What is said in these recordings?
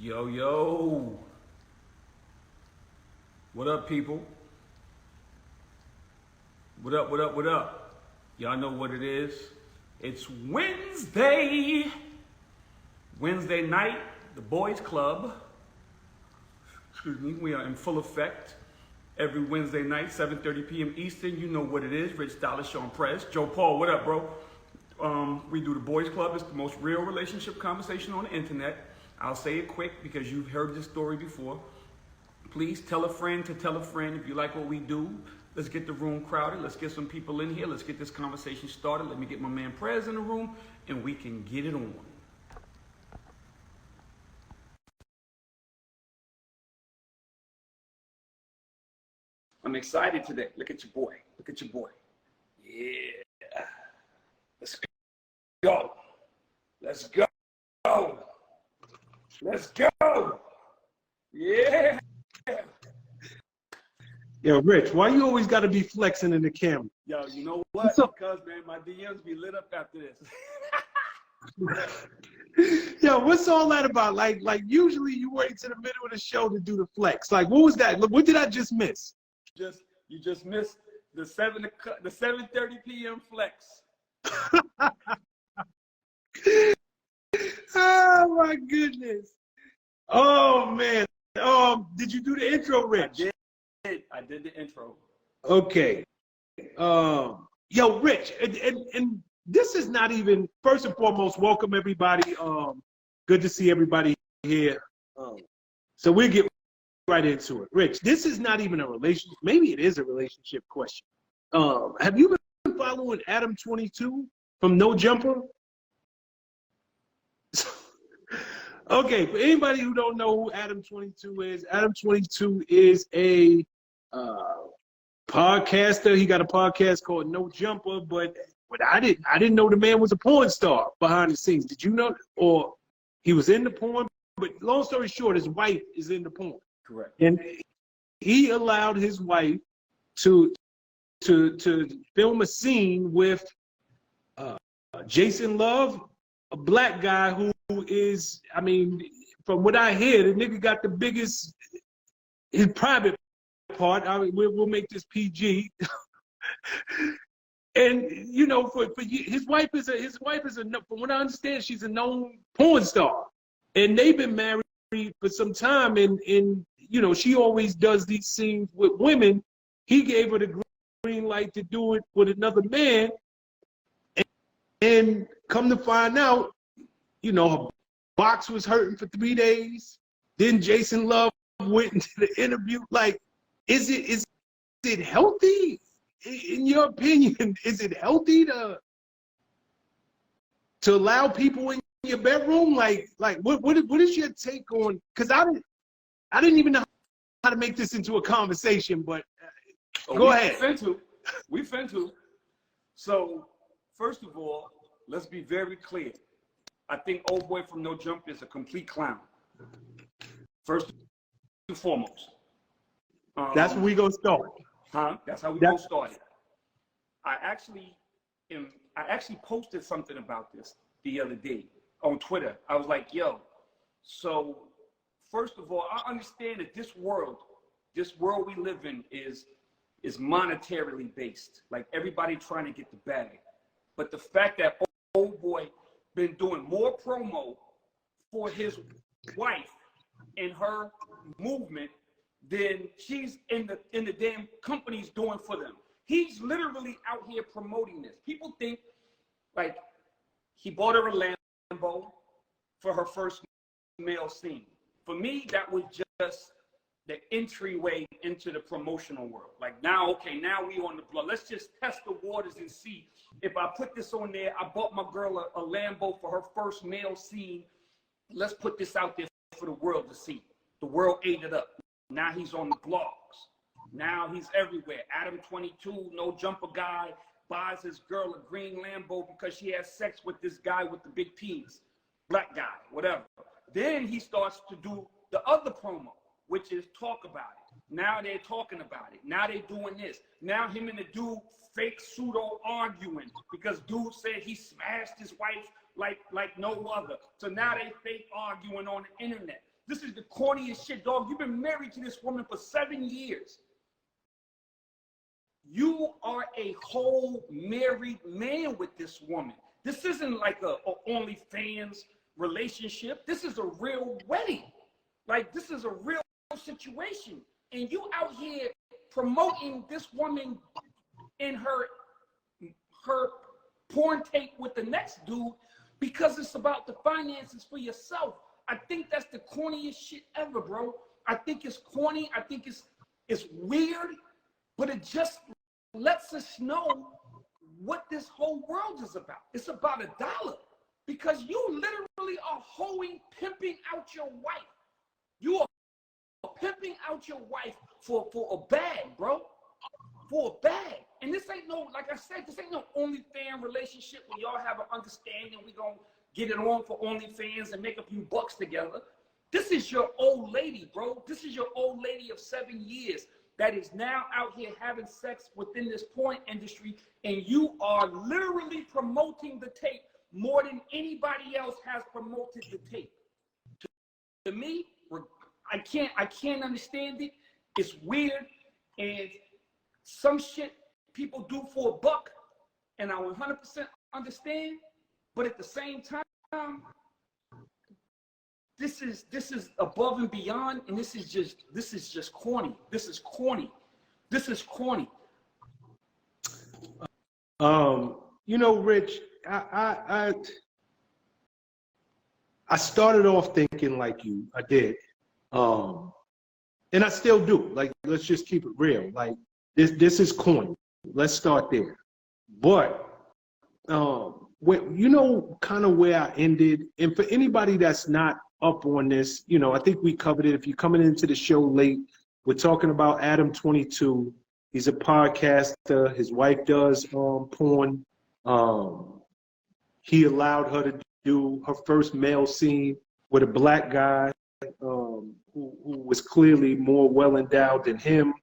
Yo, yo. What up, people? What up, what up, what up? Y'all know what it is. It's Wednesday. Wednesday night, the boys club. Excuse me, we are in full effect. Every Wednesday night, 7:30 p.m. Eastern. You know what it is. Rich Dollar, Sean Press. Joe Paul, what up, bro? We do the boys club. It's the most real relationship conversation on the internet. I'll say it quick because you've heard this story before. Please tell a friend to tell a friend if you like what we do. Let's get the room crowded. Let's get some people in here. Let's get this conversation started. Let me get my man Prez in the room and we can get it on. I'm excited today. Look at your boy. Look at your boy. Yeah. Let's go. Let's go. Let's go. Yeah. Yo, Rich, why you always got to be flexing in the camera? Yo, you know what? Because, man, my DMs be lit up after this. Yo, what's all that about? Like usually you wait to the middle of the show to do the flex. Like, what was that? What did I just miss? You just missed the 7:30 p.m. flex. Oh my goodness. Oh man. Did you do the intro, Rich? I did the intro. Okay. Yo, Rich, and this is not even, first and foremost, welcome everybody. Good to see everybody here. So we'll get right into it. Rich, this is not even a relationship. Maybe it is a relationship question. Have you been following Adam 22 from No Jumper? Okay, for anybody who don't know who Adam 22 is, Adam 22 is a podcaster. He got a podcast called No Jumper, but I didn't know the man was a porn star behind the scenes. Did you know? Or he was in the porn? But long story short, his wife is in the porn. Correct. And he allowed his wife to film a scene with Jason Love, a black guy who is, I mean, from what I hear, the nigga got the biggest, his private part. I mean, we'll make this PG. And you know, for his wife is a from what I understand, she's a known porn star, and they've been married for some time. And you know, she always does these scenes with women. He gave her the green light to do it with another man, and come to find out, you know, her box was hurting for 3 days. Then Jason Love went into the interview. Like, is it healthy? In your opinion, is it healthy to allow people in your bedroom? Like what is your take on? Because I didn't even know how to make this into a conversation. But go ahead. We finna. So first of all, let's be very clear. I think old boy from No Jump is a complete clown. First and foremost. That's where we gonna start. That's how we gonna start it. I actually posted something about this the other day on Twitter. I was like, yo, so first of all, I understand that this world we live in is monetarily based. Like everybody trying to get the bag. But the fact that old boy been doing more promo for his wife and her movement than she's in the damn companies doing for them. He's literally out here promoting this. People think like he bought her a Lambo for her first male scene. For me, that was just the entryway into the promotional world. Like now, okay, now we on the blood. Let's just test the waters and see if I put this on there. I bought my girl a Lambo for her first male scene. Let's put this out there for the world to see. The world ate it up. Now he's on the blogs. Now he's everywhere. Adam 22, No Jumper guy, buys his girl a green Lambo because she has sex with this guy with the big penis. Black guy, whatever. Then he starts to do the other promo, which is talk about it. Now they're talking about it. Now they're doing this. Now him and the dude fake pseudo arguing because dude said he smashed his wife like no other. So now they fake arguing on the internet. This is the corniest shit, dog. You've been married to this woman for 7 years. You are a whole married man with this woman. This isn't like a OnlyFans relationship. This is a real wedding. Like, this is a real situation. And you out here promoting this woman in her porn tape with the next dude because it's about the finances for yourself. I think that's the corniest shit ever, bro. I think it's corny. I think it's weird, but it just lets us know what this whole world is about. It's about $1 because you literally are hoeing, pimping out your wife. You are pimping out your wife for a bag, bro. For a bag. And this ain't no, like I said, this ain't no OnlyFans relationship where y'all have an understanding. We gonna get it on for OnlyFans and make a few bucks together. This is your old lady, bro. This is your old lady of 7 years that is now out here having sex within this porn industry, and you are literally promoting the tape more than anybody else has promoted the tape. To me, I can't understand it. It's weird, and some shit people do for $1, and I 100% understand. But at the same time, this is above and beyond, and this is just corny. This is corny. This is corny. You know, Rich, I started off thinking like you. I did. And I still do. Like, let's just keep it real. Like, this is corny. Let's start there. But you know, kind of where I ended, and for anybody that's not up on this, you know, I think we covered it. If you're coming into the show late, we're talking about Adam 22. He's a podcaster. His wife does porn. He allowed her to do her first male scene with a black guy who was clearly more well endowed than him.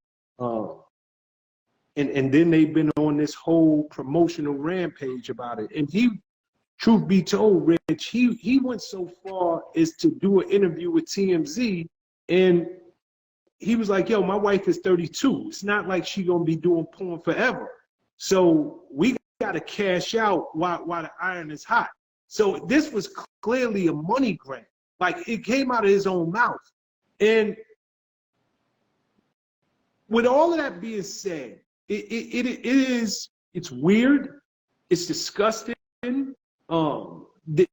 And then they've been on this whole promotional rampage about it. And he, truth be told, Rich, he went so far as to do an interview with TMZ, and he was like, yo, my wife is 32. It's not like she gonna be doing porn forever. So we gotta cash out while the iron is hot. So this was clearly a money grab. Like, it came out of his own mouth. And with all of that being said, it's weird, it's disgusting. It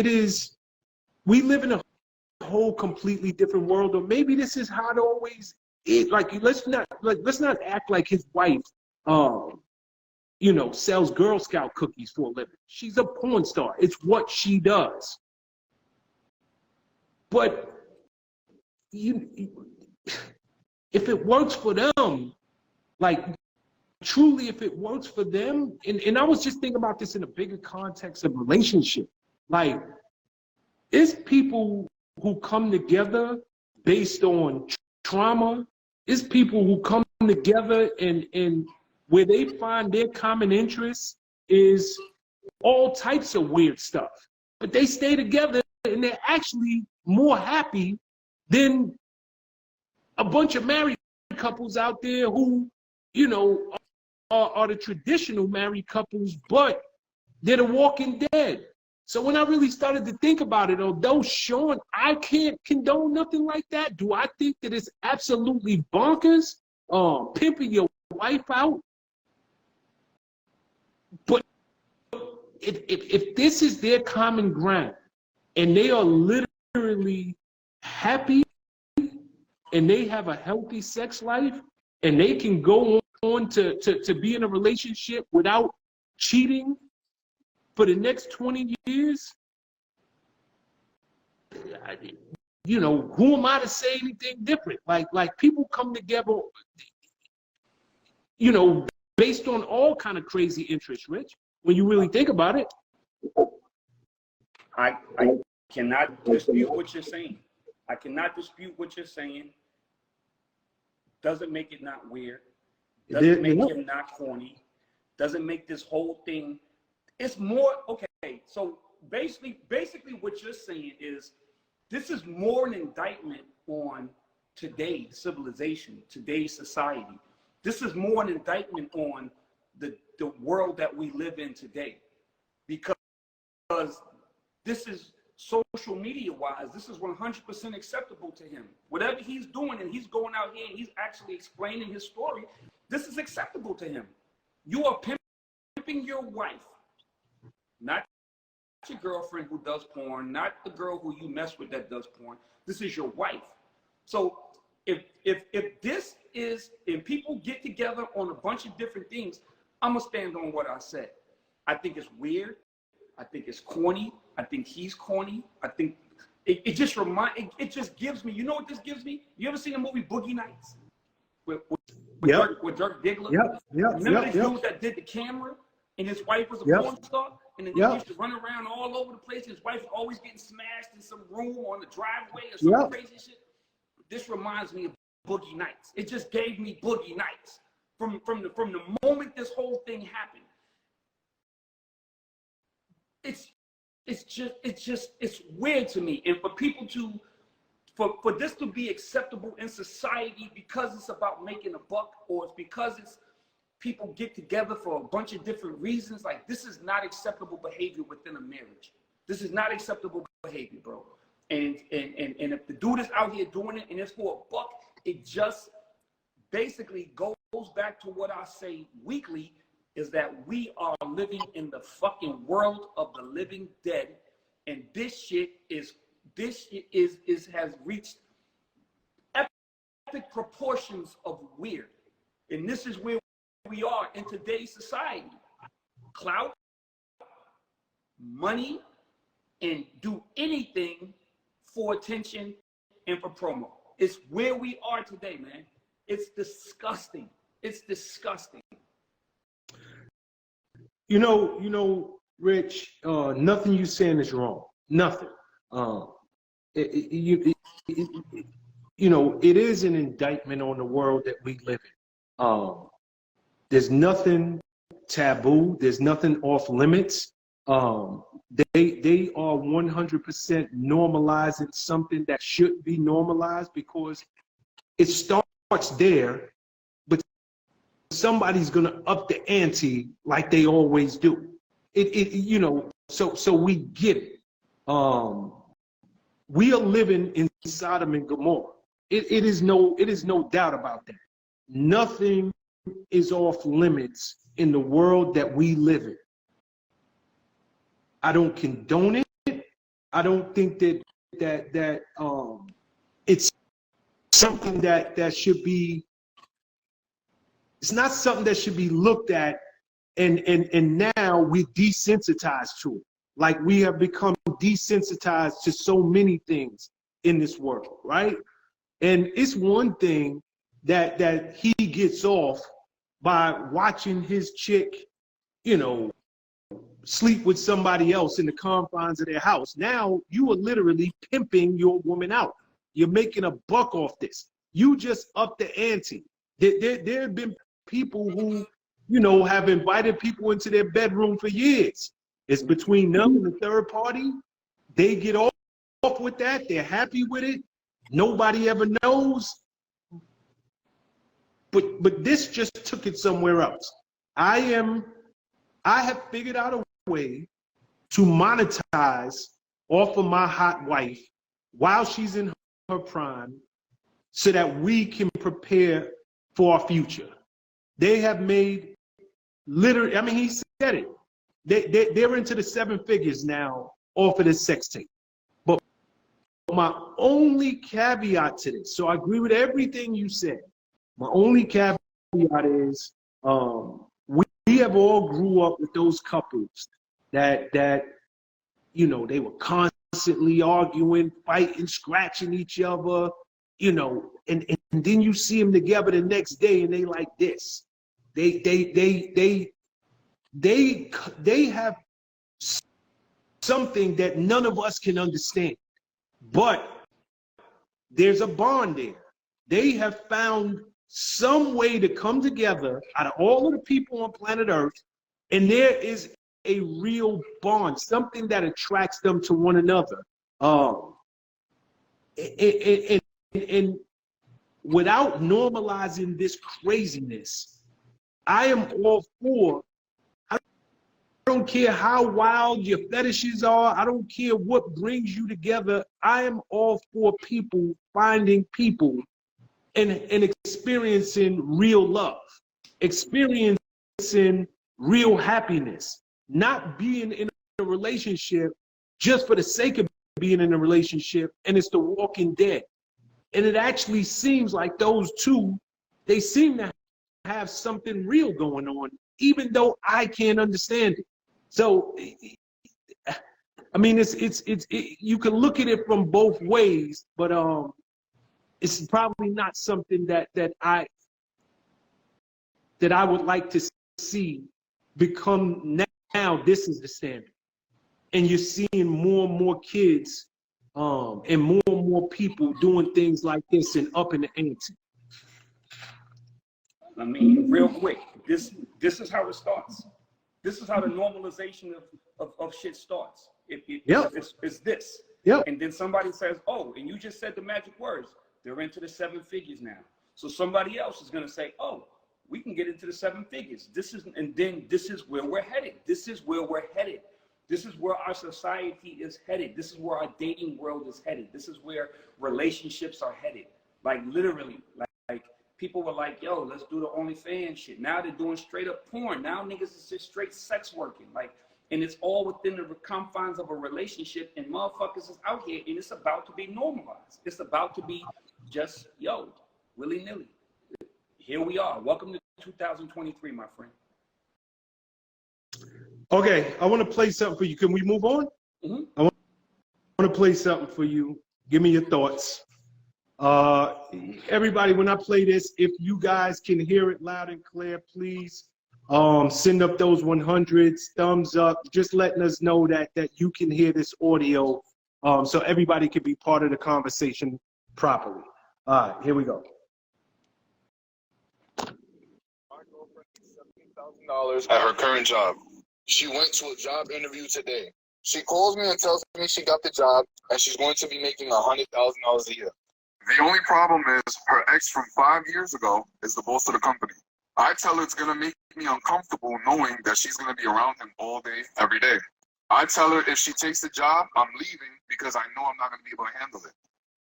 is, we live in a whole completely different world, or maybe this is how it always is. Like, let's not act like his wife, you know, sells Girl Scout cookies for a living. She's a porn star. It's what she does. But if it works for them, like, truly, if it works for them, and I was just thinking about this in a bigger context of relationship. Like, it's people who come together based on trauma. It's people who come together and where they find their common interest is all types of weird stuff. But they stay together and they're actually more happy than a bunch of married couples out there who, you know, are the traditional married couples, but they're the walking dead. So when I really started to think about it, although Sean, I can't condone nothing like that, do I think that it's absolutely bonkers, pimping your wife out? But if this is their common ground, and they are literally happy, and they have a healthy sex life, and they can go on to be in a relationship without cheating for the next 20 years, you know, who am I to say anything different? Like people come together, you know, based on all kind of crazy interests, Rich, when you really think about it. I cannot dispute what you're saying. I cannot dispute what you're saying. Doesn't make it not weird. Doesn't make him not corny. Doesn't make this whole thing. It's more, okay, so basically what you're saying is this is more an indictment on today's civilization, today's society. This is more an indictment on the world that we live in today, because this is social media wise, this is 100% acceptable to him. Whatever he's doing, and he's going out here and he's actually explaining his story, this is acceptable to him. You are pimping your wife, not your girlfriend who does porn, not the girl who you mess with that does porn. This is your wife. So if this is, if people get together on a bunch of different things, I'm gonna stand on what I said. I think it's weird. I think it's corny. I think he's corny. I think it just gives me, you know what this gives me? You ever seen the movie Boogie Nights? With Dirk Diggler? Remember the dude that did the camera and his wife was a porn star? And then he used to run around all over the place. His wife was always getting smashed in some room on the driveway or some crazy shit. This reminds me of Boogie Nights. It just gave me Boogie Nights. From the moment this whole thing happened. It's weird to me. And for people to, for this to be acceptable in society because it's about making a buck, or it's because it's people get together for a bunch of different reasons, like, this is not acceptable behavior within a marriage. This is not acceptable behavior, bro. And if the dude is out here doing it and it's for a buck, it just basically goes back to what I say weekly, is that we are living in the fucking world of the living dead, and this shit has reached epic proportions of weird. And this is where we are in today's society. Clout, money, and do anything for attention and for promo. It's where we are today, man. It's disgusting. It's disgusting. You know, Rich, nothing you saying is wrong. Nothing. You know, it is an indictment on the world that we live in. There's nothing taboo. There's nothing off limits. They are 100% normalizing something that shouldn't be normalized, because it starts there, but somebody's gonna up the ante like they always do. You know, so we get it. We are living in Sodom and Gomorrah. It is no doubt about that. Nothing is off limits in the world that we live in. I don't condone it. I don't think that it's something that should be. It's not something that should be looked at, and now we're desensitized to it. Like, we have become desensitized to so many things in this world, right? And it's one thing that he gets off by watching his chick, you know, sleep with somebody else in the confines of their house. Now you are literally pimping your woman out. You're making a buck off this. You just up the ante. There have been people who, you know, have invited people into their bedroom for years. It's between them and the third party. They get off with that. They're happy with it. Nobody ever knows. But this just took it somewhere else. I have figured out a way to monetize off of my hot wife while she's in her prime, so that we can prepare for our future. They have made literally, I mean, he said it. They're into the 7 figures now off of this sex tape. But my only caveat to this, so I agree with everything you said. My only caveat is we have all grew up with those couples that you know, they were constantly arguing, fighting, scratching each other, you know, and then you see them together the next day and they like this. They have something that none of us can understand, but there's a bond there. They have found some way to come together out of all of the people on planet Earth, and there is a real bond, something that attracts them to one another. and without normalizing this craziness, I am all for. I don't care how wild your fetishes are. I don't care what brings you together. I am all for people finding people and experiencing real love, experiencing real happiness, not being in a relationship just for the sake of being in a relationship, and it's the Walking Dead. And it actually seems like those two, they seem to have something real going on, even though I can't understand it. So, I mean, you can look at it from both ways, but it's probably not something that I would like to see become now. This is the standard, and you're seeing more and more kids and more people doing things like this and up in the ante. I mean, real quick, this is how it starts. This is how the normalization of shit starts. It's this. Yep. And then somebody says, oh, and you just said the magic words. They're into the 7 figures now. So somebody else is going to say, oh, we can get into the 7 figures. And then this is where we're headed. This is where we're headed. This is where our society is headed. This is where our dating world is headed. This is where relationships are headed. Like literally, like people were like, yo, let's do the OnlyFans shit. Now they're doing straight up porn. Now niggas is just straight sex working. Like, and it's all within the confines of a relationship, and motherfuckers is out here, and it's about to be normalized. It's about to be just, yo, willy-nilly. Here we are. Welcome to 2023, my friend. Okay, I want to play something for you. Can we move on? Mm-hmm. I want to play something for you. Give me your thoughts. Everybody, when I play this, if you guys can hear it loud and clear, please send up those 100s, thumbs up, just letting us know that you can hear this audio, so everybody can be part of the conversation properly. All right, here we go. My girlfriend makes $17,000 at her current job. She went to a job interview today. She calls me and tells me she got the job and she's going to be making $100,000 a year. The only problem is her ex from 5 years ago is the boss of the company. I tell her it's going to make me uncomfortable knowing that she's going to be around him all day, every day. I tell her if she takes the job, I'm leaving because I know I'm not going to be able to handle it.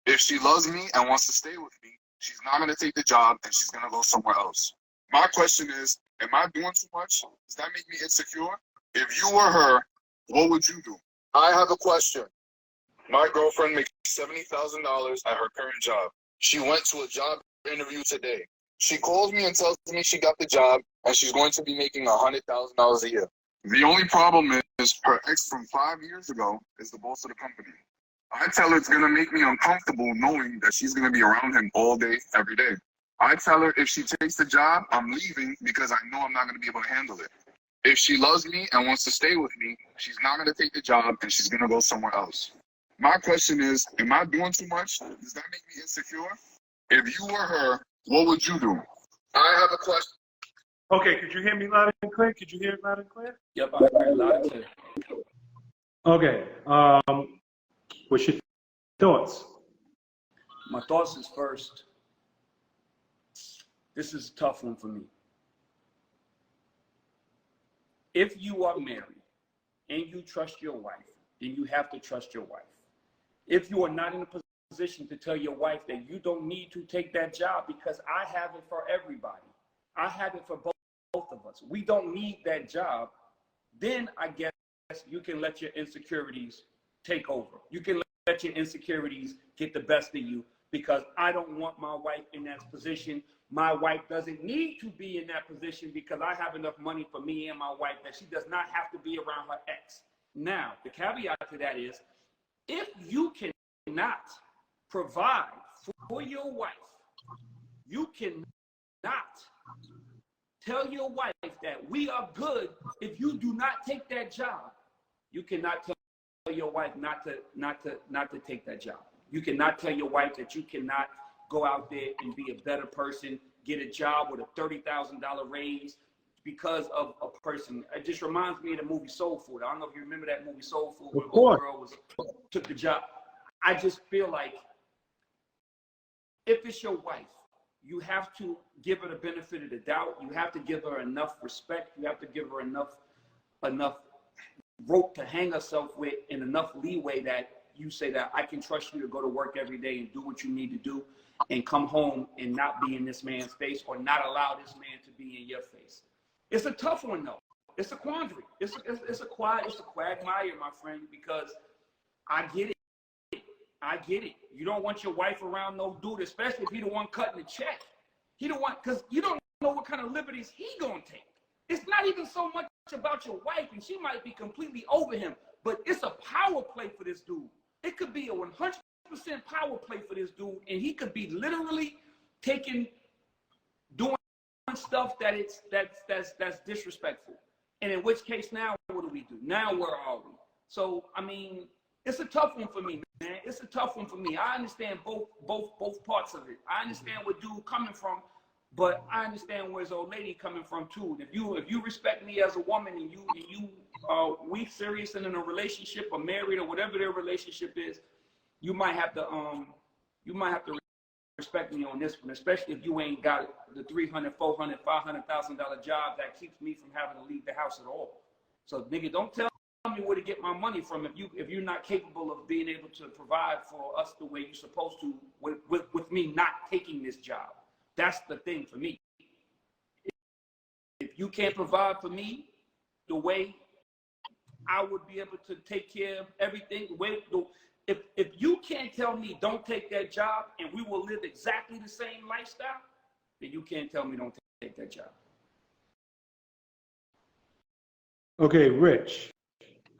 If she loves me and wants to stay with me, she's not going to take the job and she's going to go somewhere else. My question is, am I doing too much? Does that make me insecure? If you were her, what would you do? I have a question. My girlfriend makes $70,000 at her current job. She went to a job interview today. She calls me and tells me she got the job and she's going to be making $100,000 a year. The only problem is her ex from 5 years ago is the boss of the company. I tell her it's going to make me uncomfortable knowing that she's going to be around him all day, every day. I tell her if she takes the job, I'm leaving because I know I'm not going to be able to handle it. If she loves me and wants to stay with me, she's not going to take the job and she's going to go somewhere else. My question is, am I doing too much? Does that make me insecure? If you were her, what would you do? I have a question. Okay, could you hear me loud and clear? Could you hear it loud and clear? Yep, I heard loud and clear. Okay, what's your thoughts? My thoughts is first, this is a tough one for me. If you are married and you trust your wife, then you have to trust your wife. If you are not in a position to tell your wife that you don't need to take that job, because I have it for everybody. I have it for both of us. We don't need that job. Then I guess you can let your insecurities take over. You can let your insecurities get the best of you, because I don't want my wife in that position. My wife doesn't need to be in that position because I have enough money for me and my wife that she does not have to be around her ex. Now, the caveat to that is, if you cannot provide for your wife, you cannot tell your wife that we are good if you do not take that job. You cannot tell your wife not to take that job. You cannot tell your wife that you cannot go out there and be a better person, get a job with a $30,000 raise because of a person. It just reminds me of the movie Soul Food. I don't know if you remember that movie Soul Food, where the girl took the job. I just feel like if it's your wife, you have to give her the benefit of the doubt. You have to give her enough respect. You have to give her enough rope to hang herself with, and enough leeway that you say that I can trust you to go to work every day and do what you need to do and come home and not be in this man's face or not allow this man to be in your face. It's a tough one though. It's a quandary. It's a quagmire, my friend, because I get it. I get it. You don't want your wife around no dude, especially if he the one cutting the check. He the one, because you don't know what kind of liberties he gonna take. It's not even so much about your wife, and she might be completely over him, but it's a power play for this dude. It could be a 100% power play for this dude, and he could be literally doing stuff that's disrespectful. And in which case, now what do we do? Now where are we? So I mean, it's a tough one for me, man. It's a tough one for me. I understand both parts of it. I understand where dude coming from, but I understand where his old lady coming from too. If you respect me as a woman and we serious and in a relationship or married or whatever their relationship is, you might have to respect me on this one, especially if you ain't got the $300,000, $400,000, $500,000 job that keeps me from having to leave the house at all. So nigga, don't tell me where to get my money from if you're not capable of being able to provide for us the way you're supposed to with me not taking this job. That's the thing for me. If you can't provide for me the way I would be able to take care of everything, if you can't tell me don't take that job and we will live exactly the same lifestyle, then you can't tell me don't take that job. Okay, Rich.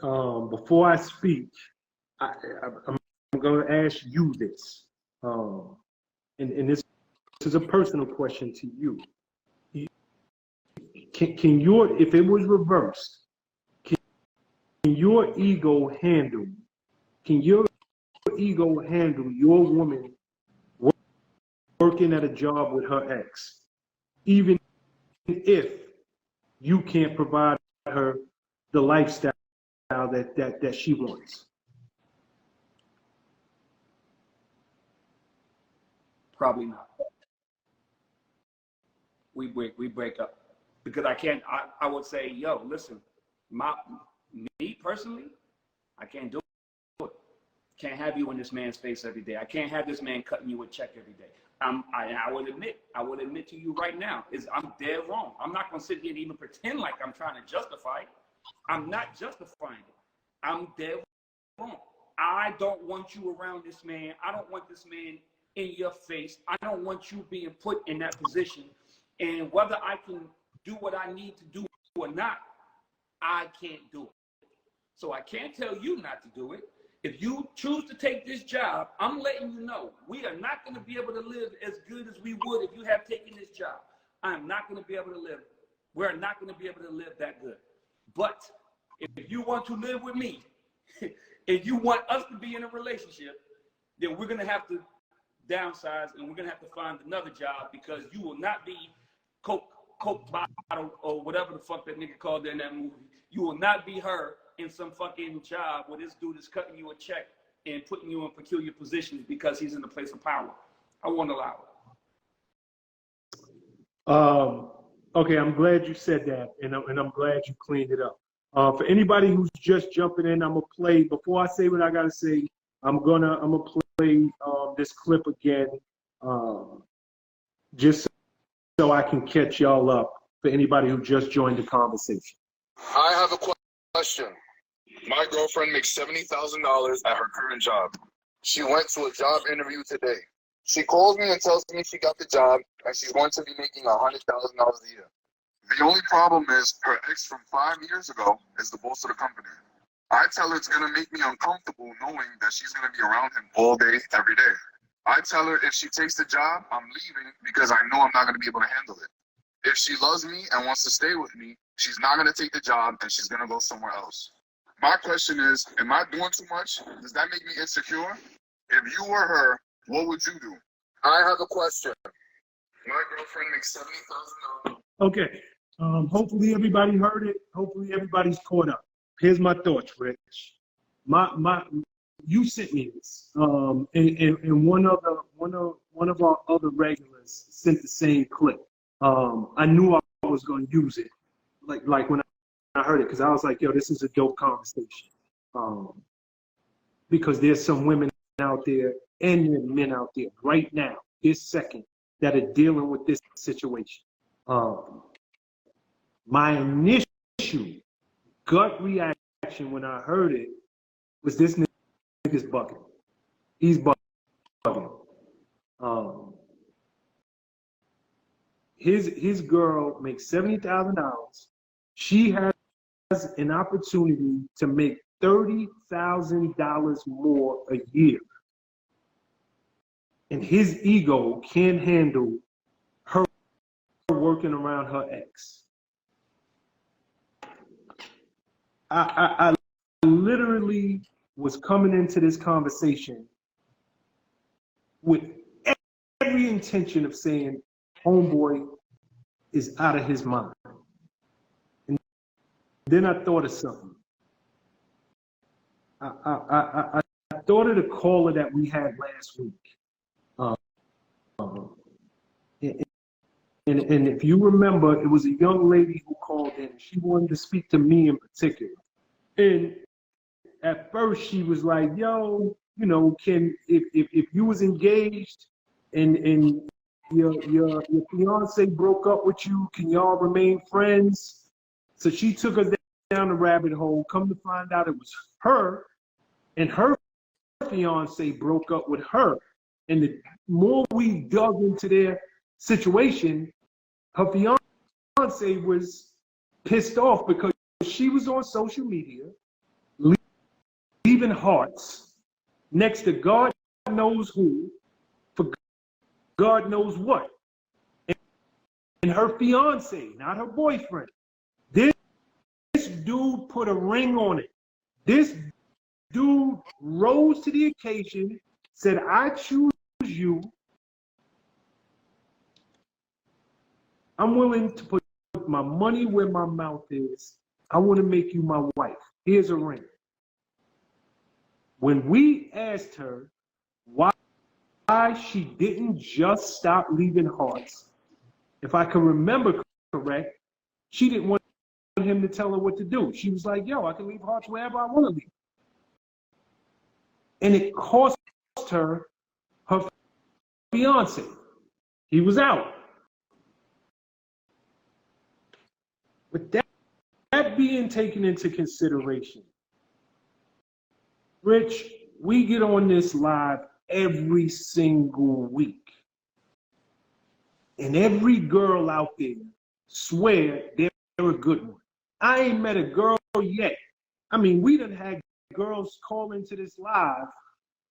Before I speak, I'm going to ask you this, and this is a personal question to you. Can if it was reversed, can your ego handle? Can your ego handle your woman working at a job with her ex, even if you can't provide her the lifestyle that she wants? Probably not. We break up because I can't. I would say, yo, listen, me personally, I can't do it. Can't have you in this man's face every day. I can't have this man cutting you a check every day. I would admit to you right now, I'm dead wrong. I'm not gonna sit here and even pretend like I'm trying to justify it. I'm not justifying it. I'm dead wrong. I don't want you around this man. I don't want this man in your face. I don't want you being put in that position. And whether I can do what I need to do or not, I can't do it. So I can't tell you not to do it. If you choose to take this job, I'm letting you know we are not going to be able to live as good as we would if you have taken this job. I am not going to be able to live. We're not going to be able to live that good. But if you want to live with me, if you want us to be in a relationship, then we're going to have to downsize and we're going to have to find another job, because you will not be Coke bottle or whatever the fuck that nigga called in that movie. You will not be her in some fucking job where this dude is cutting you a check and putting you in peculiar positions because he's in a place of power. I won't allow it. Okay, I'm glad you said that, and I'm glad you cleaned it up. For anybody who's just jumping in, I'm gonna play, before I say what I gotta say, I'm gonna play this clip again, just so I can catch y'all up, for anybody who just joined the conversation. I have a question. My girlfriend makes $70,000 at her current job. She went to a job interview today. She calls me and tells me she got the job and she's going to be making $100,000 a year. The only problem is her ex from 5 years ago is the boss of the company. I tell her it's going to make me uncomfortable knowing that she's going to be around him all day, every day. I tell her if she takes the job, I'm leaving because I know I'm not going to be able to handle it. If she loves me and wants to stay with me, she's not going to take the job and she's going to go somewhere else. My question is, am I doing too much? Does that make me insecure? If you were her, what would you do? I have a question. My girlfriend makes $70,000. Okay. Hopefully everybody heard it. Hopefully everybody's caught up. Here's my thoughts, Rich. You sent me this, and one of one of our other regulars sent the same clip. I knew I was going to use it, like when I heard it, because I was like, yo, this is a dope conversation. Because there's some women out there and men out there right now, this second, that are dealing with this situation. My initial gut reaction when I heard it was this nigga's bugging. He's bugging. His girl makes $70,000. She has an opportunity to make $30,000 more a year. And his ego can't handle her working around her ex. I literally was coming into this conversation with every intention of saying, homeboy is out of his mind. And then I thought of something. I thought of the caller that we had last week. And if you remember, it was a young lady who called in. She wanted to speak to me in particular. And at first she was like, yo, you know, if you was engaged and your fiance broke up with you, can y'all remain friends? So she took us down the rabbit hole. Come to find out it was her and her fiance broke up with her. And the more we dug into their situation, her fiance was pissed off because she was on social media, leaving hearts next to God knows who, for God knows what. And her fiance, not her boyfriend. This dude put a ring on it. This dude rose to the occasion, said, I choose you. I'm willing to put my money where my mouth is. I want to make you my wife. Here's a ring. When we asked her why she didn't just stop leaving hearts, if I can remember correct, she didn't want him to tell her what to do. She was like, yo, I can leave hearts wherever I want to leave. And it cost her her fiance. He was out. With that being taken into consideration, Rich, we get on this live every single week. And every girl out there swear they're a good one. I ain't met a girl yet. I mean, we done had girls call into this live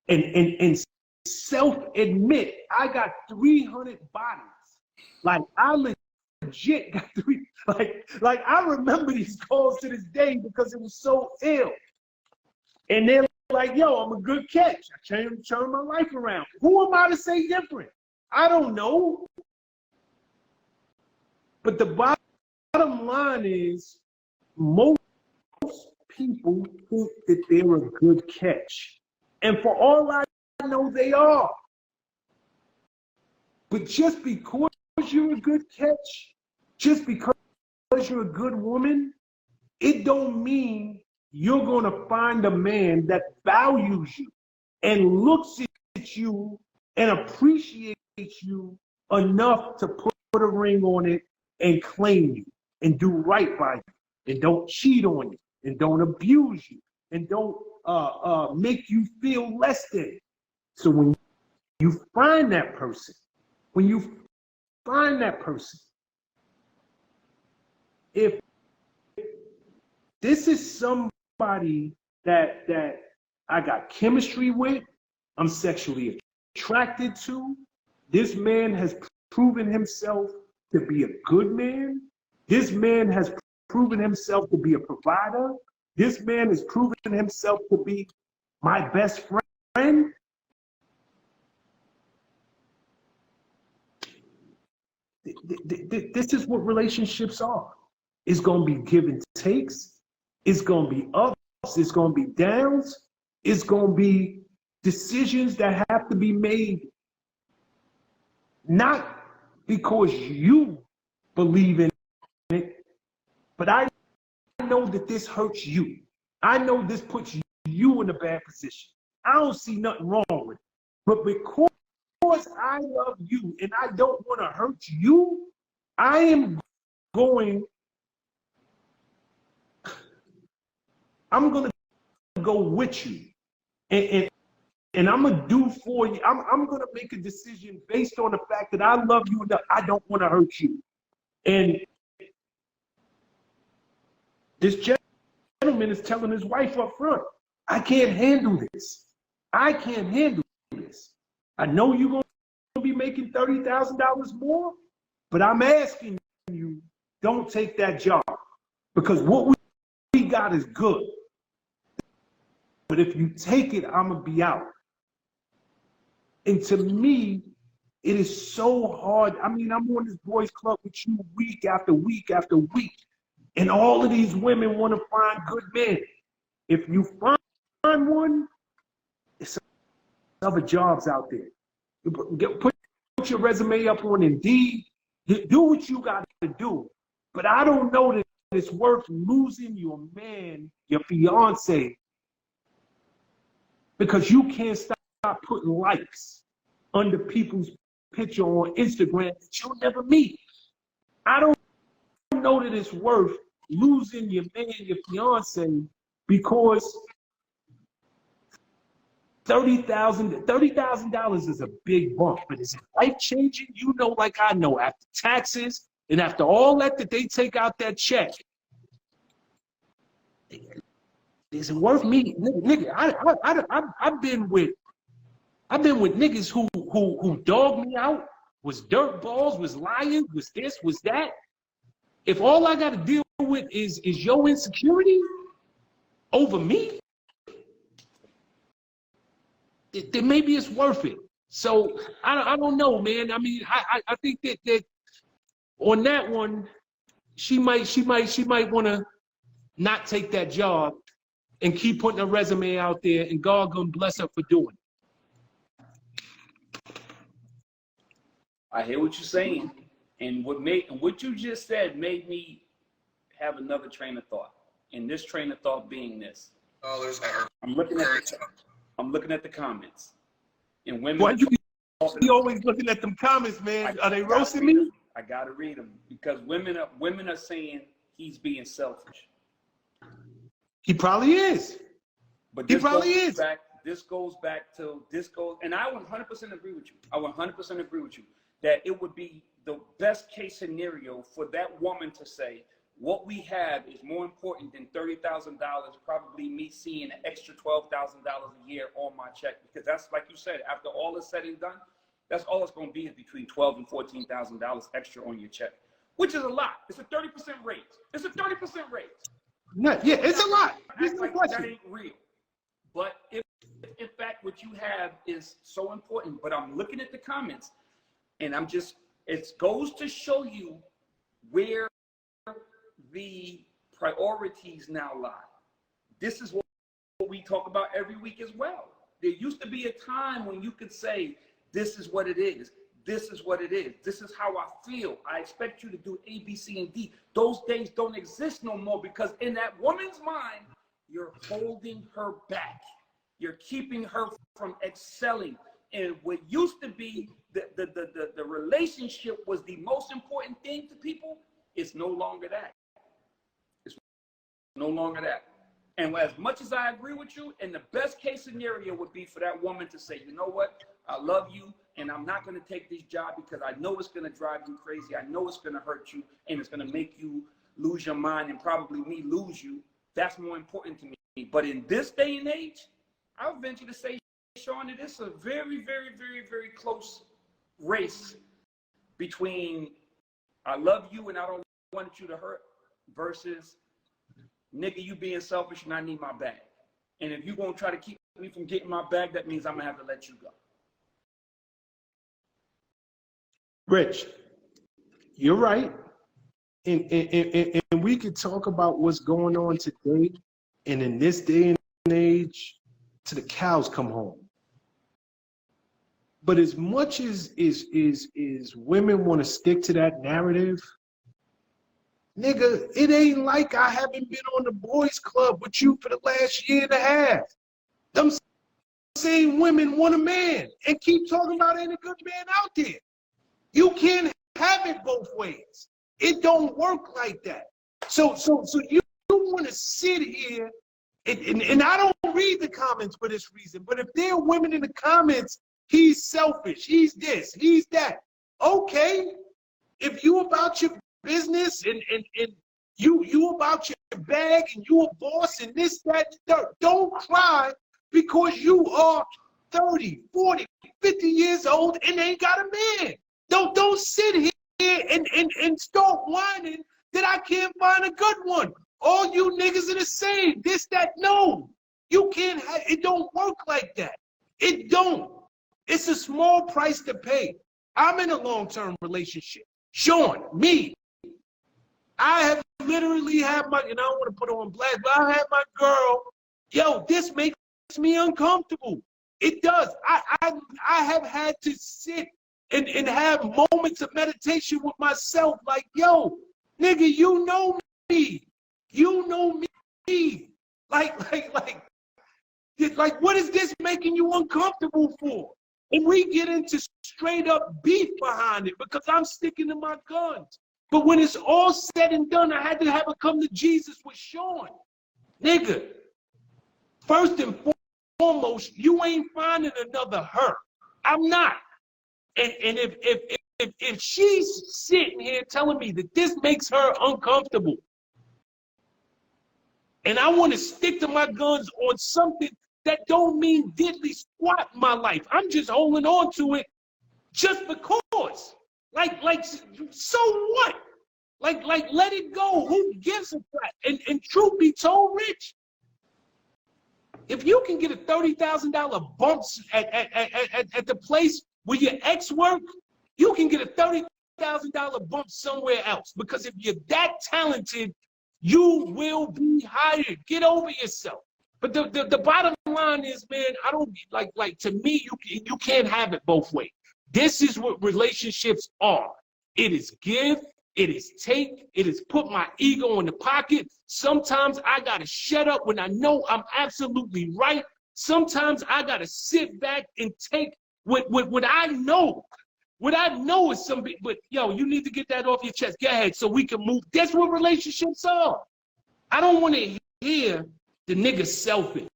and self-admit, I got 300 bodies. Like, I legit got three, like I remember these calls to this day because it was so ill. And they're like, yo, I'm a good catch. I turned my life around. Who am I to say different? I don't know. But the bottom line is most people think that they're a good catch. And for all I know, they are. But just because you're a good catch, just because you're a good woman, it don't mean you're going to find a man that values you and looks at you and appreciates you enough to put a ring on it and claim you and do right by you and don't cheat on you and don't abuse you and don't make you feel less than. So when you find that person, if this is somebody that I got chemistry with, I'm sexually attracted to, this man has proven himself to be a good man, this man has proven himself to be a provider, this man has proven himself to be my best friend, this is what relationships are. It's going to be give and takes. It's going to be ups. It's going to be downs. It's going to be decisions that have to be made not because you believe in it, but I know that this hurts you. I know this puts you in a bad position. I don't see nothing wrong with it. But because I love you and I don't want to hurt you, I am going, I'm going to go with you. And I'm going to do for you. I'm going to make a decision based on the fact that I love you and I don't want to hurt you. And this gentleman is telling his wife up front, I can't handle this. I can't handle this. I know you're going to be making $30,000 more, but I'm asking you, don't take that job. Because what we got is good. But if you take it, I'm going to be out. And to me, it is so hard. I mean, I'm on this boys club with you week after week after week. And all of these women want to find good men. If you find one, it's other jobs out there. Put your resume up on Indeed. Do what you got to do. But I don't know that it's worth losing your man, your fiance, because you can't stop putting likes under people's picture on Instagram that you'll never meet. I don't know that it's worth losing your man, your fiance, because $30,000 is a big bump, but is it life-changing? You know, like I know, after taxes and after all that they take out that check, is it worth me? Nigga, I've been with niggas who dogged me out, was dirt balls, was lying, was this, was that. If all I got to deal with is your insecurity over me, then maybe it's worth it. So I don't know, man. I mean, I think that on that one, she might want to not take that job and keep putting her resume out there, and God gonna bless her for doing it. I hear what you're saying, and what you just said made me have another train of thought. And this train of thought being this: I'm looking at the comments, and women. Why you always looking at them comments, man? Are they roasting me? I gotta read them because women are saying he's being selfish. He probably is. But he probably is. This goes, and I 100% agree with you. I 100% agree with you that it would be the best case scenario for that woman to say, what we have is more important than $30,000, probably me seeing an extra $12,000 a year on my check. Because that's, like you said, after all is said and done, that's all it's going to be is between $12,000 and $14,000 extra on your check, which is a lot. It's a 30% raise. It's a 30% raise. No, yeah, it's a lot. Like that ain't real. But if in fact what you have is so important, but I'm looking at the comments and it goes to show you where the priorities now lie. This is what we talk about every week as well. There used to be a time when you could say, this is what it is. This is what it is. This is how I feel. I expect you to do A, B, C, and D. Those days don't exist no more because in that woman's mind, you're holding her back. You're keeping her from excelling. And what used to be the relationship was the most important thing to people, it's no longer that. It's no longer that. And as much as I agree with you, and the best case scenario would be for that woman to say, you know what, I love you, and I'm not going to take this job because I know it's going to drive you crazy. I know it's going to hurt you, and it's going to make you lose your mind and probably me lose you. That's more important to me. But in this day and age, I would venture to say, Sean, that it's a very, very, very, very close race between I love you and I don't want you to hurt versus nigga, you being selfish and I need my bag. And if you're going to try to keep me from getting my bag, that means I'm going to have to let you go. Rich, you're right. And we could talk about what's going on today and in this day and age till the cows come home. But as much as women want to stick to that narrative, nigga, it ain't like I haven't been on the boys club with you for the last year and a half. Them same women want a man and keep talking about ain't a good man out there. You can't have it both ways. It don't work like that. So you want to sit here and I don't read the comments for this reason, but if there are women in the comments, he's selfish, he's this, he's that. Okay, if you about your business and you about your bag and you a boss and this, that, don't cry because you are 30, 40, 50 years old and ain't got a man. Don't sit here and start whining that I can't find a good one. All you niggas are the same. This, that, no. You can't have, it don't work like that. It don't. It's a small price to pay. I'm in a long-term relationship. Sean, me, I have literally had my, and I don't want to put her on blast, but I had my girl, yo, this makes me uncomfortable. It does. I have had to sit and have moments of meditation with myself like, yo, nigga, you know me. You know me. Like, what is this making you uncomfortable for? And we get into straight up beef behind it because I'm sticking to my guns. But when it's all said and done, I had to have a come to Jesus with Sean. Nigga, first and foremost, you ain't finding another her. I'm not. And if she's sitting here telling me that this makes her uncomfortable, and I want to stick to my guns on something that don't mean diddly squat in my life. I'm just holding on to it just because. Like, so what? Like, let it go. Who gives a crap? And truth be told, Rich, if you can get a $30,000 bump at the place where your ex work, you can get a $30,000 bump somewhere else. Because if you're that talented, you will be hired. Get over yourself. But the bottom line is, man, I don't like to me, you can't have it both ways. This is what relationships are. It is give, it is take, it is put my ego in the pocket. Sometimes I gotta shut up when I know I'm absolutely right. Sometimes I gotta sit back and take what I know. What I know is something, but yo, you need to get that off your chest. Go ahead, so we can move. That's what relationships are. I don't want to hear the nigga selfish,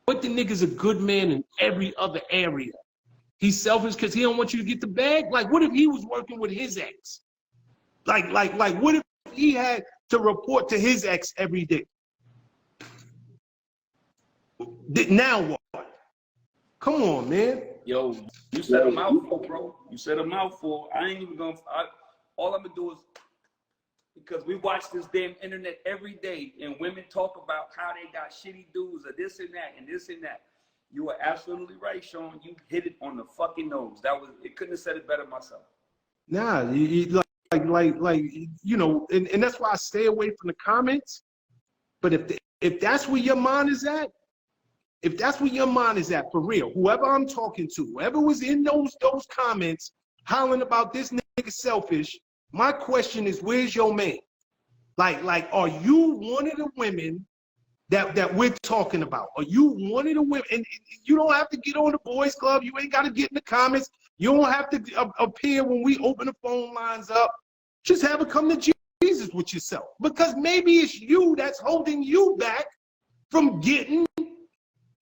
but the nigga's a good man in every other area. He's selfish because he don't want you to get the bag. Like, what if he was working with his ex? Like, what if he had to report to his ex every day? Now what? Come on, man. Yo, you said a mouthful, bro. You said a mouthful. I ain't even gonna. All I'm gonna do is, because we watch this damn internet every day, and women talk about how they got shitty dudes or this and that and this and that. You are absolutely right, Sean. You hit it on the fucking nose. It couldn't have said it better myself. Nah, like you know, and that's why I stay away from the comments. But if that's where your mind is at, if that's where your mind is at, for real, whoever I'm talking to, whoever was in those comments hollering about this nigga selfish, my question is, where's your man? Like, are you one of the women that we're talking about? Are you one of the women? And you don't have to get on the boys club. You ain't got to get in the comments. You don't have to appear when we open the phone lines up. Just have a come to Jesus with yourself. Because maybe it's you that's holding you back from getting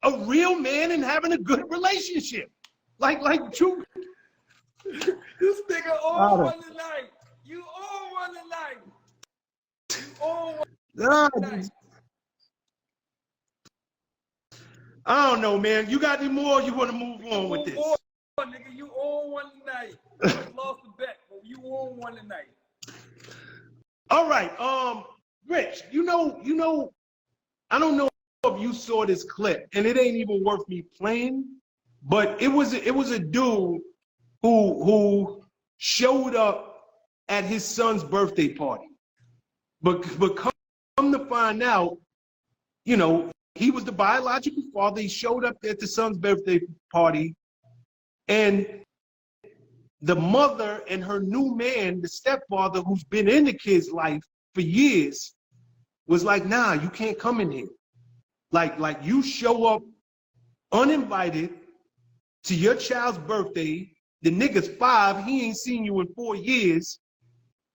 a real man and having a good relationship. Like true. This nigga all one tonight. You all one tonight. You all one tonight. I don't know, man. You got any more? Or you want to move on with this? Nigga, you all one tonight. You lost the bet, but you all one tonight. All right, Rich. You know, I don't know if you saw this clip, and it ain't even worth me playing, but it was a dude who showed up at his son's birthday party, but come to find out, you know, he was the biological father. He showed up at the son's birthday party, And the mother and her new man, the stepfather who's been in the kid's life for years, was like, nah, you can't come in here. Like you show up uninvited to your child's birthday, the nigga's 5, he ain't seen you in 4 years,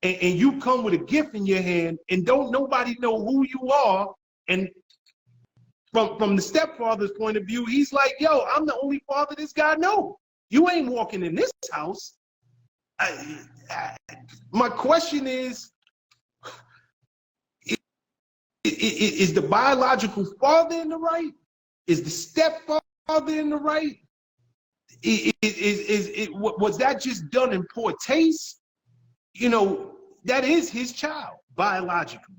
and you come with a gift in your hand and don't nobody know who you are. And from the stepfather's point of view, he's like, yo, I'm the only father this guy knows. You ain't walking in this house. My question is the biological father in the right? Is the stepfather in the right? Was that just done in poor taste? You know, that is his child, biologically.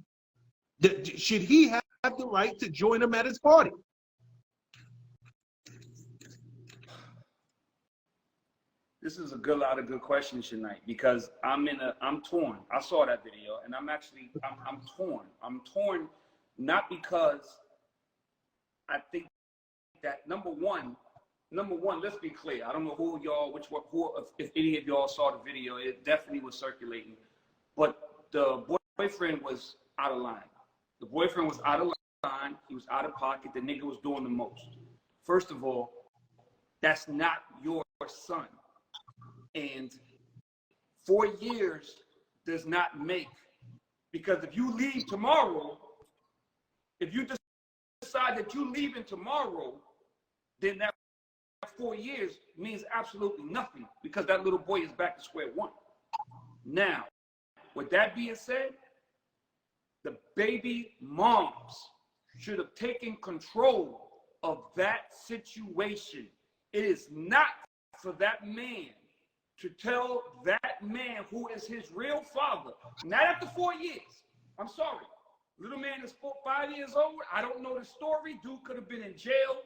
Should he have the right to join him at his party? This is a lot of good questions tonight, because I'm torn. I saw that video and I'm torn. I'm torn not because I think that number one, let's be clear. I don't know who if any of y'all saw the video. It definitely was circulating, but the boyfriend was out of line. The boyfriend was out of line. He was out of pocket. The nigga was doing the most. First of all, that's not your son. And 4 years does not make, because if you leave tomorrow, if you decide that you're leaving tomorrow, then that 4 years means absolutely nothing, because that little boy is back to square one. Now, with that being said, the baby moms should have taken control of that situation. It is not for that man to tell that man who is his real father, not after 4 years. I'm sorry. Little man is 5 years old. I don't know the story. Dude could have been in jail.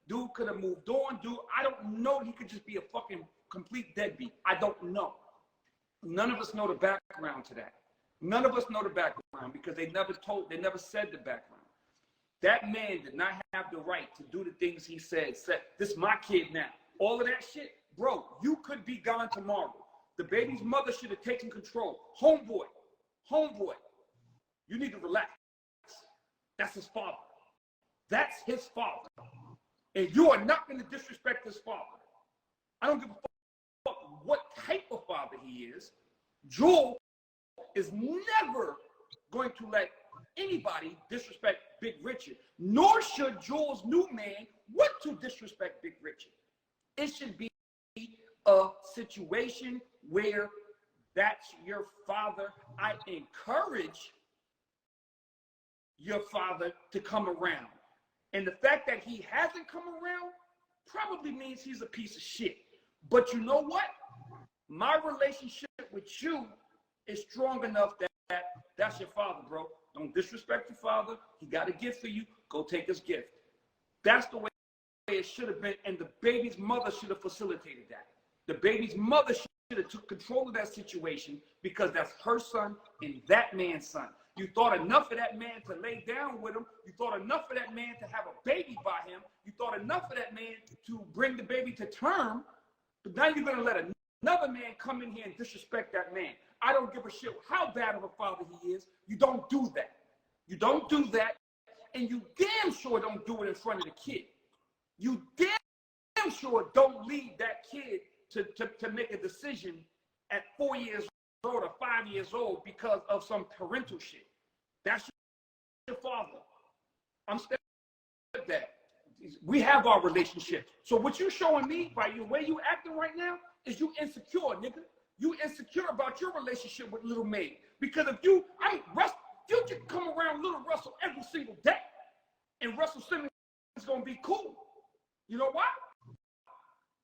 Dude could have moved on. Dude, I don't know. He could just be a fucking complete deadbeat. I don't know. None of us know the background to that. None of us know the background, because they never said the background. That man did not have the right to do the things he said. This is my kid now. All of that shit. Bro, you could be gone tomorrow. The baby's mother should have taken control. Homeboy, you need to relax. That's his father. That's his father. And you are not going to disrespect his father. I don't give a fuck what type of father he is. Jewel is never going to let anybody disrespect Big Richard, nor should Jewel's new man want to disrespect Big Richard. It should be a situation where that's your father. I encourage your father to come around. And the fact that he hasn't come around probably means he's a piece of shit. But you know what? My relationship with you is strong enough that that's your father, bro. Don't disrespect your father. He got a gift for you. Go take his gift. That's the way it should have been, and the baby's mother should have facilitated that. The baby's mother should have took control of that situation, because that's her son and that man's son. You thought enough of that man to lay down with him. You thought enough of that man to have a baby by him. You thought enough of that man to bring the baby to term. But now you're going to let another man come in here and disrespect that man. I don't give a shit how bad of a father he is. You don't do that. You don't do that. And you damn sure don't do it in front of the kid. You damn sure don't leave that kid to make a decision at 4 years old or 5 years old because of some parental shit. That's your father. I'm stepping that. We have our relationship. So what you showing me by the way you acting right now is you insecure, nigga. You insecure about your relationship with Little Maid. Because if you just come around Little Russell every single day, and Russell Simmons is gonna be cool. You know why?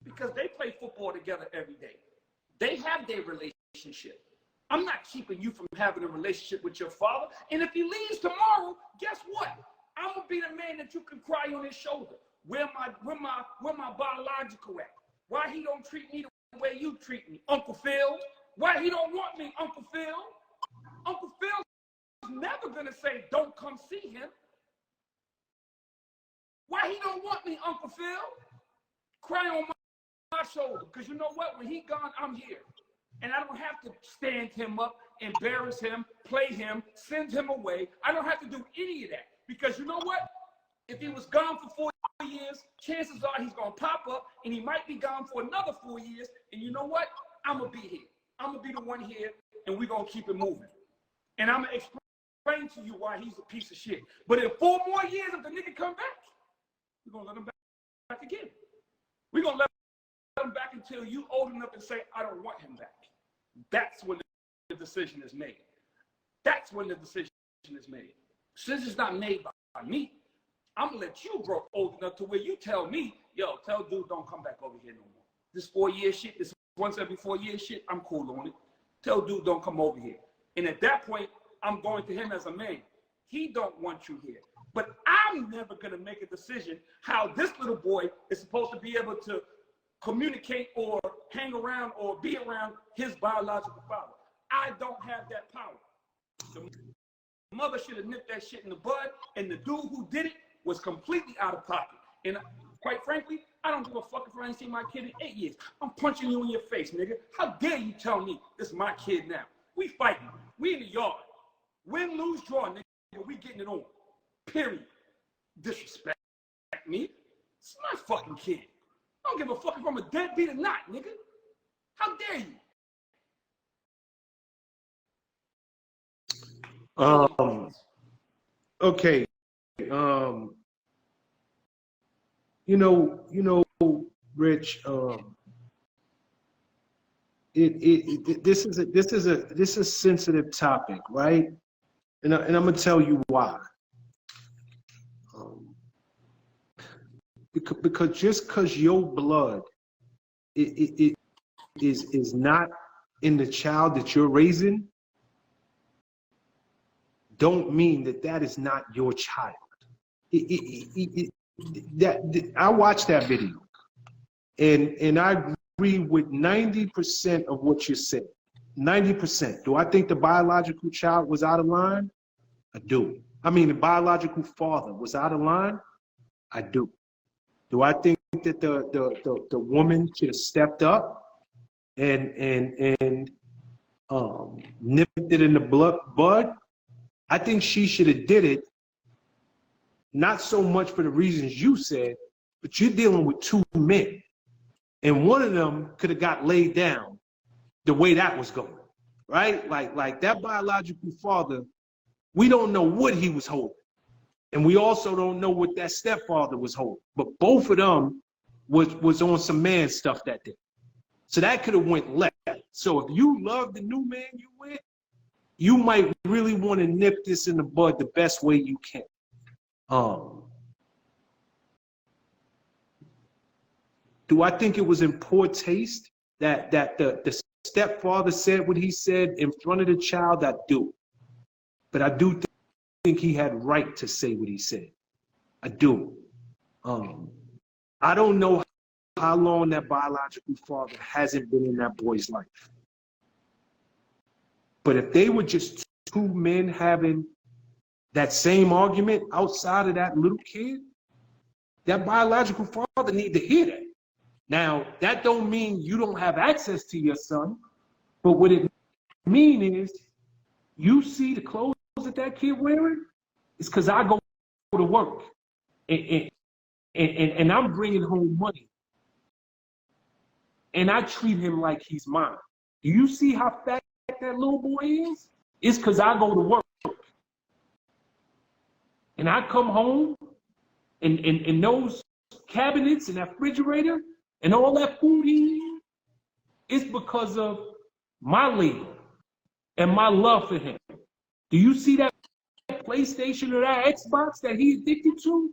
Because they play football together every day. They have their relationship. I'm not keeping you from having a relationship with your father. And if he leaves tomorrow, guess what? I'm gonna be the man that you can cry on his shoulder. Where my biological at? Why he don't treat me the way you treat me, Uncle Phil? Why he don't want me, Uncle Phil? Uncle Phil's never gonna say don't come see him. Why he don't want me, Uncle Phil? Cry on my shoulder. Because you know what? When he gone, I'm here. And I don't have to stand him up, embarrass him, play him, send him away. I don't have to do any of that. Because you know what? If he was gone for 4 years, chances are he's going to pop up, and he might be gone for another 4 years. And you know what? I'm going to be here. I'm going to be the one here, and we're going to keep it moving. And I'm going to explain to you why he's a piece of shit. But in 4 more years, if the nigga come back, we're going to let him back again. We're going to let him back until you old enough and say, I don't want him back. That's when the decision is made. That's when the decision is made. Since it's not made by me, I'm going to let you grow old enough to where you tell me, yo, tell dude don't come back over here no more. This 4-year shit, this once every 4 year shit, I'm cool on it. Tell dude don't come over here. And at that point, I'm going to him as a man. He don't want you here. But I'm never going to make a decision how this little boy is supposed to be able to communicate or hang around or be around his biological father. I don't have that power. The mother should have nipped that shit in the bud, and the dude who did it was completely out of pocket. And quite frankly, I don't give a fuck if I ain't seen my kid in 8 years. I'm punching you in your face, nigga. How dare you tell me this is my kid now? We fighting. We in the yard. Win, lose, draw, nigga. We getting it on. Period. Disrespect me. It's my fucking kid. I don't give a fuck if I'm a deadbeat or not, nigga. How dare you? Okay. You know, Rich. This is a sensitive topic, right? And I'm gonna tell you why. Because just because your blood is not in the child that you're raising, don't mean that is not your child. I watched that video, and I agree with 90% of what you said. 90%. Do I think the biological child was out of line? I do. I mean, the biological father was out of line? I do. Do I think that the woman should have stepped up and nipped it in the bud? I think she should have did it, not so much for the reasons you said, but you're dealing with 2 men. And one of them could have got laid down the way that was going, right? Like that biological father, we don't know what he was holding. And we also don't know what that stepfather was holding. But both of them was on some man stuff that day. So that could have went left. So if you love the new man you with, you might really want to nip this in the bud the best way you can. Do I think it was in poor taste that the stepfather said what he said in front of the child? I do. But I do think he had right to say what he said. I do. I don't know how long that biological father hasn't been in that boy's life. But if they were just 2 men having that same argument outside of that little kid, that biological father need to hear that. Now, that don't mean you don't have access to your son, but what it mean is you see the clothes that kid wearing, it's because I go to work and I'm bringing home money. And I treat him like he's mine. Do you see how fat that little boy is? It's because I go to work. And I come home and those cabinets and that refrigerator and all that food he eats, it's because of my labor and my love for him. Do you see that PlayStation or that Xbox that he's addicted to?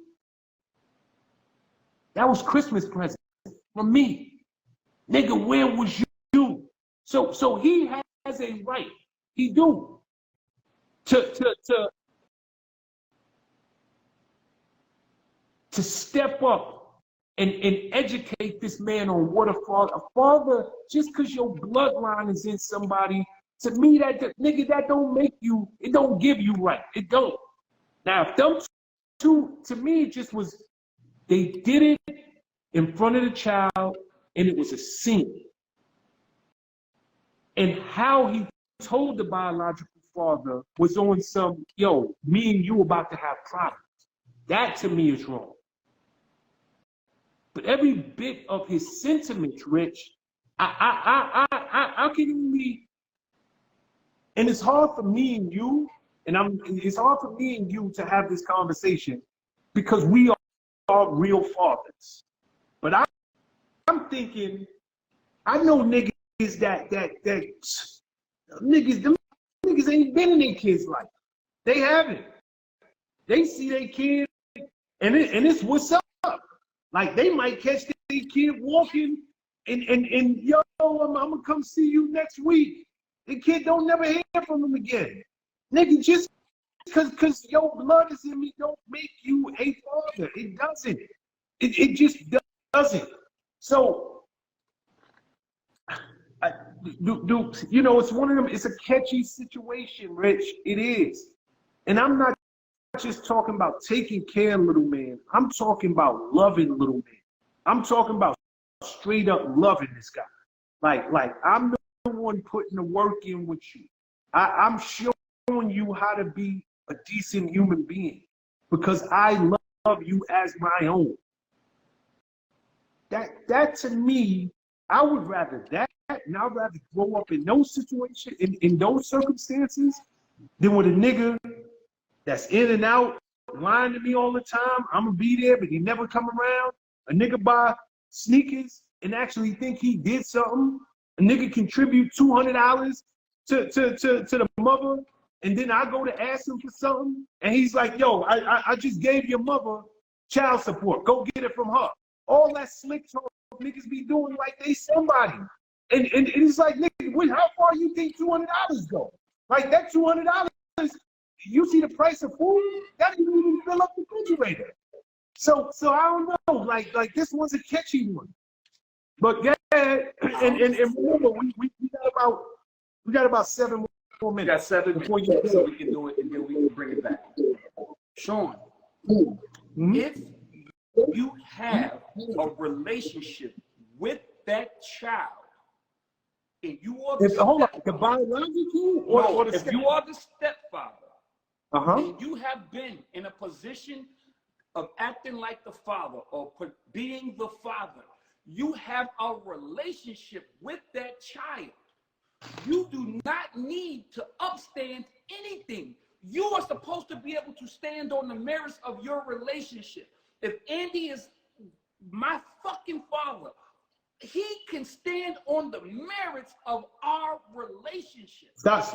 That was Christmas present from me. Nigga, where was you? So he has a right. He do. To step up and educate this man on what a father, just because your bloodline is in somebody, to me, that don't make you, it don't give you right. It don't. Now, if them 2, to me, it just was, they did it in front of the child, and it was a scene. And how he told the biological father was on some, yo, me and you about to have problems. That to me is wrong. But every bit of his sentiments, Rich, I can only, and it's hard for me and you, it's hard for me and you to have this conversation because we are real fathers. But I'm thinking, I know niggas them niggas ain't been in their kids' life. They haven't. They see their kid, and it's what's up. Like they might catch their kid walking, and yo, I'm gonna come see you next week. The kid don't never hear from him again. Nigga, just cause your blood is in me don't make you a father. It doesn't. It just doesn't. So, you know, it's one of them. It's a catchy situation, Rich. It is, and I'm not just talking about taking care of little man. I'm talking about loving little man. I'm talking about straight up loving this guy. Like I'm the one putting the work in with you. I'm showing you how to be a decent human being because I love you as my own. That to me, I would rather that, and I'd rather grow up in those situations, in those circumstances, than with a nigga that's in and out, lying to me all the time. I'm gonna be there, but he never come around. A nigga buy sneakers and actually think he did something. A nigga contribute $200 to the mother, and then I go to ask him for something, and he's like, "Yo, I just gave your mother child support. Go get it from her." All that slick talk niggas be doing like they somebody, and it's like, nigga, how far you think $200 go? Like that $200. You see the price of food, that didn't even fill up the refrigerator. So I don't know, like this one's a catchy one. But go ahead, and remember, we got about 7 more minutes. We got 7 before you, so we can do it, and then we can bring it back. Sean, if you have a relationship with that child, and you are the biological or the if you are the stepfather, Uh-huh. and you have been in a position of acting like the father or being the father, you have a relationship with that child. You do not need to upstand anything. You are supposed to be able to stand on the merits of your relationship. If Andy is my fucking father, he can stand on the merits of our relationship. Stop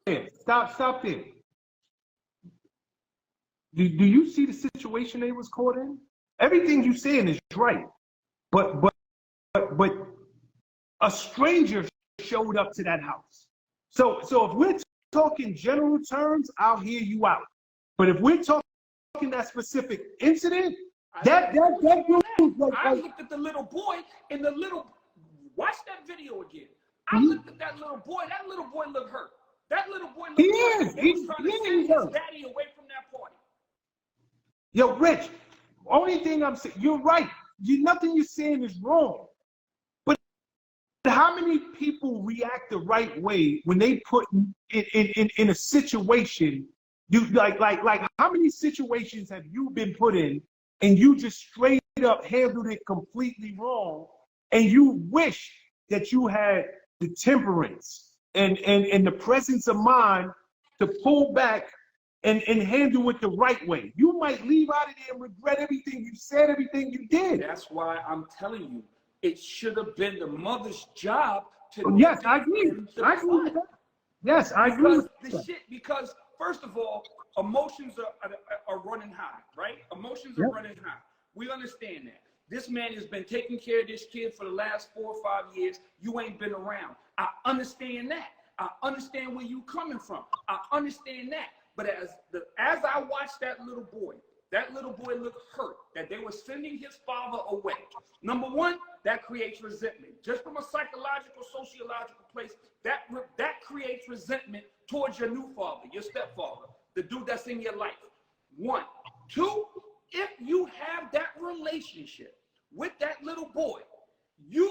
there. Stop there. Do you see the situation they was caught in? Everything you saying is right, but a stranger showed up to that house. So if we're talking general terms, I'll hear you out. But if we're talking that specific incident, that group was I looked at the little boy and watch that video again. I looked at that little boy. That little boy looked hurt. That little boy looked hurt. He was trying to send his daddy away from that party. Yo, Rich, only thing I'm saying, you're right. Nothing you're saying is wrong. But how many people react the right way when they put in a situation? You like how many situations have you been put in and you just straight up handled it completely wrong, and you wish that you had the temperance and the presence of mind to pull back and handle it the right way? You might leave out of there and regret everything you said, everything you did. That's why I'm telling you, it should have been the mother's job to. Yes, I agree. I agree with that. Yes, I agree. Because first of all, emotions are running high, right? Emotions are running high. We understand that. This man has been taking care of this kid for the last 4 or 5 years. You ain't been around. I understand that. I understand where you coming from. I understand that. But as I watched that little boy looked hurt that they were sending his father away. Number one, that creates resentment. Just from a psychological, sociological place, that creates resentment towards your new father, your stepfather, the dude that's in your life. 1. 2, if you have that relationship with that little boy, you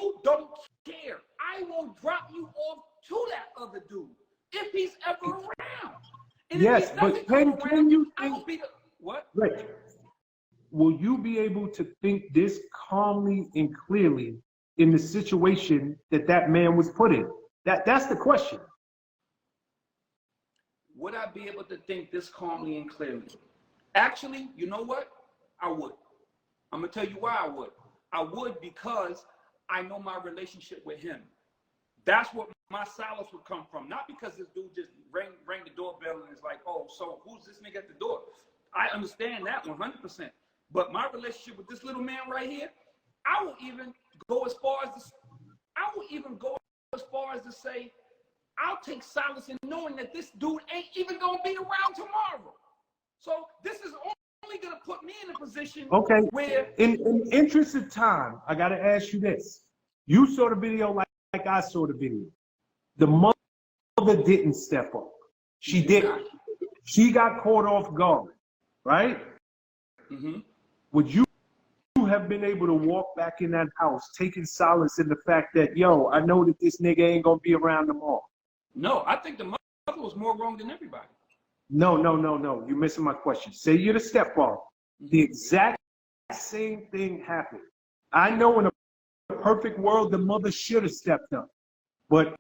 other dude if he's ever around. And yes, but can you think, what? Rich, will you be able to think this calmly and clearly in the situation that man was put in? That's the question. Would I be able to think this calmly and clearly? Actually, you know what? I would. I'm gonna tell you why I would. I would because I know my relationship with him. That's what my solace would come from. Not because this dude just rang the doorbell and is like, oh, so who's this nigga at the door? I understand that 100%. But my relationship with this little man right here, I will even go as far as to say, I'll take solace in knowing that this dude ain't even gonna be around tomorrow. So this is only gonna put me in a position where, in interest of time, I gotta ask you this. You saw the video like I saw the video. The mother didn't step up. She didn't. She got caught off guard, right? Mm-hmm. Would you have been able to walk back in that house taking solace in the fact that, yo, I know that this nigga ain't gonna be around tomorrow? No, I think the mother was more wrong than everybody. No. You're missing my question. Say you're the stepfather. The exact same thing happened. I know in a perfect world, the mother should have stepped up. But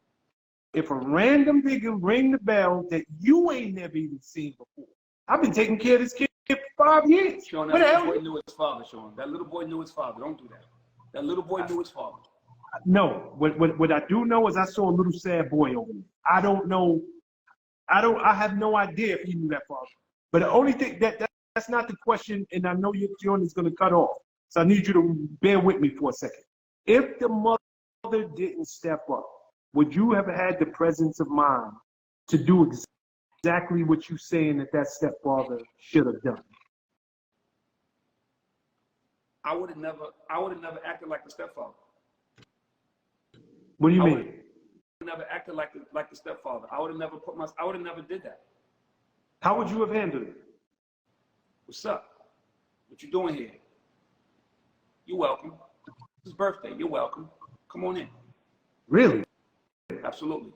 if a random nigga ring the bell that you ain't never even seen before, I've been taking care of this kid for 5 years. Sean, that little boy knew his father, Sean. That little boy knew his father. Don't do that. That little boy knew his father. No, what I do know is I saw a little sad boy over there. I don't know. I have no idea if he knew that father. But the only thing that's not the question, and I know your John is going to cut off. So I need you to bear with me for a second. If the mother didn't step up, would you have had the presence of mind to do exactly what you're saying that stepfather should have done? I would have never acted like the stepfather. What do you mean? I would have never acted like the stepfather. I would have never did that. How would you have handled it? What's up? What you doing here? You're welcome. It's his birthday. You're welcome. Come on in. Really? Absolutely.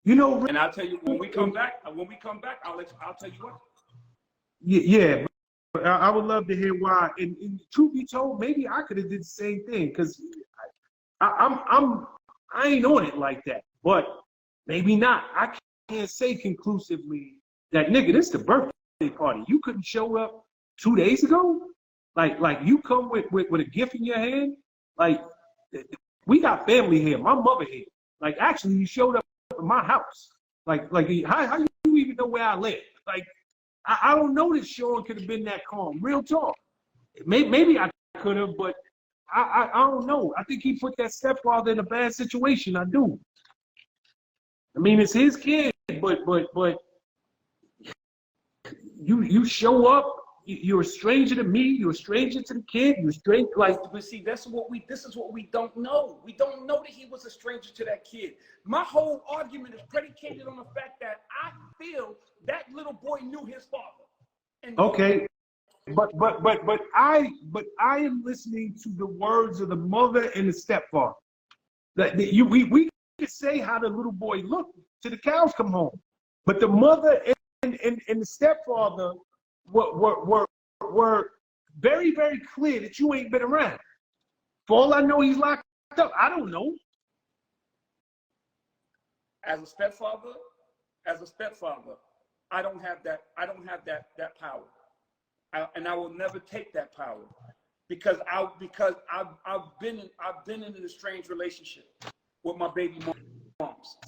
You know, and I'll tell you when we come back, I'll tell you what. Yeah. I would love to hear why. And truth be told, maybe I could have did the same thing because I ain't on it like that. But maybe not. I can't say conclusively that nigga, this the birthday party. You couldn't show up 2 days ago. Like you come with a gift in your hand. Like we got family here. My mother here. Like actually, you showed up at my house. Like how you even know where I live? Like. I don't know that Sean could have been that calm. Real talk. Maybe I could have, but I don't know. I think he put that stepfather in a bad situation. I do. I mean, it's his kid, but you show up. You're a stranger to me. You're a stranger to the kid. You're a stranger. But see, this is what we don't know. We don't know that he was a stranger to that kid. My whole argument is predicated on the fact that I feel that little boy knew his father. Okay, but I am listening to the words of the mother and the stepfather. We can say how the little boy looked till the cows come home, but the mother and the stepfather were very, very clear that you ain't been around. For all I know, he's locked up. I don't know. As a stepfather, I don't have that power, and I will never take that power because I've been in an estranged relationship with my baby moms,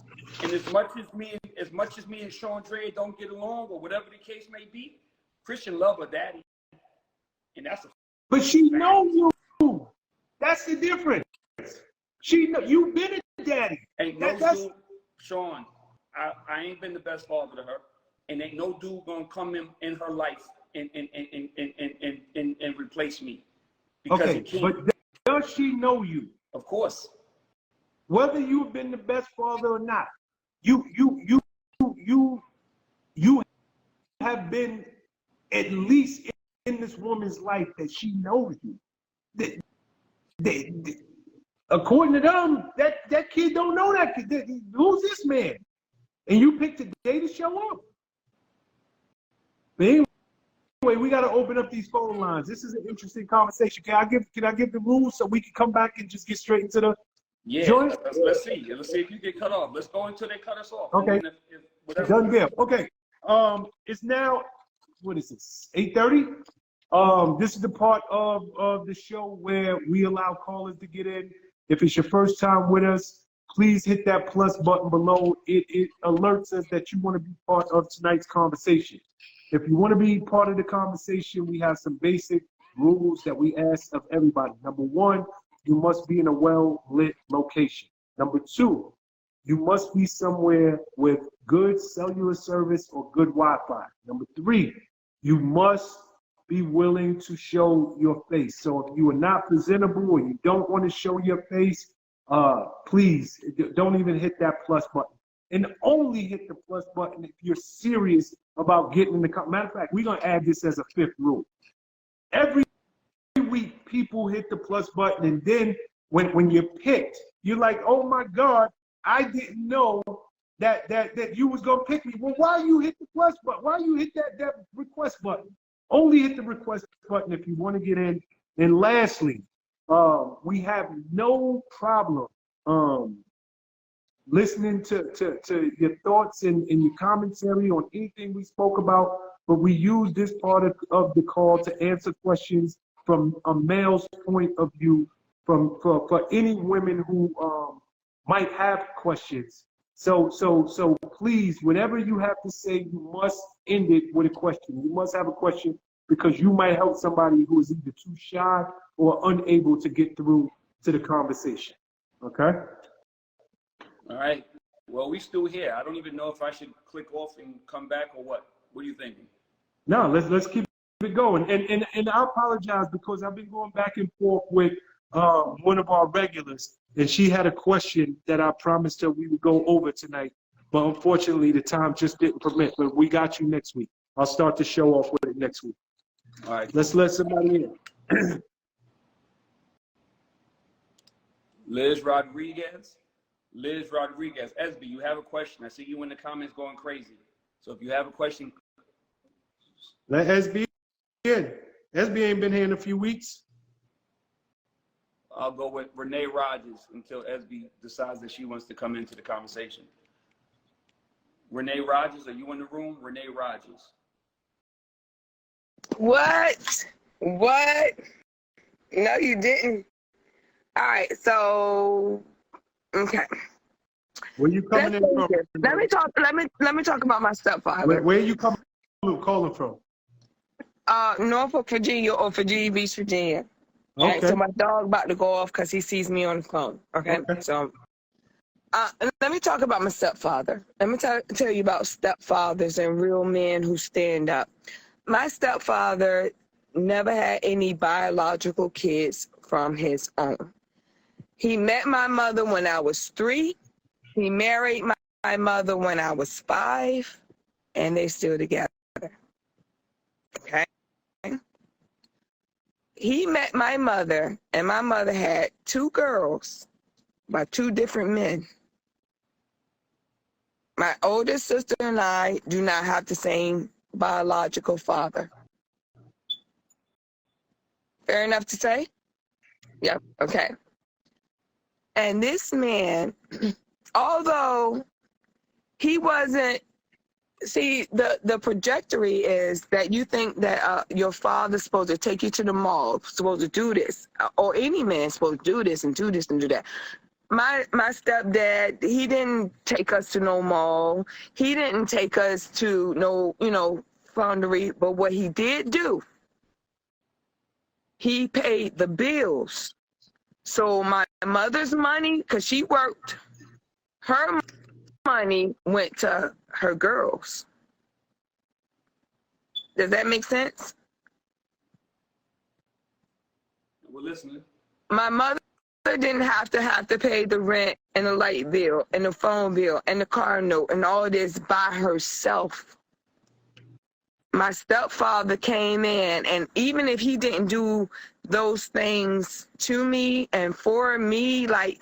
and as much as me and Sean Dre don't get along or whatever the case may be, Christian love her daddy, and that's a. But she knows you. That's the difference. You've been a daddy. Ain't no dude, Sean. I ain't been the best father to her, and ain't no dude gonna come in her life and replace me. Because okay, but does she know you? Of course. Whether you've been the best father or not, you have been at least in this woman's life that she knows you. According to them, that kid don't know that kid. Who's this man? and you picked a day to show up. But anyway, we got to open up these phone lines. This is an interesting conversation. Can I give the rules so we can come back and just get straight into the joint? Let's see. Let's see if you get cut off. Let's go until they cut us off. Okay. Done deal. Okay. It's now, what is this? 8:30. This is the part of the show where we allow callers to get in. If it's your first time with us, please hit that plus button below. It alerts us that you want to be part of tonight's conversation. If you want to be part of the conversation, we have some basic rules that we ask of everybody. Number one, you must be in a well-lit location. Number two, you must be somewhere with good cellular service or good Wi-Fi. Number three, you must be willing to show your face. So if you are not presentable or you don't want to show your face, please don't even hit that plus button. And only hit the plus button if you're serious about getting in the car. Matter of fact, we're going to add this as a fifth rule. Every week, people hit the plus button, and then when you're picked, you're like, oh my God, I didn't know that you was going to pick me. Well, why you hit the plus button? Why you hit that request button? Only hit the request button if you want to get in. And lastly, we have no problem listening to your thoughts and your commentary on anything we spoke about, but we use this part of the call to answer questions from a male's point of view, for any women who might have questions. So please, whatever you have to say, you must end it with a question. You must have a question because you might help somebody who is either too shy or unable to get through to the conversation. Okay? All right. Well, we still here. I don't even know if I should click off and come back or what. What are you thinking? No, let's keep it going. And I apologize because I've been going back and forth with one of our regulars, and she had a question that I promised her we would go over tonight, but unfortunately the time just didn't permit. But we got you next week. I'll start the show off with it next week. All right. Let's let somebody in. Liz Rodriguez, SB, you have a question. I see you in the comments going crazy. So if you have a question, let SB in. SB ain't been here in a few weeks. I'll go with Renee Rogers until SB decides that she wants to come into the conversation. Renee Rogers, are you in the room? Renee Rogers. What? No, you didn't. All right, so okay. Where you coming in from? Let me talk about my stepfather. Where you calling from? Norfolk, Virginia, or Virginia Beach, Virginia. Okay. Right, so my dog about to go off because he sees me on the phone. Okay. So let me talk about my stepfather. Let me tell you about stepfathers and real men who stand up. My stepfather never had any biological kids from his own. He met my mother when I was 3. He married my mother when I was 5, and they still together. Okay. He met my mother, and my mother had 2 girls by 2 different men. My oldest sister and I do not have the same biological father. Fair enough to say? Yep, okay. And this man, although he wasn't, see, the trajectory is that you think that your father's supposed to take you to the mall, supposed to do this, or any man supposed to do this and do this and do that. My stepdad, he didn't take us to no mall. He didn't take us to no, foundry. But what he did do, he paid the bills. So my mother's money, because she worked, her money went to her girls. Does that make sense? We're listening. My mother didn't have to pay the rent and the light bill and the phone bill and the car note and all of this by herself. My stepfather came in, and even if he didn't do those things to me and for me, like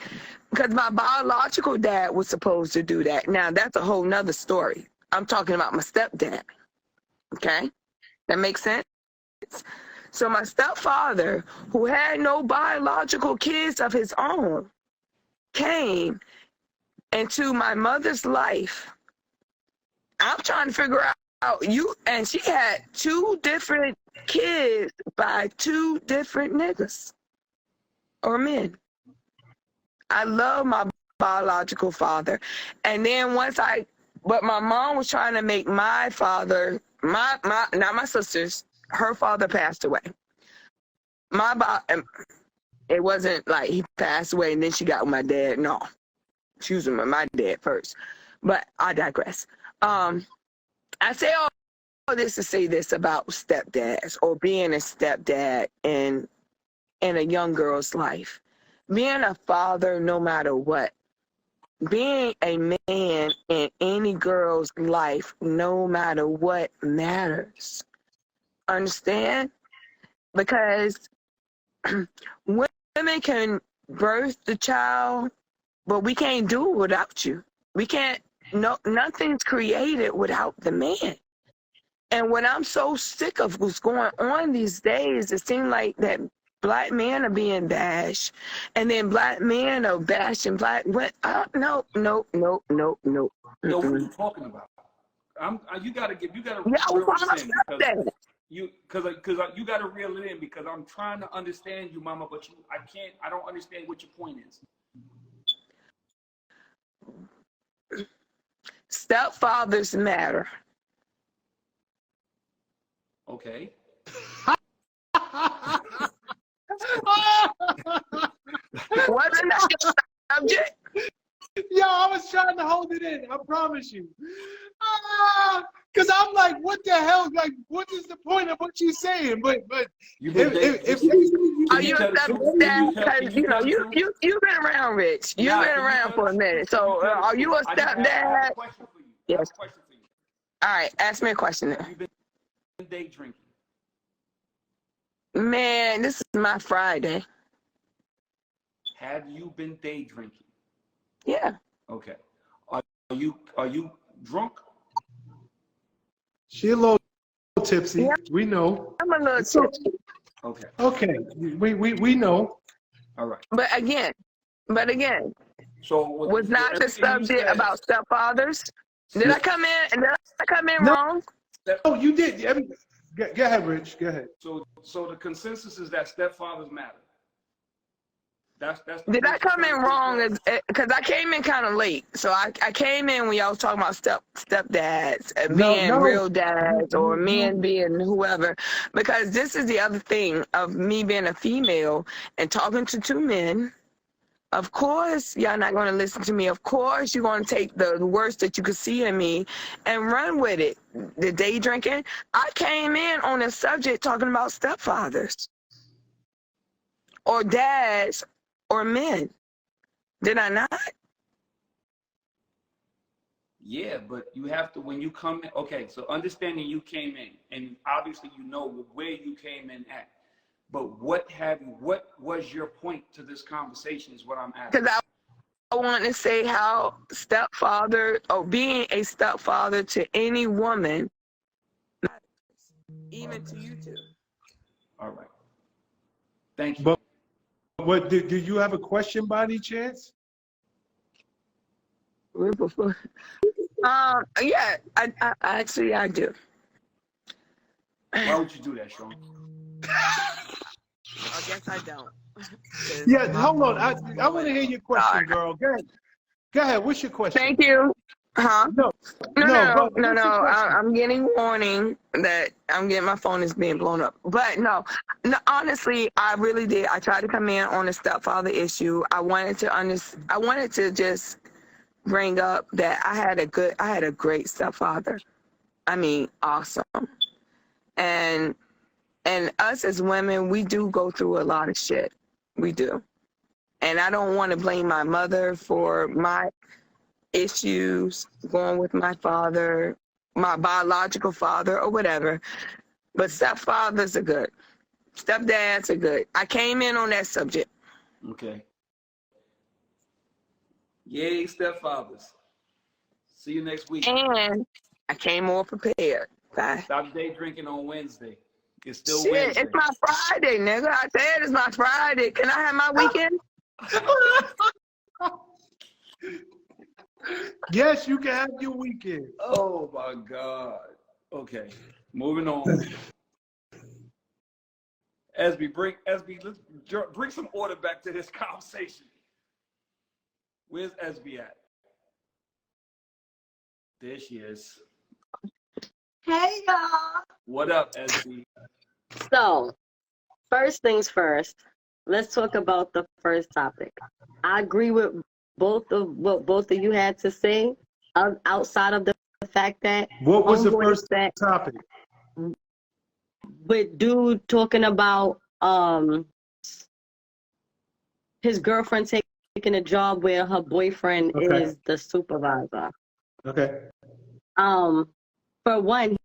because my biological dad was supposed to do that. Now, that's a whole nother story. I'm talking about my stepdad. Okay? That makes sense? So my stepfather, who had no biological kids of his own, came into my mother's life. I'm trying to figure out and she had 2 different kids by 2 different niggas or men. I love my biological father. And then but my mom was trying to make my father, not my sister's, her father passed away. It wasn't like he passed away and then she got with my dad. No, she was with my dad first. But I digress. I say all this to say this about stepdads or being a stepdad in a young girl's life. Being a father, no matter what. Being a man in any girl's life, no matter what, matters. Understand? Because women can birth the child, but we can't do it without you. We can't, nothing's created without the man. And what I'm so sick of what's going on these days, it seems like that Black men are being bashed, and then Black men are bashing Black women. No. Yo, what are you talking about? You gotta reel this in because you gotta reel it in because I'm trying to understand you, Mama, but I don't understand what your point is. Stepfathers matter. Okay. Wasn't that your subject? Yo, I was trying to hold it in. I promise you. Because I'm like, what the hell? Like, what is the point of what you're saying? But are you a stepdad? Because you've been around, Rich. You've been around for a minute. So are you a stepdad? I have a question for you. Yes. All right, ask me a question then. Have you been day drinking? Man, this is my Friday. Have you been day drinking? Yeah. Okay. Are you drunk? She a little tipsy. Yeah. We know. I'm a little tipsy. Okay. Okay. We know. All right. But again, so was not the subject about stepfathers? Did I come in No. wrong? Oh, you did. Go ahead, Rich. Go ahead. So the consensus is that stepfathers matter. That's Did I come in wrong? Because I came in kind of late. So I came in when y'all was talking about stepdads, being real dads, or men being whoever. Because this is the other thing of me being a female and talking to 2 men. Of course, y'all not going to listen to me. Of course, you're going to take the worst that you could see in me and run with it. The day drinking. I came in on a subject talking about stepfathers or dads or men. Did I not? Yeah, but you have to, when you come in, okay, so understanding you came in, and obviously you know where you came in at. But what was your point to this conversation is what I'm asking. Because I want to say how stepfather or being a stepfather to any woman, even to you two. All right. Thank you. But what do you have a question by any chance? Yeah, I actually I do. Uh-huh. Why would you do that, Sean? I guess I don't. Yeah, hold on. I want to hear your question, girl. Go ahead. What's your question? Thank you. Huh? No. I'm getting warning that my phone is being blown up. But no, honestly, I really did. I tried to come in on a stepfather issue. I wanted to just bring up that I had a great stepfather. I mean, awesome. And us as women, we do go through a lot of shit. We do. And I don't want to blame my mother for my issues going with my father, my biological father, or whatever. But stepfathers are good. Stepdads are good. I came in on that subject. Okay. Yay, stepfathers. See you next week. And I came more prepared. Bye. Stop day drinking on Wednesday. It's still Shit, Wednesday. it's my Friday, nigga. I said it's my Friday. Can I have my weekend? Yes, you can have your weekend. Oh my God. Okay, moving on. Esby, let's bring some order back to this conversation. Where's Esby at? There she is. Hey y'all. What up, Esby? So, first things first, let's talk about the first topic. I agree with both of what both of you had to say, outside of the fact that What was the homeboy first said, topic? with dude talking about his girlfriend taking a job where her boyfriend Okay. is the supervisor. Okay. For one,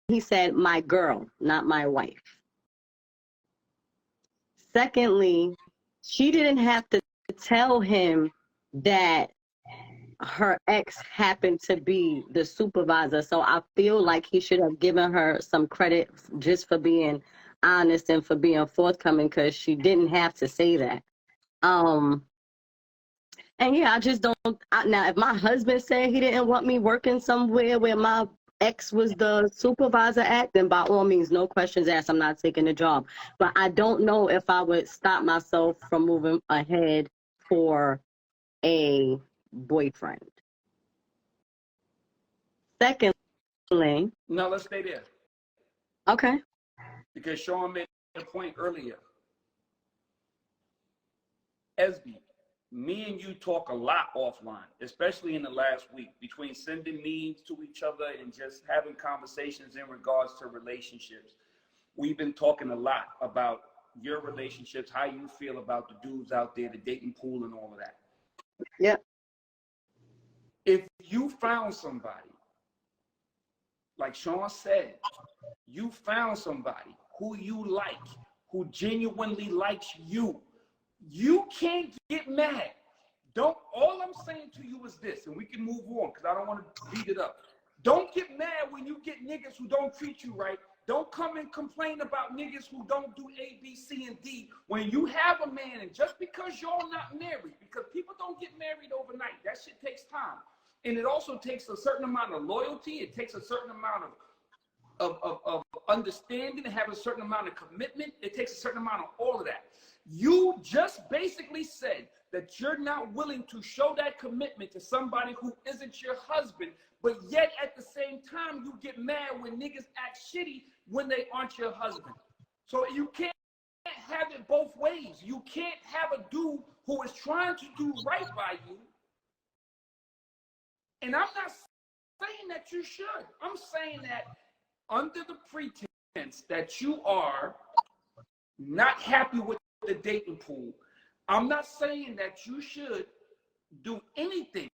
he said my girl, not my wife. Secondly, she didn't have to tell him that her ex happened to be the supervisor. So I feel like he should have given her some credit just for being honest and for being forthcoming, because she didn't have to say that. And yeah, I just don't. Now, if my husband said he didn't want me working somewhere where my ex was the supervisor at, then by all means, no questions asked, I'm not taking the job. But I don't know if I would stop myself from moving ahead for a boyfriend. Secondly, No, let's stay there. okay. Because Sean made a point earlier. Esby, me and you talk a lot offline, especially in the last week, between sending memes to each other and just having conversations in regards to relationships. We've been talking a lot about your relationships, how you feel about the dudes out there, the dating pool and all of that. Yeah. If you found somebody, like Sean said, you found somebody who you like, who genuinely likes you, you can't get mad. All I'm saying to you is this, and we can move on because I don't want to beat it up. Don't get mad when you get niggas who don't treat you right. Don't come and complain about niggas who don't do A, B, C, and D. When you have a man, and just because y'all not married, because people don't get married overnight, that shit takes time. And it also takes a certain amount of loyalty. It takes a certain amount of understanding, and have a certain amount of commitment. It takes a certain amount of all of that. You just basically said that you're not willing to show that commitment to somebody who isn't your husband, but yet at the same time you get mad when niggas act shitty when they aren't your husband. So you can't have it both ways. You can't have a dude who is trying to do right by you. And I'm not saying that you should. I'm saying that under the pretense that you are not happy with the dating pool, I'm not saying that you should do anything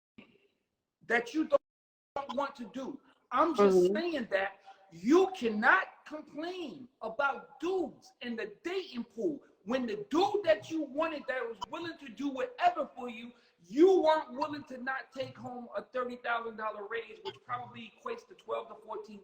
that you don't want to do. I'm just saying that you cannot complain about dudes in the dating pool when the dude that you wanted that was willing to do whatever for you, you weren't willing to not take home a $30,000 raise, which probably equates to $12,000 to $14,000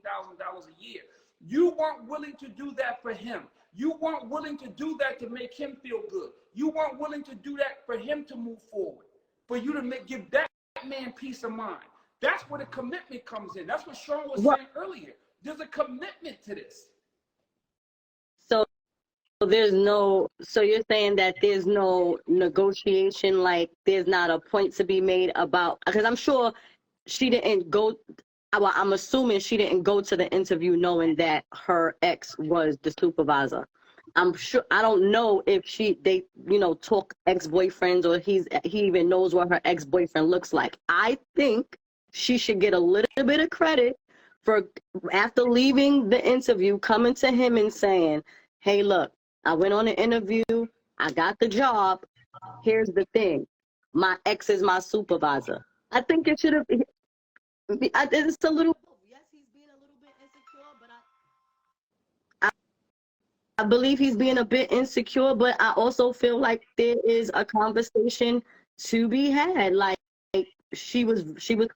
a year. You weren't willing to do that for him. You weren't willing to do that to make him feel good. You weren't willing to do that for him to move forward, for you to give that man peace of mind. That's where the commitment comes in. That's what Sean was saying earlier. There's a commitment to this. So you're saying that there's no negotiation, like there's not a point to be made about, because I'm sure she didn't go, well, I'm assuming she didn't go to the interview knowing that her ex was the supervisor. I'm sure, I don't know if they talk ex-boyfriends, or he even knows what her ex-boyfriend looks like. I think she should get a little bit of credit for, after leaving the interview, coming to him and saying, hey, look, I went on an interview, I got the job, here's the thing, my ex is my supervisor. I think it should have, it's a little, yes, he's being a little bit insecure, but I believe he's being a bit insecure, but I also feel like there is a conversation to be had. Like, she was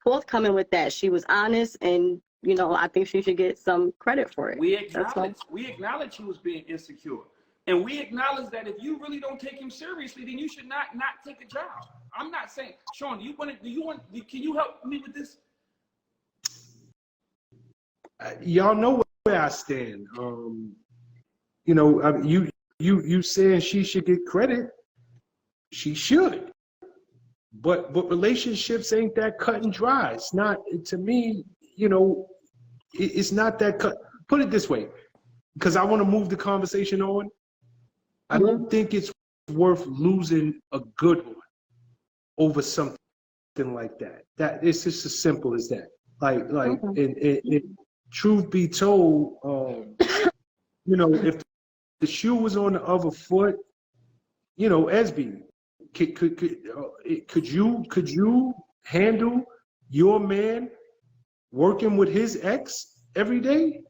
forthcoming with that. She was honest, and you know, I think she should get some credit for it. We That's all. acknowledge he was being insecure. And we acknowledge that if you really don't take him seriously, then you should not take a job. I'm not saying, Sean, can you help me with this? Y'all know where I stand. You know, I mean, you saying she should get credit? She should. But relationships ain't that cut and dry. It's not, to me, you know, it's not that cut. Put it this way, because I want to move the conversation on. I don't think it's worth losing a good one over something like that. That it's just as simple as that. And truth be told, you know, if the shoe was on the other foot, you know, Esby, could you handle your man working with his ex every day?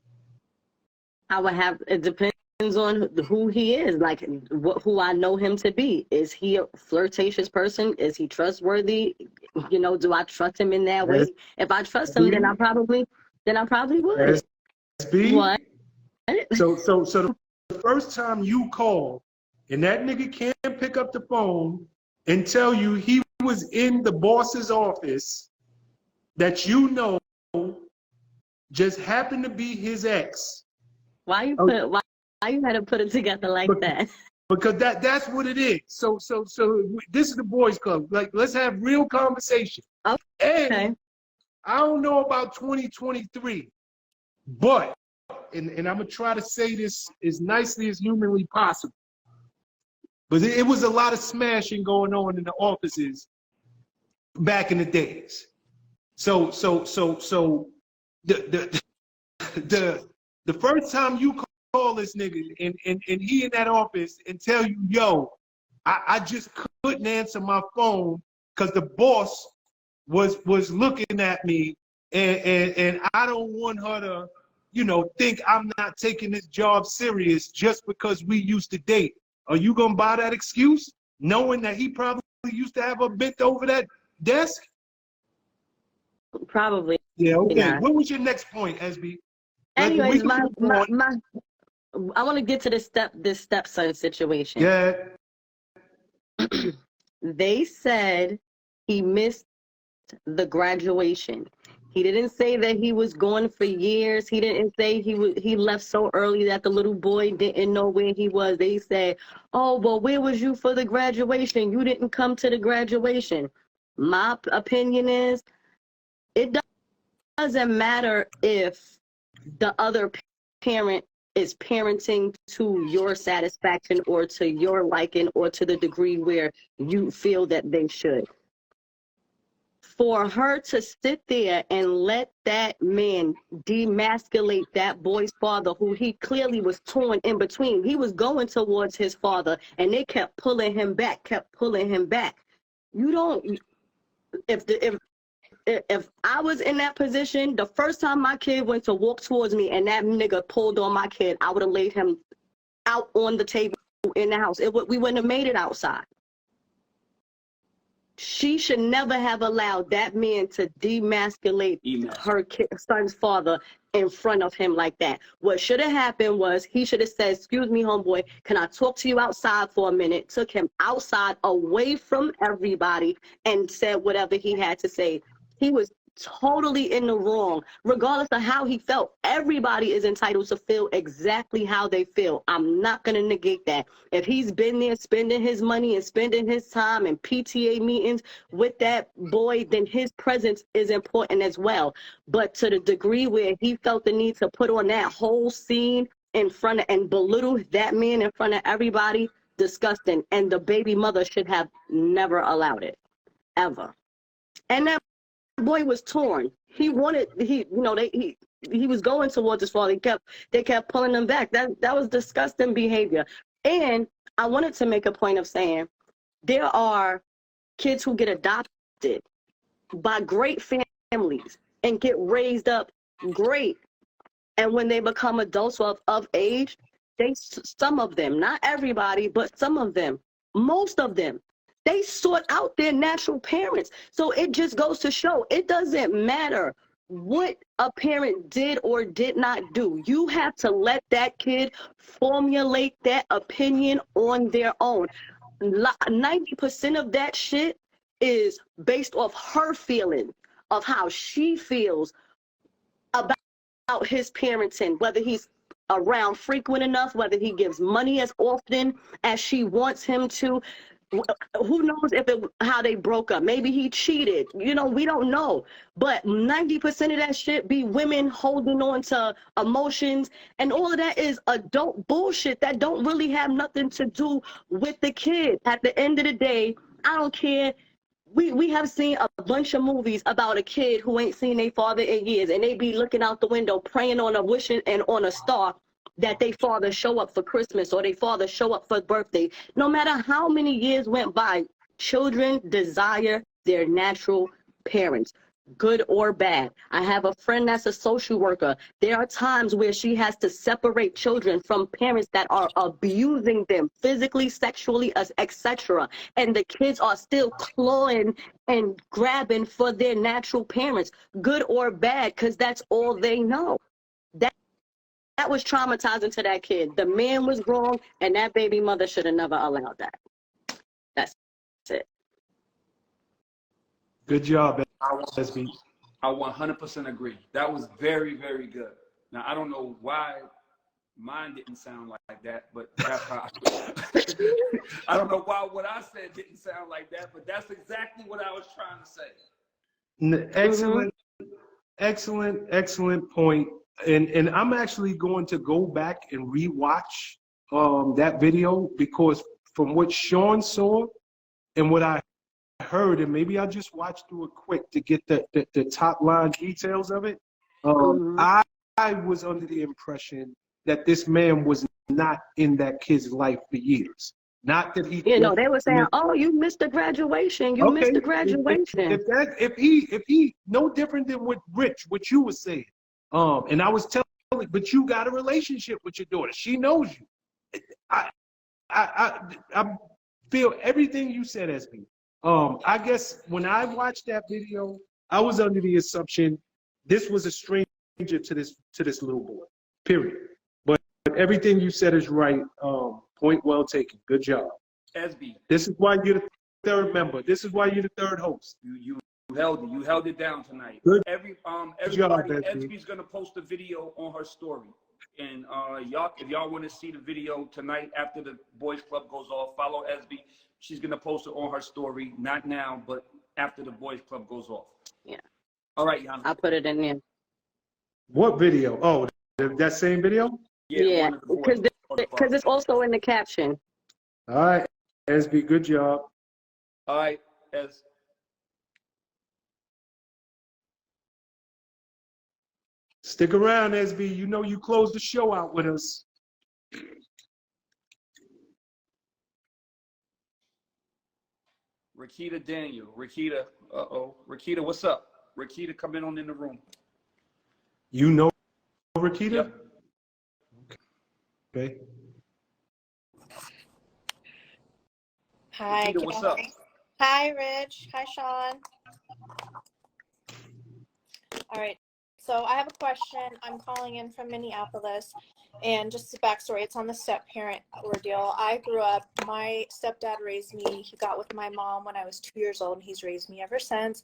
I would have. It depends on who he is, like who I know him to be. Is he a flirtatious person? Is he trustworthy? You know, do I trust him in that way? If I trust him, then I probably would. SB? What? So the first time you call and that nigga can't pick up the phone and tell you he was in the boss's office that you know just happened to be his ex. Why you had to put it together like that? Because that's what it is. So this is the boys club. Like, let's have real conversation. Okay. And I don't know about 2023, but and I'm gonna try to say this as nicely as humanly possible. But it was a lot of smashing going on in the offices back in the days. So the first time you call this nigga and he in that office and tell you, yo, I just couldn't answer my phone because the boss was looking at me and I don't want her to, you know, think I'm not taking this job serious just because we used to date. Are you gonna buy that excuse, knowing that he probably used to have her bent over that desk? Probably. Yeah, okay. Yeah. What was your next point, SB? Anyways, I want to get to this stepson situation. Yeah. They said he missed the graduation. He didn't say that he was gone for years. He didn't say he left so early that the little boy didn't know where he was. They said, oh, well, where was you for the graduation? You didn't come to the graduation. My opinion is it doesn't matter if the other parent is parenting to your satisfaction or to your liking or to the degree where you feel that they should. For her to sit there and let that man demasculate that boy's father, who he clearly was torn in between. He was going towards his father, and they kept pulling him back. You don't. If I was in that position, the first time my kid went to walk towards me and that nigga pulled on my kid, I would have laid him out on the table in the house. We wouldn't have made it outside. She should never have allowed that man to demasculate her son's father in front of him like that. What should have happened was he should have said, excuse me, homeboy, can I talk to you outside for a minute? Took him outside away from everybody and said whatever he had to say. He was totally in the wrong, regardless of how he felt. Everybody is entitled to feel exactly how they feel. I'm not going to negate that. If he's been there spending his money and spending his time in PTA meetings with that boy, then his presence is important as well. But to the degree where he felt the need to put on that whole scene in front of and belittle that man in front of everybody, disgusting. And the baby mother should have never allowed it, ever. And that boy was torn. He was going towards his father. They kept pulling him back. That was disgusting behavior. And I wanted to make a point of saying there are kids who get adopted by great families and get raised up great. And when they become adults of age, some of them, not everybody, but some of them, most of them, They sought out their natural parents. So it just goes to show it doesn't matter what a parent did or did not do. You have to let that kid formulate that opinion on their own. 90% of that shit is based off her feeling of how she feels about his parenting, whether he's around frequent enough, whether he gives money as often as she wants him to. Who knows how they broke up? Maybe he cheated. You know, we don't know. But 90% of that shit be women holding on to emotions, and all of that is adult bullshit that don't really have nothing to do with the kid. At the end of the day, I don't care. We have seen a bunch of movies about a kid who ain't seen their father in years, and they be looking out the window praying on a wishing and on a star that their father show up for Christmas or their father show up for birthday. No matter how many years went by, children desire their natural parents, good or bad. I have a friend that's a social worker. There are times where she has to separate children from parents that are abusing them physically, sexually, etc. And the kids are still clawing and grabbing for their natural parents, good or bad, because that's all they know. That was traumatizing to that kid. The man was wrong, and that baby mother should have never allowed that. That's it. Good job, I SB. 100% agree. That was very, very good. Now, I don't know why mine didn't sound like that, but that's how I don't know why what I said didn't sound like that, but that's exactly what I was trying to say. Excellent point. And I'm actually going to go back and rewatch that video, because from what Sean saw and what I heard, and maybe I'll just watch through it quick to get the top line details of it. I was under the impression that this man was not in that kid's life for years. Not that he. You know, they were saying, "Oh, you missed the graduation. You missed the graduation." If he, no different than what you were saying. And I was telling, but you got a relationship with your daughter. She knows you. I feel everything you said, SB. I guess when I watched that video, I was under the assumption this was a stranger to this little boy. Period. But everything you said is right. Point well taken. Good job. SB. This is why you're the third member. This is why you're the third host. You held it. You held it down tonight. Good Everybody, job, SB's gonna post a video on her story, and y'all, if y'all want to see the video tonight after the boys club goes off, follow SB. She's gonna post it on her story, not now, but after the boys club goes off. Yeah. All right, Yana. I put it in there. What video? Oh, that same video? Yeah, because it's also in the caption. All right, SB, good job. All right, Stick around, SB. You know you closed the show out with us. Rakita Daniel. Rakita, Rakita, what's up? Rakita, come in on in the room. You know Rakita? Yep. Okay. Hi, Rakita, what's up? Hi, Rich. Hi, Sean. All right. So I have a question. I'm calling in from Minneapolis, and just a backstory, it's on the step-parent ordeal. I grew up, my stepdad raised me. He got with my mom when I was 2 years old, and he's raised me ever since.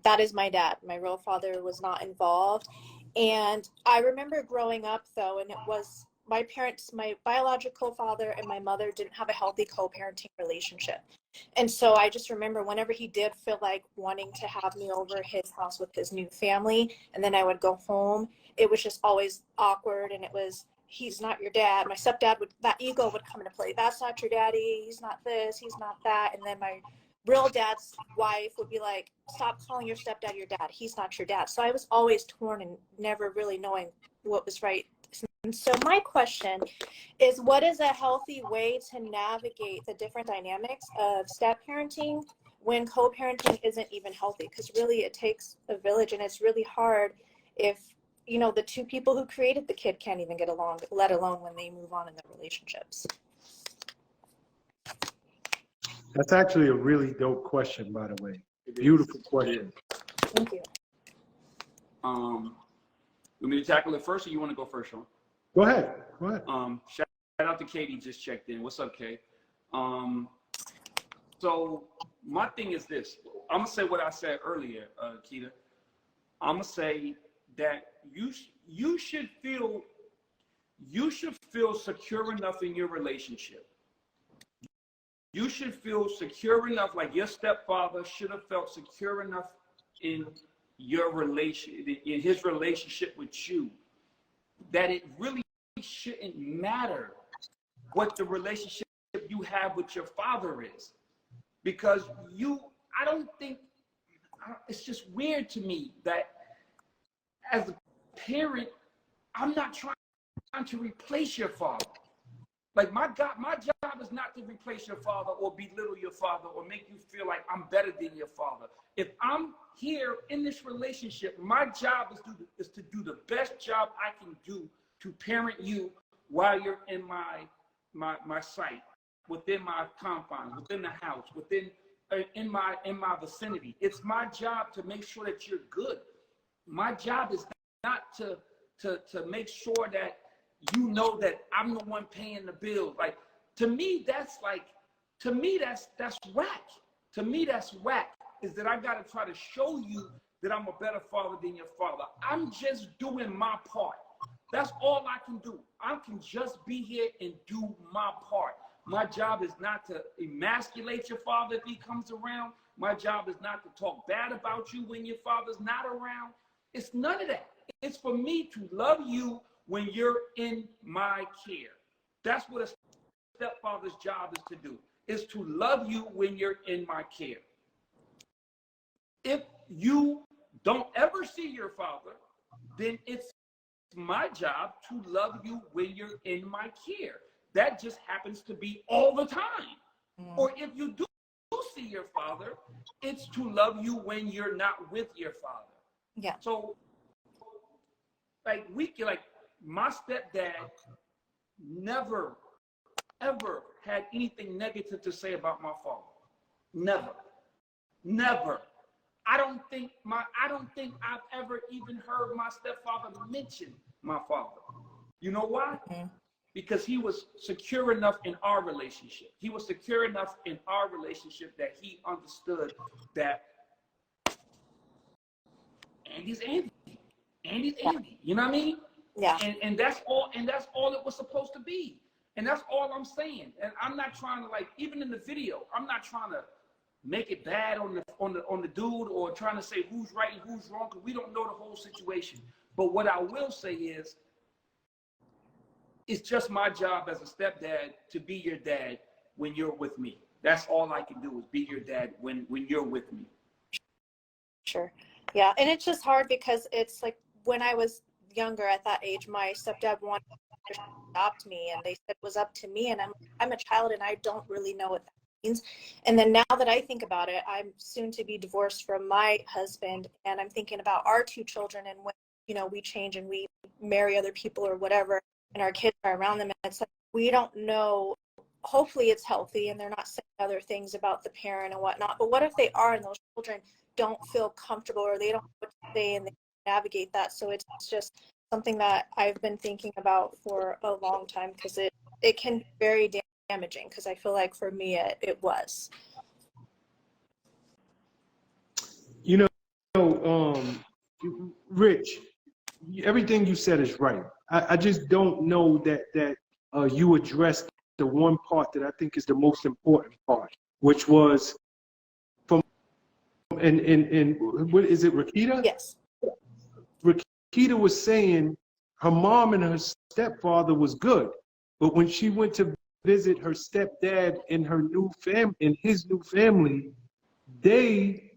That is my dad. My real father was not involved. And I remember growing up, though, and it was my parents, my biological father and my mother didn't have a healthy co-parenting relationship. And so I just remember whenever he did feel like wanting to have me over his house with his new family, and then I would go home, it was just always awkward. And it was, he's not your dad. My stepdad that ego would come into play. That's not your daddy. He's not this, he's not that. And then my real dad's wife would be like, stop calling your stepdad your dad. He's not your dad. So I was always torn and never really knowing what was right. And so my question is, what is a healthy way to navigate the different dynamics of step parenting when co-parenting isn't even healthy? Because really it takes a village, and it's really hard if, you know, the two people who created the kid can't even get along, let alone when they move on in their relationships. That's actually a really dope question, by the way. Beautiful question. Thank you. Want me to tackle it first, or you want to go first, Sean? Go ahead. Go ahead. Shout out to Katie, just checked in. What's up, Kay? So my thing is this. I'm gonna say what I said earlier, Keita. I'm gonna say that you should feel secure enough in your relationship. You should feel secure enough, like your stepfather should have felt secure enough in his relationship with you, that it really shouldn't matter what the relationship you have with your father is. Because I don't think, it's just weird to me that as a parent, I'm not trying to replace your father. Like my job is not to replace your father or belittle your father or make you feel like I'm better than your father. If I'm here in this relationship, my job is to do the best job I can do to parent you while you're in my sight, within my confines, within the house, in my vicinity. It's my job to make sure that you're good. My job is not to make sure that you know that I'm the one paying the bill. Like, to me, that's whack. To me, that's whack, is that I gotta try to show you that I'm a better father than your father. I'm just doing my part. That's all I can do. I can just be here and do my part. My job is not to emasculate your father if he comes around. My job is not to talk bad about you when your father's not around. It's none of that. It's for me to love you when you're in my care. That's what a stepfather's job is to do, is to love you when you're in my care. If you don't ever see your father, then it's my job to love you when you're in my care. That just happens to be all the time. Or if you do see your father, it's to love you when you're not with your father. Yeah. So, like, my stepdad never, ever had anything negative to say about my father. Never. Never. I don't think I've ever even heard my stepfather mention my father. You know why? Because he was secure enough in our relationship. He was secure enough in our relationship that he understood that Andy's Andy. Andy's Andy. You know what I mean? Yeah. And that's all it was supposed to be. And that's all I'm saying. And I'm not trying to, like, even in the video, I'm not trying to make it bad on the dude or trying to say who's right and who's wrong, because we don't know the whole situation. But what I will say is, it's just my job as a stepdad to be your dad when you're with me. That's all I can do, is be your dad when you're with me. Sure. Yeah. And it's just hard because it's like, when I was younger at that age, my stepdad wanted to adopt me, and they said it was up to me. And I'm a child, and I don't really know what that means. And then now that I think about it, I'm soon to be divorced from my husband, and I'm thinking about our two children, and when, we change and we marry other people or whatever, and our kids are around them, and it's like, we don't know. Hopefully it's healthy and they're not saying other things about the parent and whatnot. But what if they are, and those children don't feel comfortable, or they don't know what to say, and they navigate that? So it's just something that I've been thinking about for a long time, because it can be very damaging, because I feel like for me it was. Rich, everything you said is right. I just don't know that you addressed the one part that I think is the most important part, which was from and what is it, Rakita? Yes. Rakita was saying her mom and her stepfather was good, but when she went to visit her stepdad in his new family, they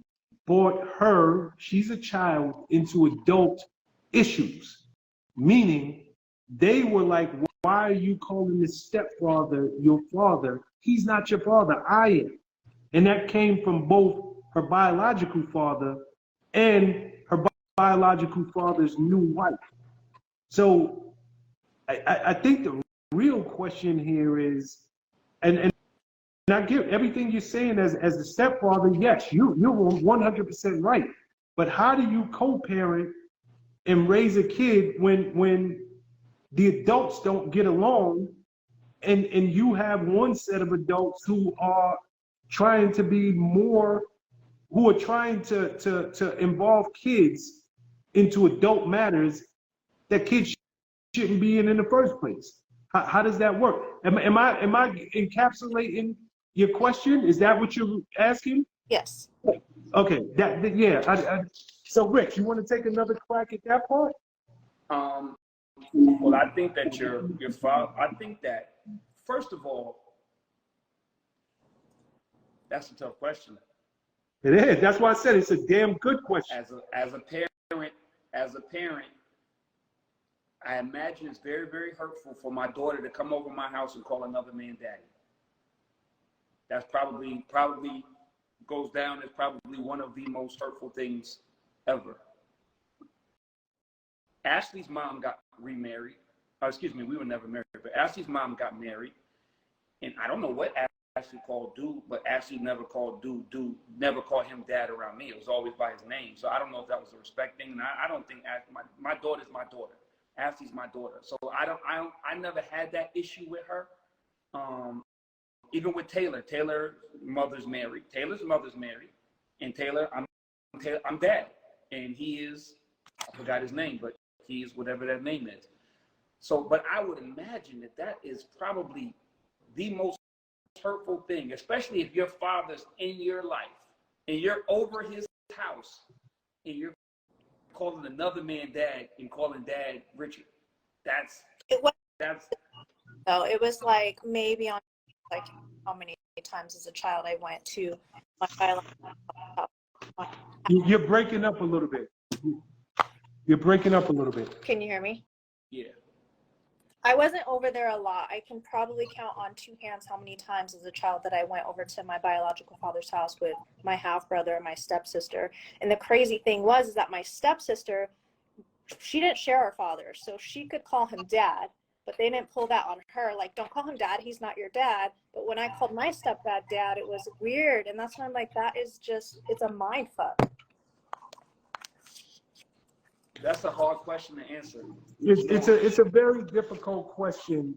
brought her, she's a child, into adult issues. Meaning, they were like, why are you calling this stepfather your father? He's not your father, I am. And that came from both her biological father and her biological father's new wife. So I think the real question here is, and I get everything you're saying as the stepfather. Yes, you're 100% right. But how do you co-parent and raise a kid when the adults don't get along, and you have one set of adults who are trying to be more, who are trying to involve kids into adult matters that kids shouldn't be in the first place? How does that work? Am I encapsulating your question? Is that what you're asking? Yes. Okay, yeah. So, Rich, you want to take another crack at that part? Well, I think that your father. I think that first of all, that's a tough question. It is. That's why I said it's a damn good question. As a parent, I imagine it's very, very hurtful for my daughter to come over my house and call another man daddy. That's probably goes down as probably one of the most hurtful things ever. Ashley's mom got remarried. Excuse me, we were never married, but Ashley's mom got married, and I don't know what Ashley called dude, but Ashley never called dude, never called him dad around me. It was always by his name. So I don't know if that was a respect thing. And I don't think my daughter's my daughter. Ashley's my daughter. So I never had that issue with her. Even with Taylor. Taylor's mother's married, and Taylor, I'm dad, and he is, I forgot his name, but he is whatever that name is. So, but I would imagine that is probably the most hurtful thing, especially if your father's in your life and you're over his house and you're calling another man dad and calling dad Richard. It was like maybe on like how many times as a child I went to my biological. You're breaking up a little bit. You're breaking up a little bit. Can you hear me? Yeah. I wasn't over there a lot. I can probably count on two hands how many times as a child that I went over to my biological father's house with my half brother and my stepsister. And the crazy thing was that my stepsister, she didn't share our father, so she could call him dad, but they didn't pull that on her. Like, don't call him dad, he's not your dad. But when I called my stepdad dad, it was weird. And that's when I'm like, that is just, it's a mind fuck. That's a hard question to answer. It's a very difficult question,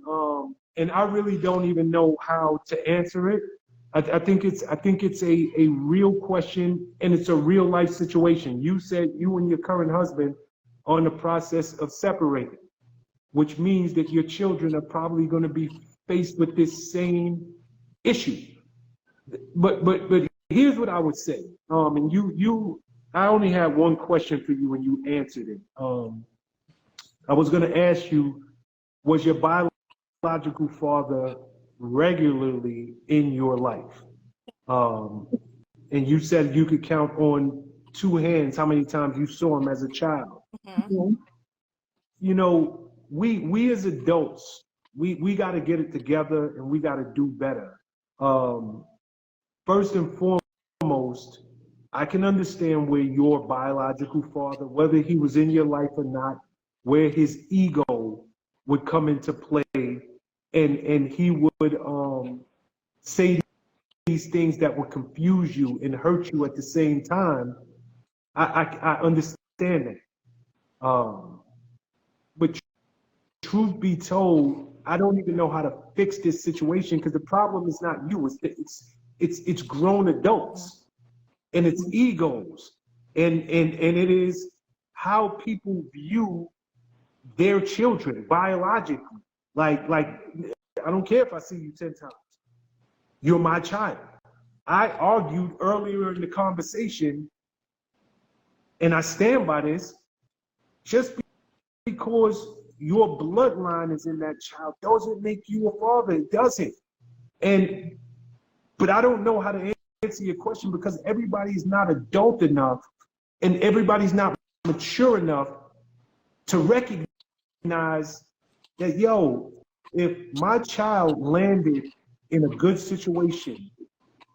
and I really don't even know how to answer it. I think it's a real question, and it's a real life situation. You said you and your current husband are in the process of separating, which means that your children are probably going to be faced with this same issue. But here's what I would say, and I only had one question for you and you answered it. I was going to ask you, was your biological father regularly in your life? And you said you could count on two hands how many times you saw him as a child. Mm-hmm. You know, we as adults, we got to get it together and we got to do better. First and foremost, I can understand where your biological father, whether he was in your life or not, where his ego would come into play, and he would say these things that would confuse you and hurt you at the same time. I understand that. But truth be told, I don't even know how to fix this situation, because the problem is not you. It's grown adults. And it's egos, and it is how people view their children biologically. Like I don't care if I see you 10 times. You're my child. I argued earlier in the conversation, and I stand by this, just because your bloodline is in that child doesn't make you a father. It doesn't. But I don't know how to answer your question, because everybody's not adult enough and everybody's not mature enough to recognize that, yo, if my child landed in a good situation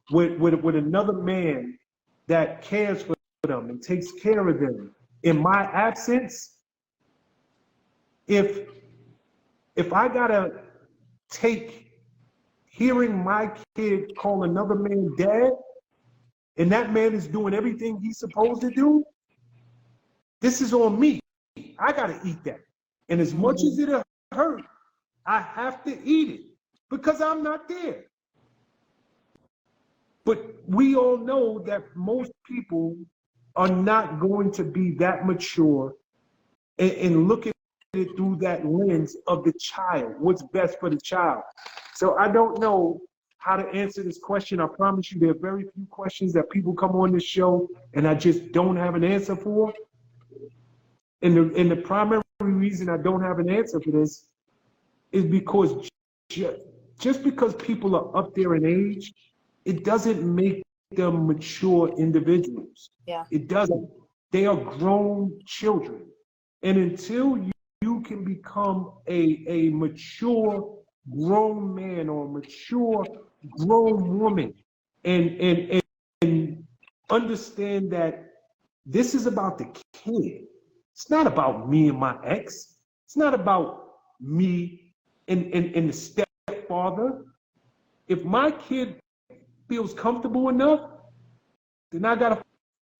with another man that cares for them and takes care of them in my absence, if I gotta take hearing my kid call another man dad, and that man is doing everything he's supposed to do, this is on me. I gotta eat that. And as much as it hurt, I have to eat it because I'm not there. But we all know that most people are not going to be that mature and look at it through that lens of the child, what's best for the child. So I don't know how to answer this question. I promise you there are very few questions that people come on this show and I just don't have an answer for. And the primary reason I don't have an answer for this is because just because people are up there in age, it doesn't make them mature individuals. Yeah. It doesn't. They are grown children. And until you can become a mature grown man or a mature grown woman and understand that this is about the kid. It's not about me and my ex. It's not about me and the stepfather. If my kid feels comfortable enough, then I gotta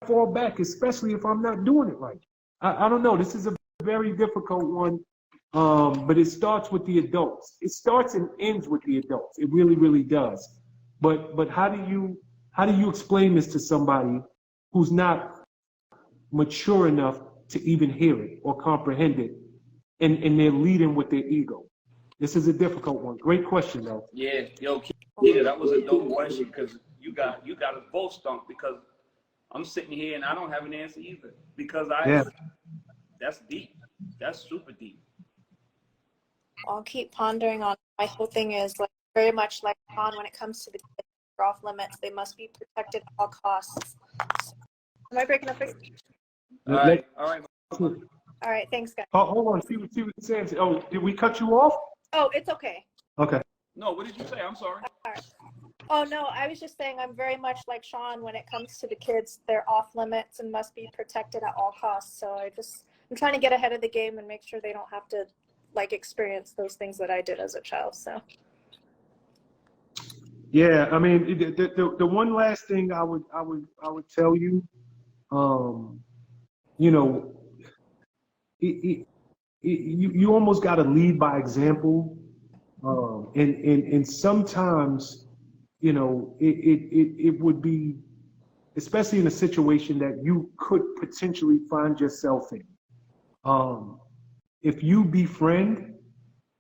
fall back, especially if I'm not doing it right. I don't know. This is a very difficult one, but it starts with the adults. It starts and ends with the adults. It really, really does. But how do you explain this to somebody who's not mature enough to even hear it or comprehend it, and they're leading with their ego? This is a difficult one. Great question, though. Yeah, yo, Keita, that was a dope question because you got us both stumped because I'm sitting here and I don't have an answer either because that's deep. That's super deep. I'll keep pondering on. My whole thing is like very much like on when it comes to the kids, they're off limits. They must be protected at all costs. So, am I breaking up? All right. All right. Thanks, guys. Oh, hold on. See what it's saying. Oh, did we cut you off? Oh, it's okay. Okay. No, what did you say? I'm sorry. All right. Oh no, I was just saying I'm very much like Sean when it comes to the kids. They're off limits and must be protected at all costs. So I'm trying to get ahead of the game and make sure they don't have to like experience those things that I did as a child. So. Yeah, I mean, the one last thing I would tell you, you know, you almost got to lead by example, and sometimes, you know, it would be, especially in a situation that you could potentially find yourself in. If you befriend,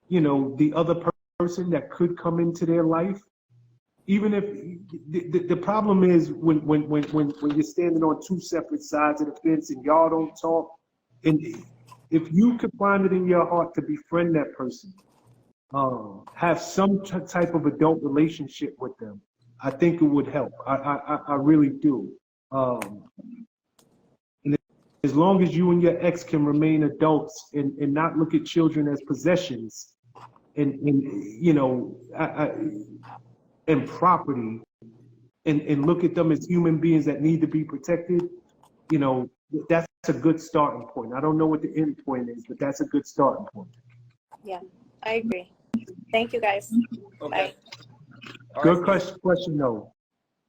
you know, the other person that could come into their life, even if the problem is when you're standing on two separate sides of the fence and y'all don't talk, and if you could find it in your heart to befriend that person, have some type of adult relationship with them, I think it would help. I really do. And as long as you and your ex can remain adults and not look at children as possessions and you know, and property, and look at them as human beings that need to be protected, you know, that's a good starting point. I don't know what the end point is, but that's a good starting point. Yeah, I agree. Thank you, guys. Okay. Bye. Good question, though.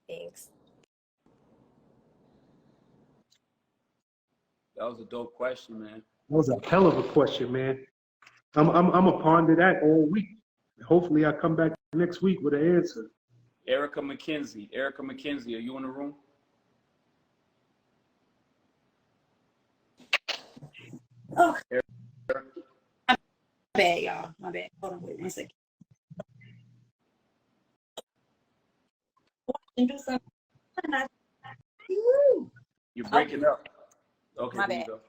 Thanks. That was a dope question, man. That was a hell of a question, man. I'm gonna ponder that all week. Hopefully, I come back next week with an answer. Erica McKenzie, are you in the room? Oh. Erica? My bad, y'all. My bad. Hold on, wait 1 second. Do something. You're breaking up. Okay, My there you bad. go.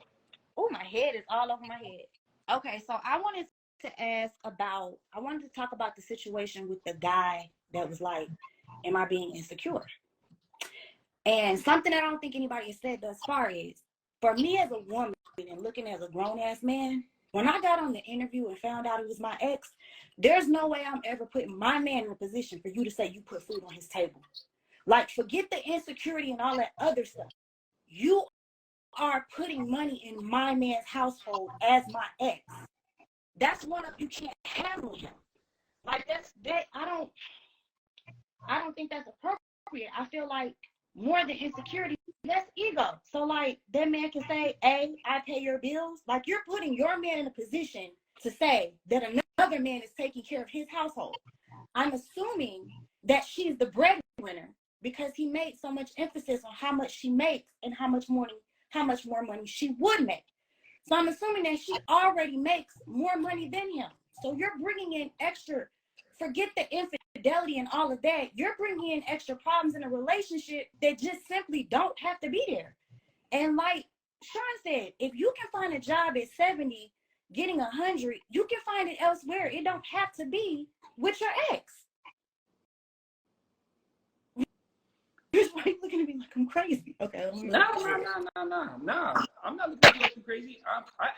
Oh, my head is all over my head. Okay, so I wanted to talk about the situation with the guy that was like, am I being insecure? And something I don't think anybody has said thus far is, for me as a woman and looking as a grown-ass man, when I got on the interview and found out it was my ex, there's no way I'm ever putting my man in a position for you to say you put food on his table. Like, forget the insecurity and all that other stuff. You are putting money in my man's household as my ex. That's one of you can't handle him. Like, I don't, I don't think that's appropriate. I feel like more than insecurity, that's ego. So like that man can say, hey, I pay your bills. Like you're putting your man in a position to say that another man is taking care of his household. I'm assuming that she's the breadwinner because he made so much emphasis on how much she makes and how much more money she would make. So I'm assuming that she already makes more money than him. So you're bringing in extra, forget the infidelity and all of that. You're bringing in extra problems in a relationship that just simply don't have to be there. And like Sean said, if you can find a job at 70, getting 100, you can find it elsewhere. It don't have to be with your ex. You're looking at me like I'm crazy. Okay. No. I'm not looking at you like you're crazy. I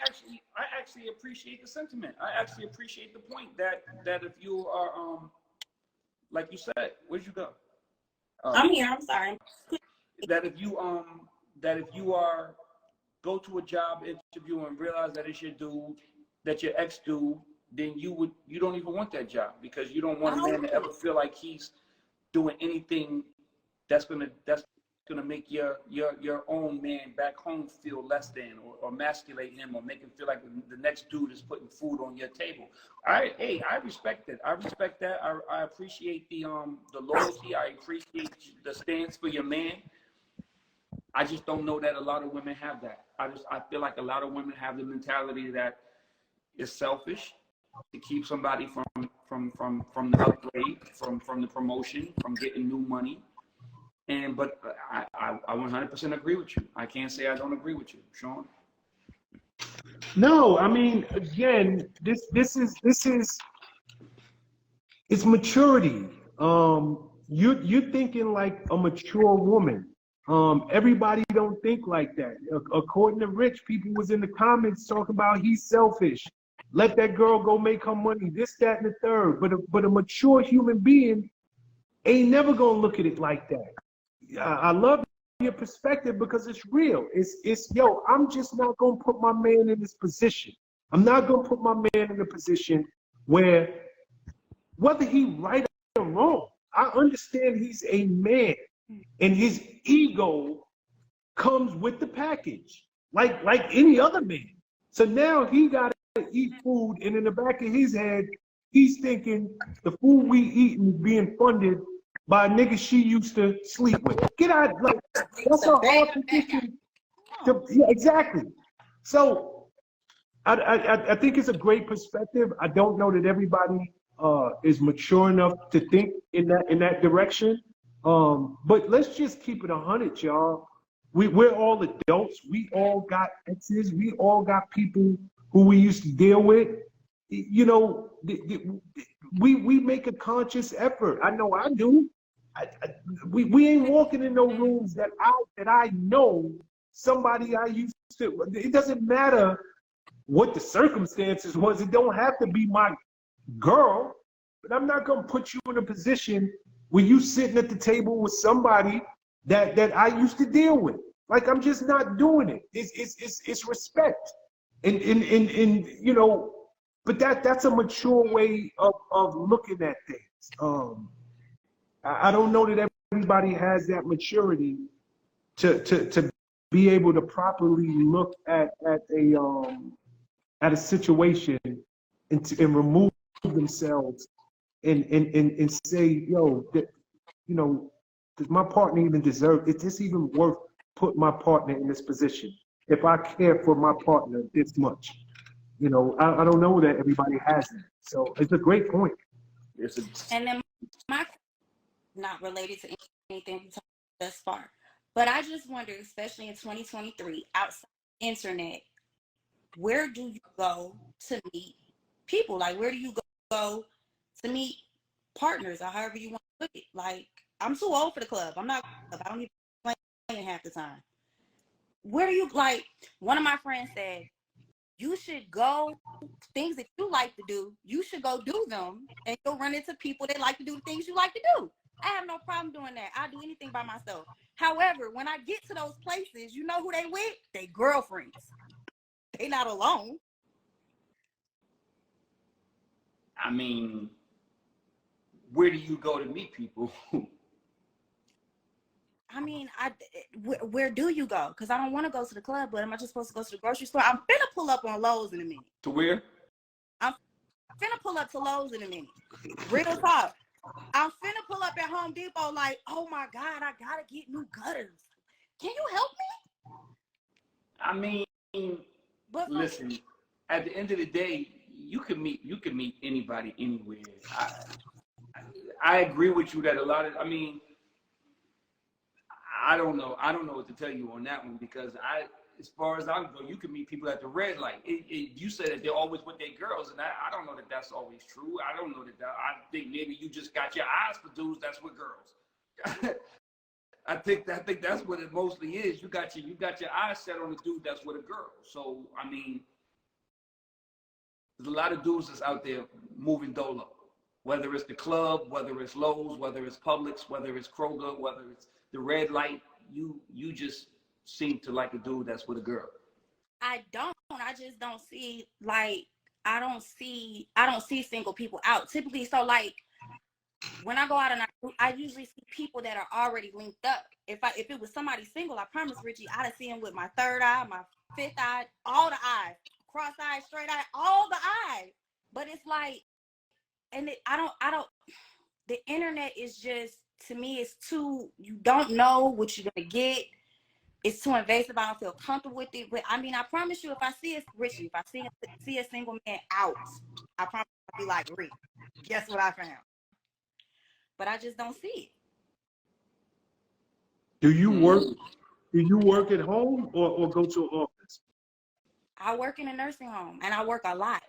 actually appreciate the sentiment. I actually appreciate the point that if you are like you said, where'd you go? I'm here. I'm sorry. That if you are go to a job interview and realize that it's your dude, that your ex dude, then you don't even want that job because you don't want a man to ever feel like he's doing anything that's gonna make your own man back home feel less than or emasculate him or make him feel like the next dude is putting food on your table. I respect it. I respect that. I appreciate the loyalty. I appreciate the stance for your man. I just don't know that a lot of women have that. I feel like a lot of women have the mentality that it's selfish to keep somebody from the upgrade, from the promotion, from getting new money. But I 100% agree with you. I can't say I don't agree with you, Sean. No, I mean, again, this is it's maturity. You're thinking like a mature woman. Everybody don't think like that. According to Rich, people was in the comments talking about he's selfish. Let that girl go make her money. This, that, and the third. But a mature human being ain't never gonna look at it like that. I love your perspective because it's real. It's yo, I'm just not gonna put my man in this position. I'm not gonna put my man in a position where whether he right or wrong, I understand he's a man and his ego comes with the package, like any other man. So now he gotta eat food, and in the back of his head, he's thinking the food we eating is being funded by niggas she used to sleep with. Get out, like, that's a hard position. Yeah, exactly. So I think it's a great perspective. I don't know that everybody is mature enough to think in that direction. But let's just keep it 100, y'all. We're all adults. We all got exes. We all got people who we used to deal with. You know, we make a conscious effort. I know I do. We ain't walking in no rooms that I know somebody I used to. It doesn't matter what the circumstances was. It don't have to be my girl. But I'm not gonna put you in a position where you sitting at the table with somebody that I used to deal with. Like, I'm just not doing it. It's respect, and you know. But that's a mature way of looking at things. I don't know that everybody has that maturity to be able to properly look at a situation and remove themselves and say, yo, you know, does my partner even deserve? Is this even worth putting my partner in this position? If I care for my partner this much, you know, I don't know that everybody has it. So it's a great point. And then my not related to anything we talked about thus far, but I just wonder, especially in 2023, outside the internet, where do you go to meet people? Like, where do you go to meet partners, or however you want to put it? Like, I'm too old for the club. I don't even play half the time. Where do you, like, one of my friends said, you should go, things that you like to do, you should go do them, and you'll run into people that like to do the things you like to do. I have no problem doing that. I'll do anything by myself. However, when I get to those places, you know who they with? They girlfriends. They not alone. I mean, where do you go to meet people? I mean, where do you go? Because I don't want to go to the club, but am I just supposed to go to the grocery store? I'm finna pull up on Lowe's in a minute. To where? I'm finna pull up to Lowe's in a minute. Real talk. I'm finna pull up at Home Depot like, oh my God, I gotta get new gutters. Can you help me? I mean, But listen, at the end of the day, you can meet anybody anywhere. I agree with you that a lot of, I mean, I don't know what to tell you on that one, because as far as I go, you can meet people at the red light. You said that they're always with their girls, and I don't know that that's always true. I don't know that. I think maybe you just got your eyes for dudes that's with girls. I think that's what it mostly is. You got your eyes set on a dude that's with a girl. So I mean, there's a lot of dudes that's out there moving dolo, whether it's the club, whether it's Lowe's, whether it's Publix, whether it's Kroger, whether it's the red light. You just seem to like a dude that's with a girl. I just don't see, like, I don't see single people out typically. So like when I go out and I usually see people that are already linked up. If it was somebody single, I promise Richie, I'd have seen him with my third eye, my fifth eye, all the eyes, cross eye, straight eye, all the eyes. But it's like, and I don't. The internet is just, to me, it's too. You don't know what you're gonna get. It's too invasive. I don't feel comfortable with it. But I mean, I promise you, if I see a single man out, I promise I'll be like, Rick, guess what I found? But I just don't see it. Do you work? Do you work at home or go to an office? I work in a nursing home, and I work a lot.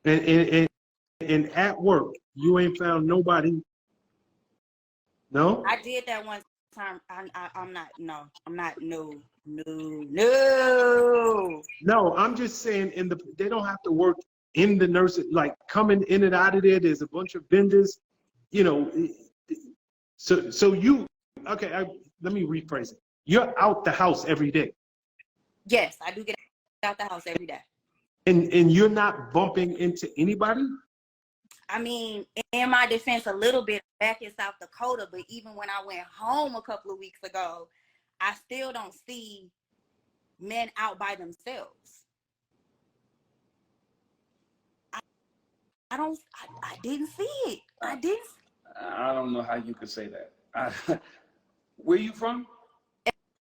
And at work, you ain't found nobody. No. I did that one time. I'm not. No. No, I'm just saying they don't have to work in the nursing, like coming in and out of there. There's a bunch of vendors, you know. So you, okay, let me rephrase it. You're out the house every day. Yes, I do get out the house every day. And you're not bumping into anybody? I mean, in my defense, a little bit back in South Dakota, but even when I went home a couple of weeks ago, I still don't see men out by themselves. I didn't see it. I don't know how you could say that. Where you from?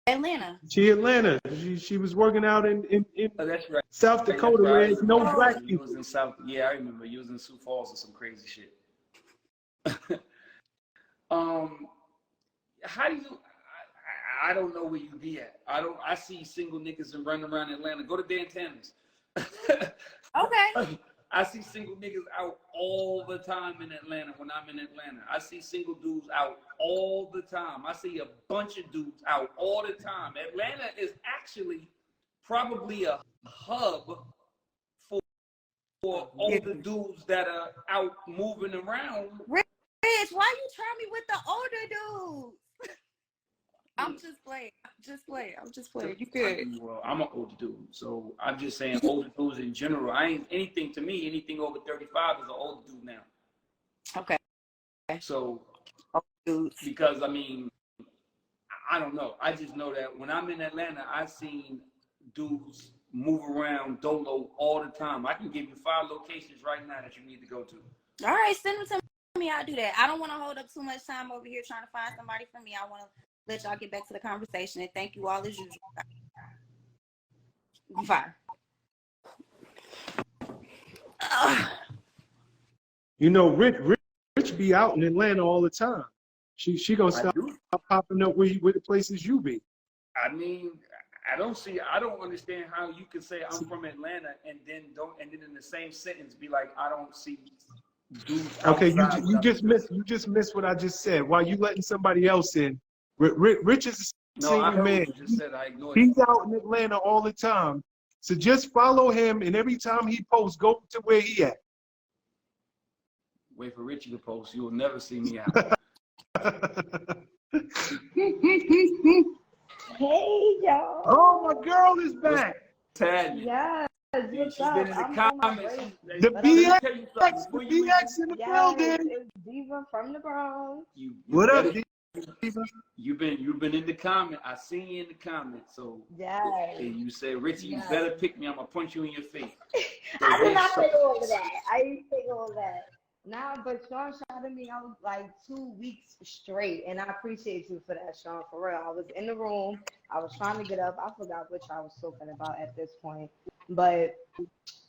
Atlanta. Atlanta. She was working out in Oh, that's right. South Dakota where there's no black You people. was in South. Yeah, I remember. You was in Sioux Falls or some crazy shit. How do you? I don't know where you be at. I see single niggas and running around Atlanta. Go to Dan Tana's. Okay. I see single niggas out all the time in Atlanta when I'm in Atlanta. I see single dudes out all the time. I see a bunch of dudes out all the time. Atlanta is actually probably a hub for all the dudes that are out moving around. Rich, why you try me with the older dudes? I'm just playing. You good? Well, I'm an older dude, so I'm just saying older dudes in general. Anything over 35 is an older dude now. Okay. So, Dudes. because I mean, I don't know. I just know that when I'm in Atlanta, I've seen dudes move around dolo all the time. I can give you 5 locations right now that you need to go to. All right, send them to me. I'll do that. I don't want to hold up too much time over here trying to find somebody for me. I want to let y'all get back to the conversation, and thank you all as usual. Fine. You know, Rich be out in Atlanta all the time. She gonna stop popping up where the places you be. I mean, I don't understand how you can say I'm from Atlanta and then in the same sentence be like, I don't see dudes. Okay, you just missed what I just said. While you letting somebody else in, Rich is a single man. You just said I ignored He's out in Atlanta all the time. So just follow him, and every time he posts, go to where he at. Wait for Richie to post. You will never see me out. Hey, y'all. Oh, my girl is back. Tad. Yes. What's She's been up? in I'm the on my comments. break. The But Let I'm me BX, tell you the something. Before you BX in the yes, building. it's Diva from the Bronx. you What up, better Diva? you've been in the comment. I seen you in the comments. So Yes. and you said, Richie, you Yes. better pick me. I'm gonna punch you in your face. So I did here's not something. take all of that. I didn't take all of that. Nah, but Sean shouted me out like 2 weeks straight, and I appreciate you for that, Sean. For real, I was in the room. I was trying to get up. I forgot which I was talking about at this point, but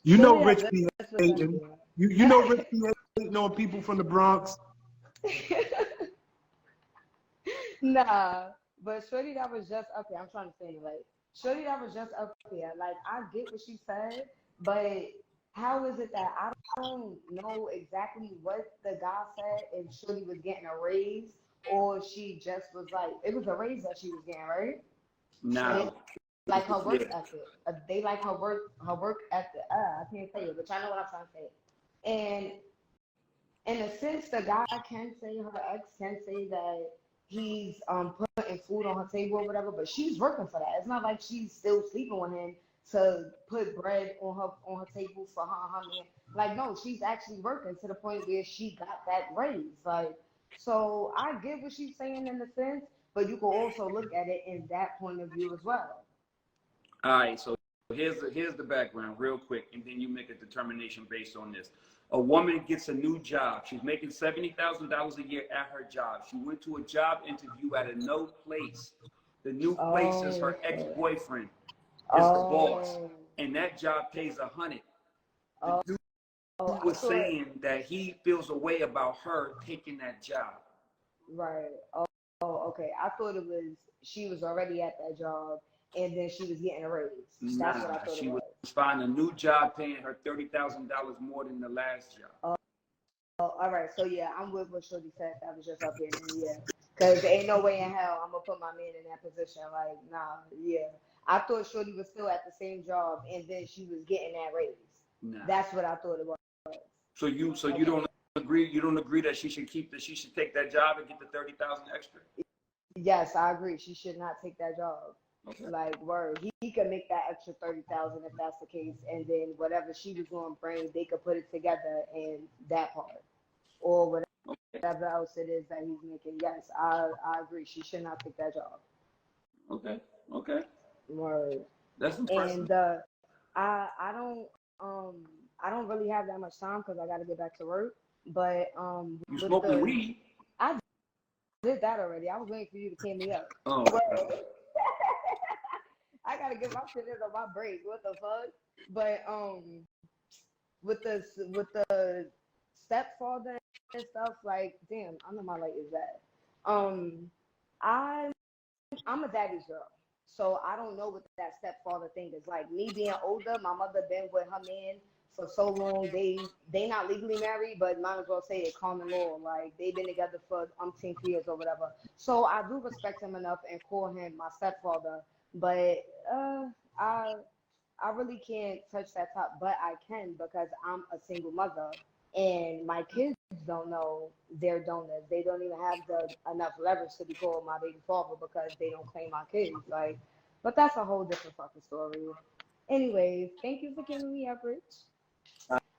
You know Shorty, Rich that be this was hating. something. You know Rich be hating on people from the Bronx. Nah, but Shorty that was just up here. I'm trying to say it right. Shorty that was just up here. Like, I get what she said, but how is it that I don't know exactly what the guy said if Shorty was getting a raise or she just was like, it was a raise that she was getting, right? They Now, like her work yeah. ethic. They like her work ethic. I can't say it, but y'all know what I'm trying to say. And in a sense, the guy can say, her ex can say that he's putting food on her table or whatever, but she's working for that. It's not like she's still sleeping with him to put bread on her table for her and her man. Like, no, she's actually working to the point where she got that raise. Like, so I get what she's saying in a sense, but you can also look at it in that point of view as well. All right, so here's the background real quick, and then you make a determination based on this. A woman gets a new job. She's making $70,000 a year at her job. She went to a job interview at a no place. The new place is her Okay. ex-boyfriend, is the boss, Oh, and that job pays $100. The oh, dude I was thought, saying that he feels a way about her taking that job. right. Oh, okay. I thought it was she was already at that job and then she was getting a raise. That's what I Nah, thought it she was was. finding a new job paying her $30,000 more than the last job. Oh, all right. So yeah, I'm with what Shorty said. That was just up here. Then yeah, because ain't no way in hell I'm gonna put my man in that position. Like, nah, yeah. I thought Shorty was still at the same job and then she was getting that raise. Nah. That's what I thought it was. So you Okay. don't agree? You don't agree that she should take that job and get the 30,000 extra? Yes, I agree. She should not take that job. Okay. Like, word, he could make that extra 30,000 if that's the case, and then whatever she was going to bring, they could put it together in that part, or whatever else it is that he's making. Yes, I agree. She should not take that job. Okay. Okay. Word. That's impressive. And I don't I don't really have that much time because I got to get back to work. But You with smoking the weed? I did that already. I was waiting for you to clean me up. Oh. But I gotta get my shit in on my break. What the fuck? But with the stepfather and stuff, like, damn, I know my light is bad. I'm a daddy's girl, so I don't know what that stepfather thing is like. Me being older, my mother been with her man for so long. They not legally married, but might as well say it common law. Like, they've been together for umpteen years or whatever. So I do respect him enough and call him my stepfather. But I really can't touch that top, but I can because I'm a single mother and my kids don't know they're donors. They don't even have enough leverage to be called my baby father because they don't claim my kids. Like, but that's a whole different fucking story. Anyways, thank you for giving me up, Rich.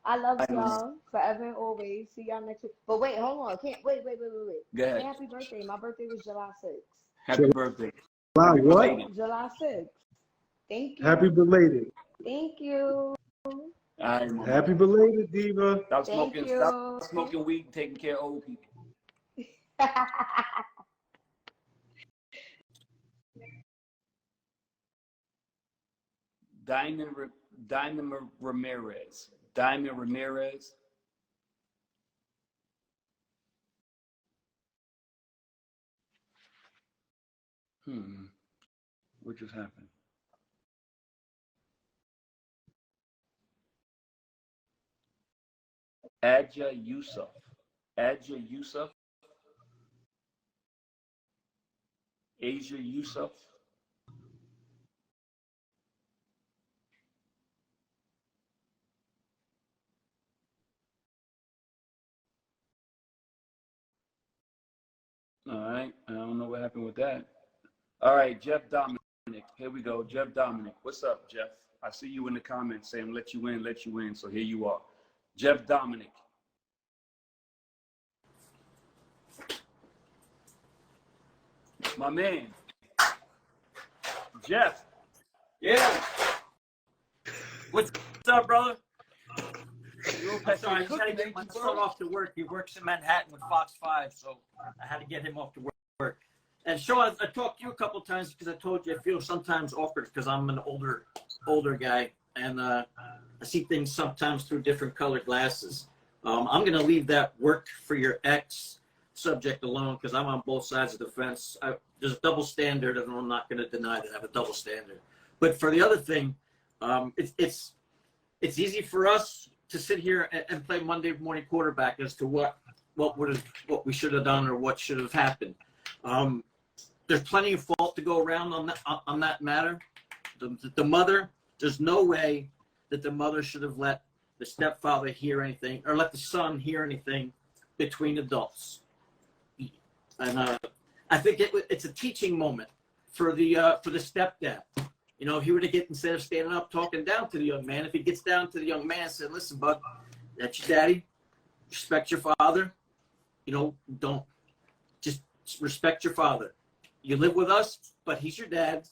I love y'all forever and always. See y'all next week. But wait, hold on. Can't wait. Go ahead. Say happy birthday. My birthday was July 6th. Happy birthday. Wow, Happy what? belated. July 6th. Thank you. Happy belated. Thank you. All right, mama. Happy belated, Diva. Stop Thank smoking. you. Stop smoking weed and taking care of old people. Diamond Ramirez. Diamond Ramirez. What just happened? Adja Yusuf. Adja Yusuf. Asia Yusuf. All right. I don't know what happened with that. All right, Jeff Dahmer. Here we go. Jeff Dominic. What's up, Jeff? I see you in the comments saying let you in. So here you are. Jeff Dominic. My man. Jeff. Yeah. What's up, brother? I'm Sorry, I just had to get my son off to work. He works in Manhattan with Fox 5, so I had to get him off to work. And so I talked to you a couple of times because I told you I feel sometimes awkward because I'm an older guy, and I see things sometimes through different colored glasses. I'm going to leave that work for your ex subject alone because I'm on both sides of the fence. There's a double standard, and I'm not going to deny that I have a double standard. But for the other thing, it's easy for us to sit here and play Monday morning quarterback as to what we should have done or what should have happened. There's plenty of fault to go around on that matter. The mother, there's no way that the mother should have let the stepfather hear anything or let the son hear anything between adults. And I think it's a teaching moment for the stepdad. You know, if he were to get, instead of standing up talking down to the young man, if he gets down to the young man and said, listen, bud, that's your daddy. Respect your father. You know, don't just respect your father. You live with us, but he's your dad.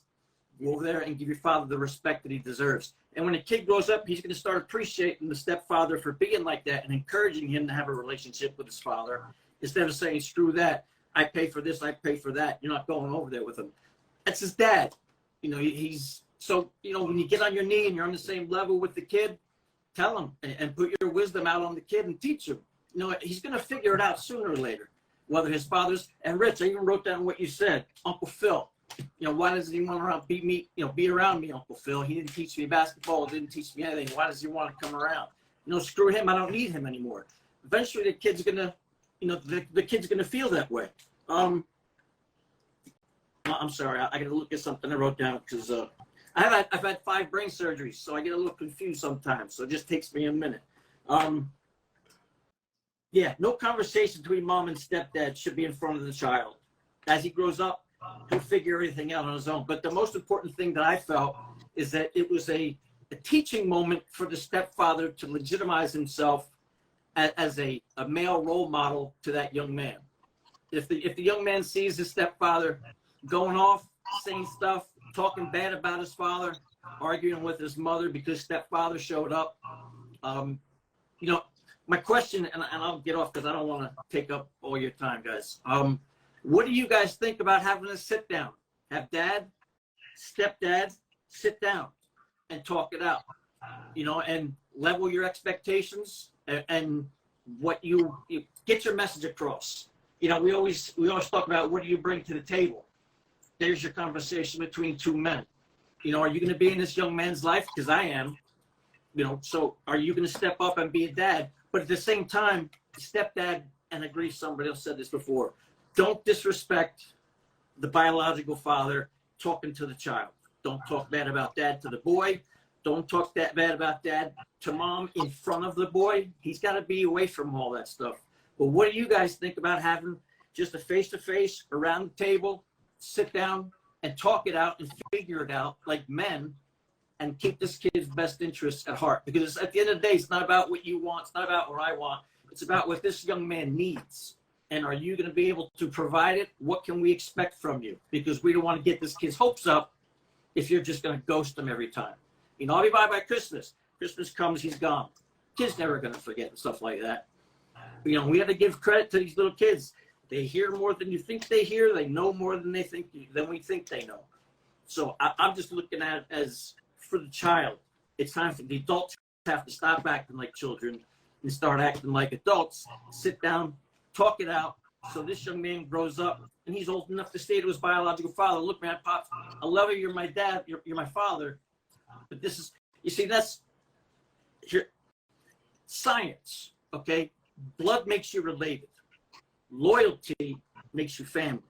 Go over there and give your father the respect that he deserves. And when a kid grows up, he's going to start appreciating the stepfather for being like that and encouraging him to have a relationship with his father instead of saying, screw that. I pay for this. I pay for that. You're not going over there with him. That's his dad. You know, when you get on your knee and you're on the same level with the kid, tell him and put your wisdom out on the kid and teach him. You know, he's going to figure it out sooner or later, whether his father's, and Rich, I even wrote down what you said, Uncle Phil. You know, why doesn't he want to be around me, Uncle Phil? He didn't teach me basketball, didn't teach me anything. Why does he want to come around? You know, screw him. I don't need him anymore. Eventually the kid's going to, the kid's going to feel that way. I'm sorry, I got to look at something I wrote down because I've had 5 brain surgeries, so I get a little confused sometimes. So it just takes me a minute. Yeah, no conversation between mom and stepdad should be in front of the child. As he grows up, he'll figure everything out on his own. But the most important thing that I felt is that it was a teaching moment for the stepfather to legitimize himself as a male role model to that young man. If the young man sees his stepfather going off, saying stuff, talking bad about his father, arguing with his mother because stepfather showed up, my question, and I'll get off because I don't want to take up all your time, guys. What do you guys think about having a sit down? Have dad, stepdad, sit down and talk it out, and level your expectations and what you get your message across. We always talk about what do you bring to the table? There's your conversation between 2 men. Are you going to be in this young man's life? Because I am. So are you going to step up and be a dad? But at the same time, stepdad, and I agree, somebody else said this before, don't disrespect the biological father talking to the child. Don't talk bad about dad to the boy. Don't talk that bad about dad to mom in front of the boy. He's got to be away from all that stuff. But what do you guys think about having just a face-to-face around the table, sit down and talk it out and figure it out like men and keep this kid's best interests at heart? Because at the end of the day, it's not about what you want. It's not about what I want. It's about what this young man needs. And are you going to be able to provide it? What can we expect from you? Because we don't want to get this kid's hopes up if you're just going to ghost him every time. I'll be by Christmas. Christmas comes, he's gone. Kid's never going to forget and stuff like that. We have to give credit to these little kids. They hear more than you think they hear. They know more than we think they know. So I'm just looking at it as for the child. It's time for the adults to have to stop acting like children and start acting like adults. Sit down, talk it out. So this young man grows up and he's old enough to say to his biological father, look, man, Pops, I love you. You're my dad. You're my father. But this is, that's science, okay? Blood makes you related. Loyalty makes you family.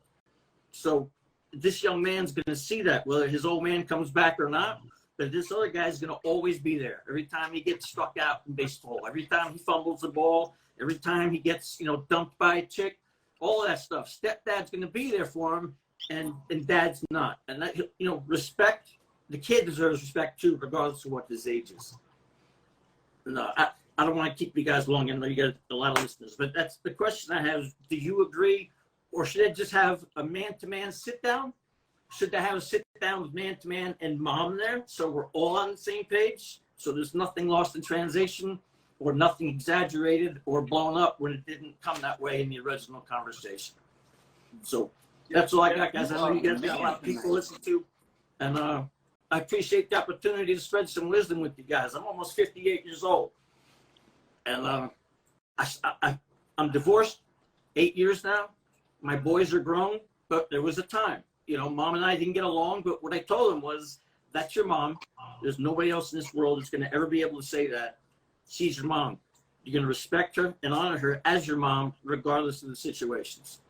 So this young man's going to see that, whether his old man comes back or not, but this other guy's going to always be there. Every time he gets struck out in baseball, every time he fumbles the ball, every time he gets, dumped by a chick, all that stuff. Stepdad's going to be there for him and dad's not. And that, you know, respect, the kid deserves respect too, regardless of what his age is. No, I don't want to keep you guys long. I know you got a lot of listeners, but that's the question I have. Do you agree, or should I just have a man-to-man sit-down? Should I have a sit-down with man-to-man and mom there, so we're all on the same page, so there's nothing lost in translation, or nothing exaggerated or blown up when it didn't come that way in the original conversation? So that's all I got, guys. I know you guys got a lot of people to listen to, and I appreciate the opportunity to spread some wisdom with you guys. I'm almost 58 years old, and I'm divorced 8 years now. My boys are grown, but there was a time, you know, mom and I didn't get along, but what I told them was, that's your mom. There's nobody else in this world that's going to ever be able to say that. She's your mom. You're going to respect her and honor her as your mom, regardless of the situations.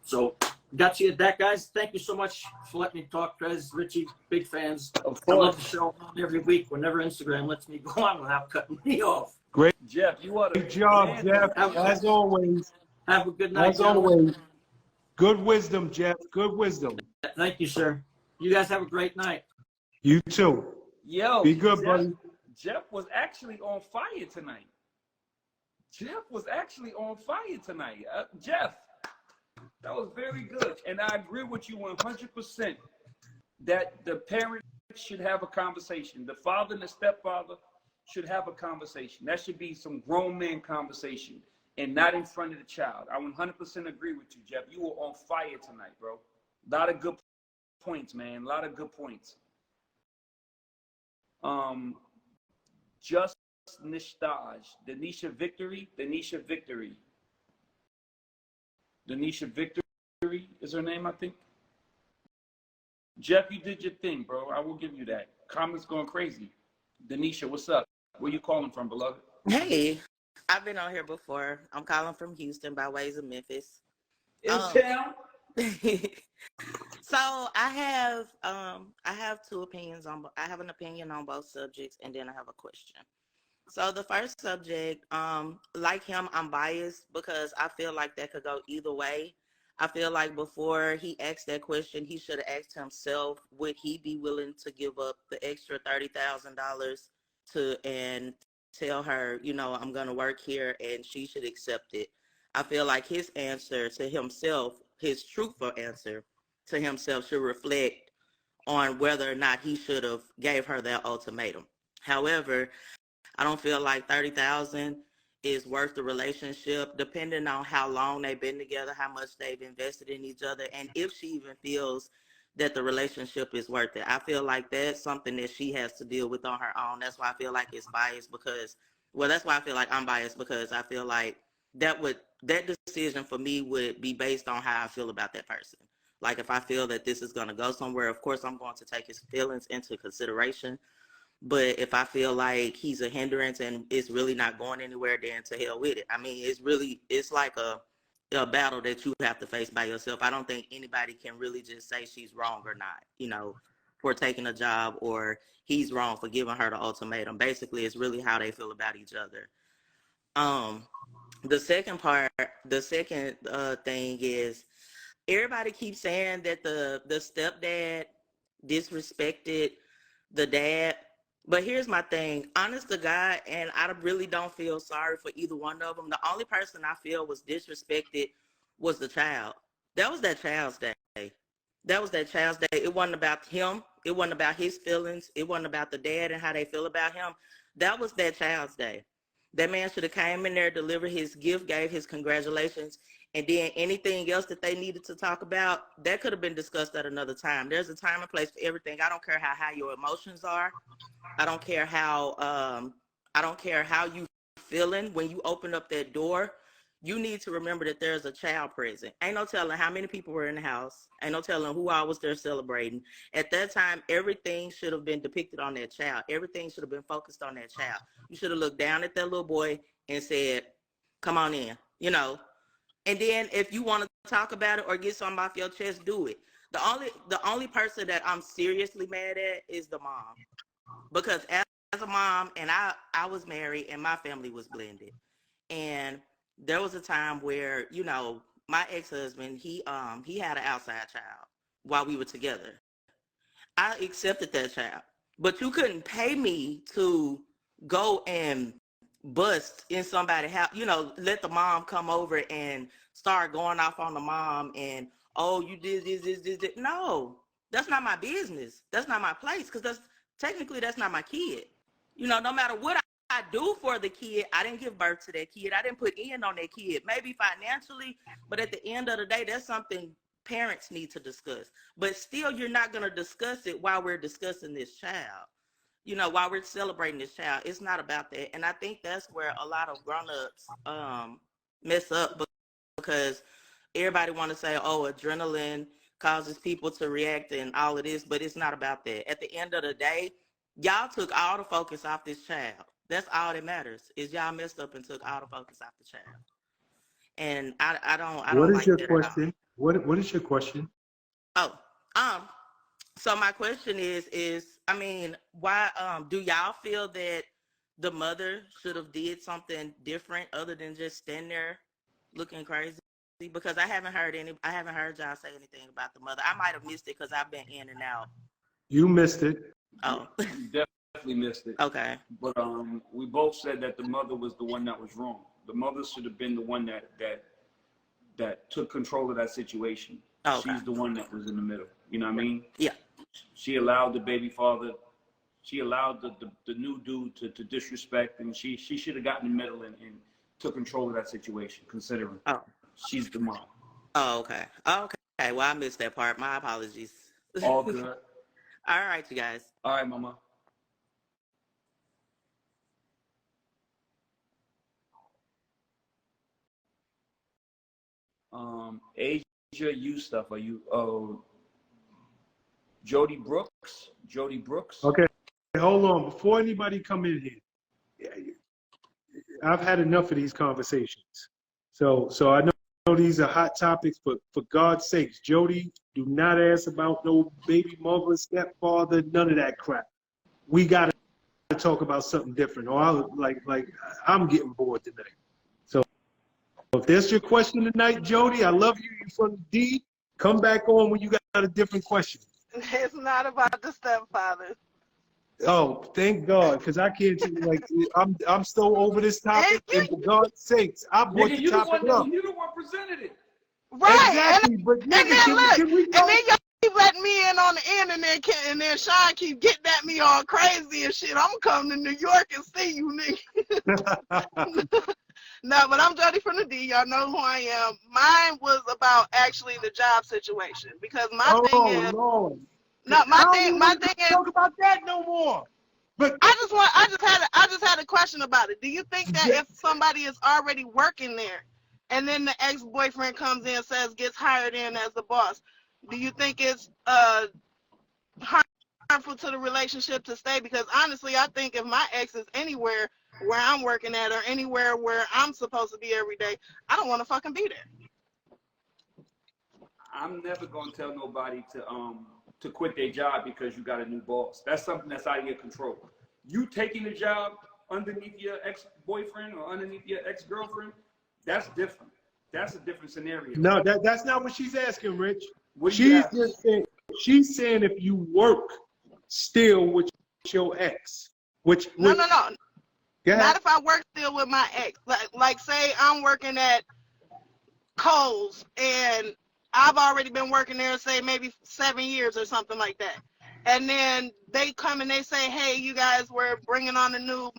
So got you at that, guys. Thank you so much for letting me talk, Prez, Richie, big fans. Of I love course. the show every week whenever Instagram lets me go on without cutting me off. Jeff, you are the Great job, man. Jeff. As always. Have a good night, As gentlemen. always. Good wisdom, Jeff. Good wisdom. Thank you, sir. You guys have a great night. You too. Yo, Be good, Jeff, buddy. Jeff was actually on fire tonight. Jeff was actually on fire tonight. Jeff, that was very good. And I agree with you 100% that the parents should have a conversation. The father and the stepfather should have a conversation. That should be some grown man conversation and not in front of the child. I 100% agree with you, Jeff. You were on fire tonight, bro. A lot of good points, man. A lot of good points. Just Nishtaj, Denisha Victory is her name, I think. Jeff, you did your thing, bro. I will give you that. Comments going crazy. Denisha, what's up? Where you calling from, beloved? Hey, I've been on here before. I'm calling from Houston by ways of Memphis. In town? So I have two opinions on. I have an opinion on both subjects, and then I have a question. So the first subject, like him, I'm biased because I feel like that could go either way. I feel like before he asked that question, he should have asked himself, would he be willing to give up the extra $30,000 and tell her, you know, I'm going to work here, and she should accept it. I feel like his answer to himself, his truthful answer to himself, should reflect on whether or not he should have gave her that ultimatum. However, I don't feel like $30,000 is worth the relationship, depending on how long they've been together, how much they've invested in each other, and if she even feels that the relationship is worth it. I feel like that's something that she has to deal with on her own. That's why I feel like it's biased that's why I feel like I'm biased, because I feel like that decision for me would be based on how I feel about that person. Like if I feel that this is going to go somewhere, of course I'm going to take his feelings into consideration. But if I feel like he's a hindrance and it's really not going anywhere, then to hell with it. I mean, it's like a battle that you have to face by yourself. I don't think anybody can really just say she's wrong or not, you know, for taking a job, or he's wrong for giving her the ultimatum. Basically, it's really how they feel about each other. The second thing is, everybody keeps saying that the stepdad disrespected the dad. But here's my thing, honest to God, and I really don't feel sorry for either one of them. The only person I feel was disrespected was the child. That was that child's day. That was that child's day. It wasn't about him. It wasn't about his feelings. It wasn't about the dad and how they feel about him. That was that child's day. That man should have came in there, delivered his gift, gave his congratulations, and then anything else that they needed to talk about, that could have been discussed at another time. There's a time and place for everything. I don't care how high your emotions are. I don't care how you feeling when you open up that door. You need to remember that there's a child present. Ain't no telling how many people were in the house. Ain't no telling who all was there celebrating. At that time, everything should have been depicted on that child. Everything should have been focused on that child. You should have looked down at that little boy and said, come on in, you know. And then if you want to talk about it or get something off your chest, do it. The only person that I'm seriously mad at is the mom. Because as a mom, and I was married and my family was blended. And there was a time where, you know, my ex-husband, he had an outside child while we were together. I accepted that child, but you couldn't pay me to go and bust in somebody's house, you know, let the mom come over and start going off on the mom and, oh, you did this. No, that's not my business. That's not my place, because that's not my kid. You know, no matter what I do for the kid, I didn't give birth to that kid. I didn't put in on that kid, maybe financially, but at the end of the day, that's something parents need to discuss. But still, you're not going to discuss it while we're discussing this child. You know, while we're celebrating this child. It's not about that. And I think that's where a lot of grown-ups mess up, because everybody want to say, oh, adrenaline causes people to react and all of this, but it's not about that. At the end of the day, y'all took all the focus off this child. That's all that matters, is y'all messed up and took all the focus off the child. And I don't What is like your that at all. question? What is your question? Oh, so my question is, I mean, why do y'all feel that the mother should have did something different other than just stand there looking crazy? Because I haven't heard y'all say anything about the mother. I might have missed it because I've been in and out. You missed it. Oh, You definitely missed it. okay. But we both said that the mother was the one that was wrong. The mother should have been the one that took control of that situation. Okay. She's the one that was in the middle. You know what I mean? Yeah. She allowed the baby father, she allowed the new dude to disrespect, and she should have gotten in the middle and took control of that situation, considering she's the mom. Oh, okay. Okay. Well, I missed that part. My apologies. All good. All right, you guys. All right, mama. Asia U stuff. Are you Jody Brooks? Jody Brooks? Okay, hold on. Before anybody come in here, I've had enough of these conversations. So I know these are hot topics, but for God's sakes, Jody, do not ask about no baby mother, stepfather, none of that crap. We got to talk about something different, or I'm getting bored tonight. So if that's your question tonight, Jody, I love you. You're from the D. Come back on when you got a different question. It's not about the stepfather. Oh, thank God, because I can't I'm still over this topic, and for God's sakes, I brought Nigga, the topic up. you the one presented it. Right. Exactly, but And nigga, then look, can we and go? then y'all keep letting me in on the end, and then Sean keep getting at me all crazy and shit. I'm coming to New York and see you, nigga. No, but I'm Jody from the D. Y'all know who I am. Mine was about actually the job situation, because my thing is, Lord. no, my thing is, Talk about that no more. But I just had a question about it. Do you think that if somebody is already working there, and then the ex-boyfriend comes in and gets hired in as the boss, do you think it's harmful to the relationship to stay? Because honestly, I think if my ex is anywhere where I'm working at or anywhere where I'm supposed to be every day, I don't want to fucking be there. I'm never gonna tell nobody to quit their job because you got a new boss. That's something that's out of your control. You taking the job underneath your ex-boyfriend or underneath your ex-girlfriend, that's different. That's a different scenario. no, that's not what she's asking, Rich. What do you She's saying if you work still with your ex, No. Yeah. Not if I work still with my ex. Like say I'm working at Kohl's and I've already been working there, say maybe 7 years or something like that. And then they come and they say, hey, you guys, we're bringing on a new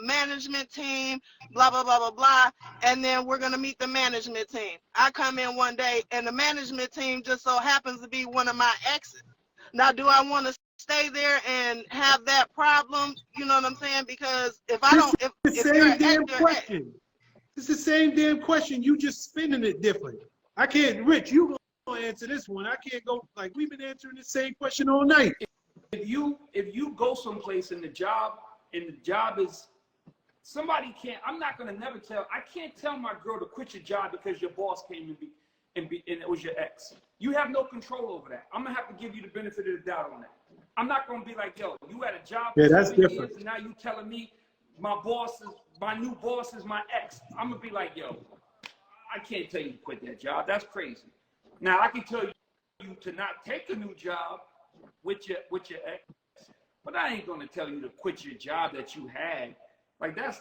management team, blah, blah, blah, blah, blah. And then we're going to meet the management team. I come in one day and the management team just so happens to be one of my exes. Now, do I want to stay there and have that problem? You know what I'm saying? Because if I don't, if you're an ex, you're an ex. It's the same damn question. You just spinning it different. I can't, Rich, you gonna answer this one. I can't go, like, we've been answering the same question all night. If you go someplace and the job is, somebody can't, I'm not gonna never tell, I can't tell my girl to quit your job because your boss came and it was your ex. You have no control over that. I'm gonna have to give you the benefit of the doubt on that. I'm not gonna be like, yo, you had a job for 7 years and now you telling me my new boss is my ex. I'm gonna be like, yo, I can't tell you to quit that job. That's crazy. Now I can tell you you to not take a new job with your ex, but I ain't gonna tell you to quit your job that you had. Like that's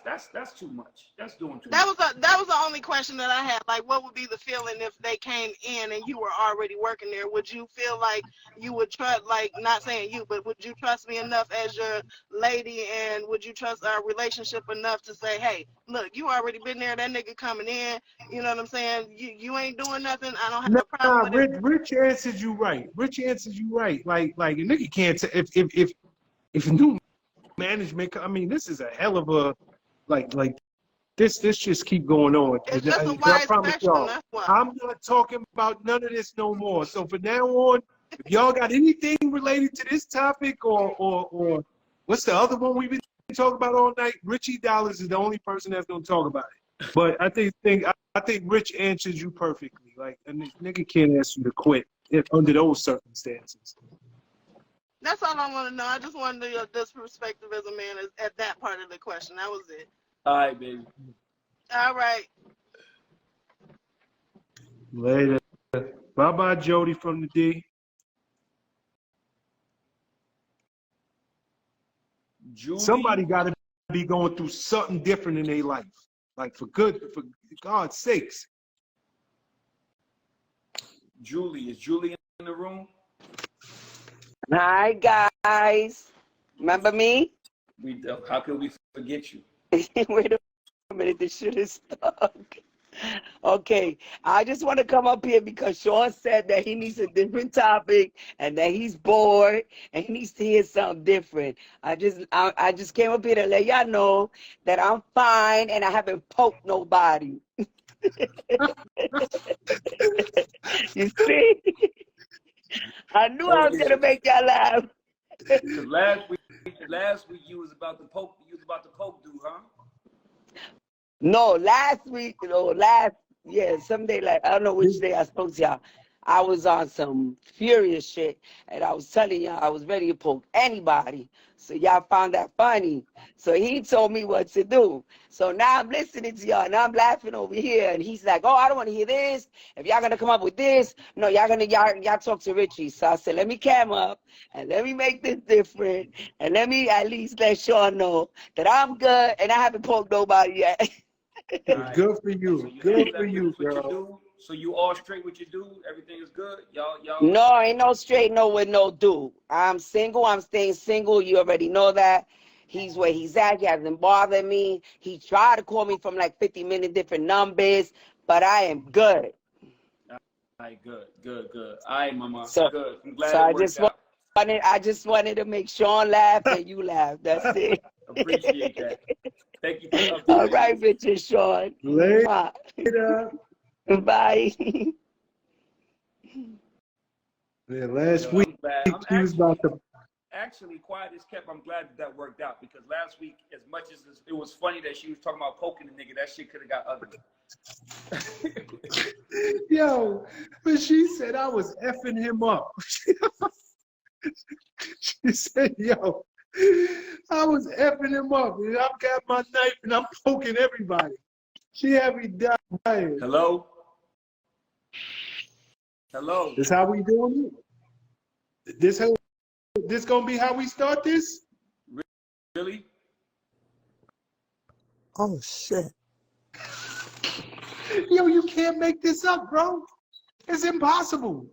too much. That's doing too much. That was the only question that I had. Like, what would be the feeling if they came in and you were already working there? Would you feel like you would trust, like, not saying you, but would you trust me enough as your lady, and would you trust our relationship enough to say, hey, look, you already been there, that nigga coming in, you know what I'm saying? You ain't doing nothing. I don't have a problem with it. Rich answered you right. Rich answered you right. Like a nigga can't if new management. I mean, this is a hell of a like this just keep going on. It's just a I wide promise spectrum, y'all, that's why. I'm not talking about none of this no more. So from now on, if y'all got anything related to this topic or what's the other one we've been talking about all night, Richie Dollars is the only person that's gonna talk about it. But I think Rich answers you perfectly. Like a nigga can't ask you to quit under those circumstances. That's all I want to know. I just wanted this perspective as a man at that part of the question. That was it. All right, baby. All right. Later. Bye-bye, Jody from the D. Julie, Somebody got to be going through something different in their life. Like for God's sakes. Julie, is Julie in the room? Hi, guys. Remember me? How can we forget you? Wait a minute, this shit is stuck. Okay, I just want to come up here because Sean said that he needs a different topic and that he's bored and he needs to hear something different. I just came up here to let y'all know that I'm fine and I haven't poked nobody. You see? I knew I was gonna make y'all laugh. Last week you was about to poke dude, huh? No, last week, someday, like, I don't know which day I spoke to y'all. I was on some furious shit, and I was telling y'all I was ready to poke anybody. So y'all found that funny. So he told me what to do. So now I'm listening to y'all, and I'm laughing over here, and he's like, oh, I don't want to hear this. If y'all gonna come up with this, no, y'all talk to Richie. So I said, let me cam up, and let me make this different, and let me at least let Sean know that I'm good, and I haven't poked nobody yet. Right. Good for you. So Good for you, girl. So you all straight with your dude? Everything is good? Y'all. No, ain't no straight no with no dude. I'm single. I'm staying single. You already know that. He's where he's at. He hasn't bothered me. He tried to call me from like 50 million different numbers, but I am good. All right, good. All right, mama. So, good. I'm glad so it worked out. I just wanted to make Sean laugh and you laugh. That's it. Appreciate that. Thank you for the update. All right, Richard, Sean. Later. Bye. Yeah, last week he was about to. Actually, quiet as kept. I'm glad that worked out because last week, as much as it was funny that she was talking about poking the nigga, that shit could have got ugly. Yo, but she said I was effing him up. She said, yo, I was effing him up. And I've got my knife and I'm poking everybody. She had me dying. Hello? This how we doing it? This gonna be how we start this? Really? Oh, shit. Yo, you can't make this up, bro. It's impossible.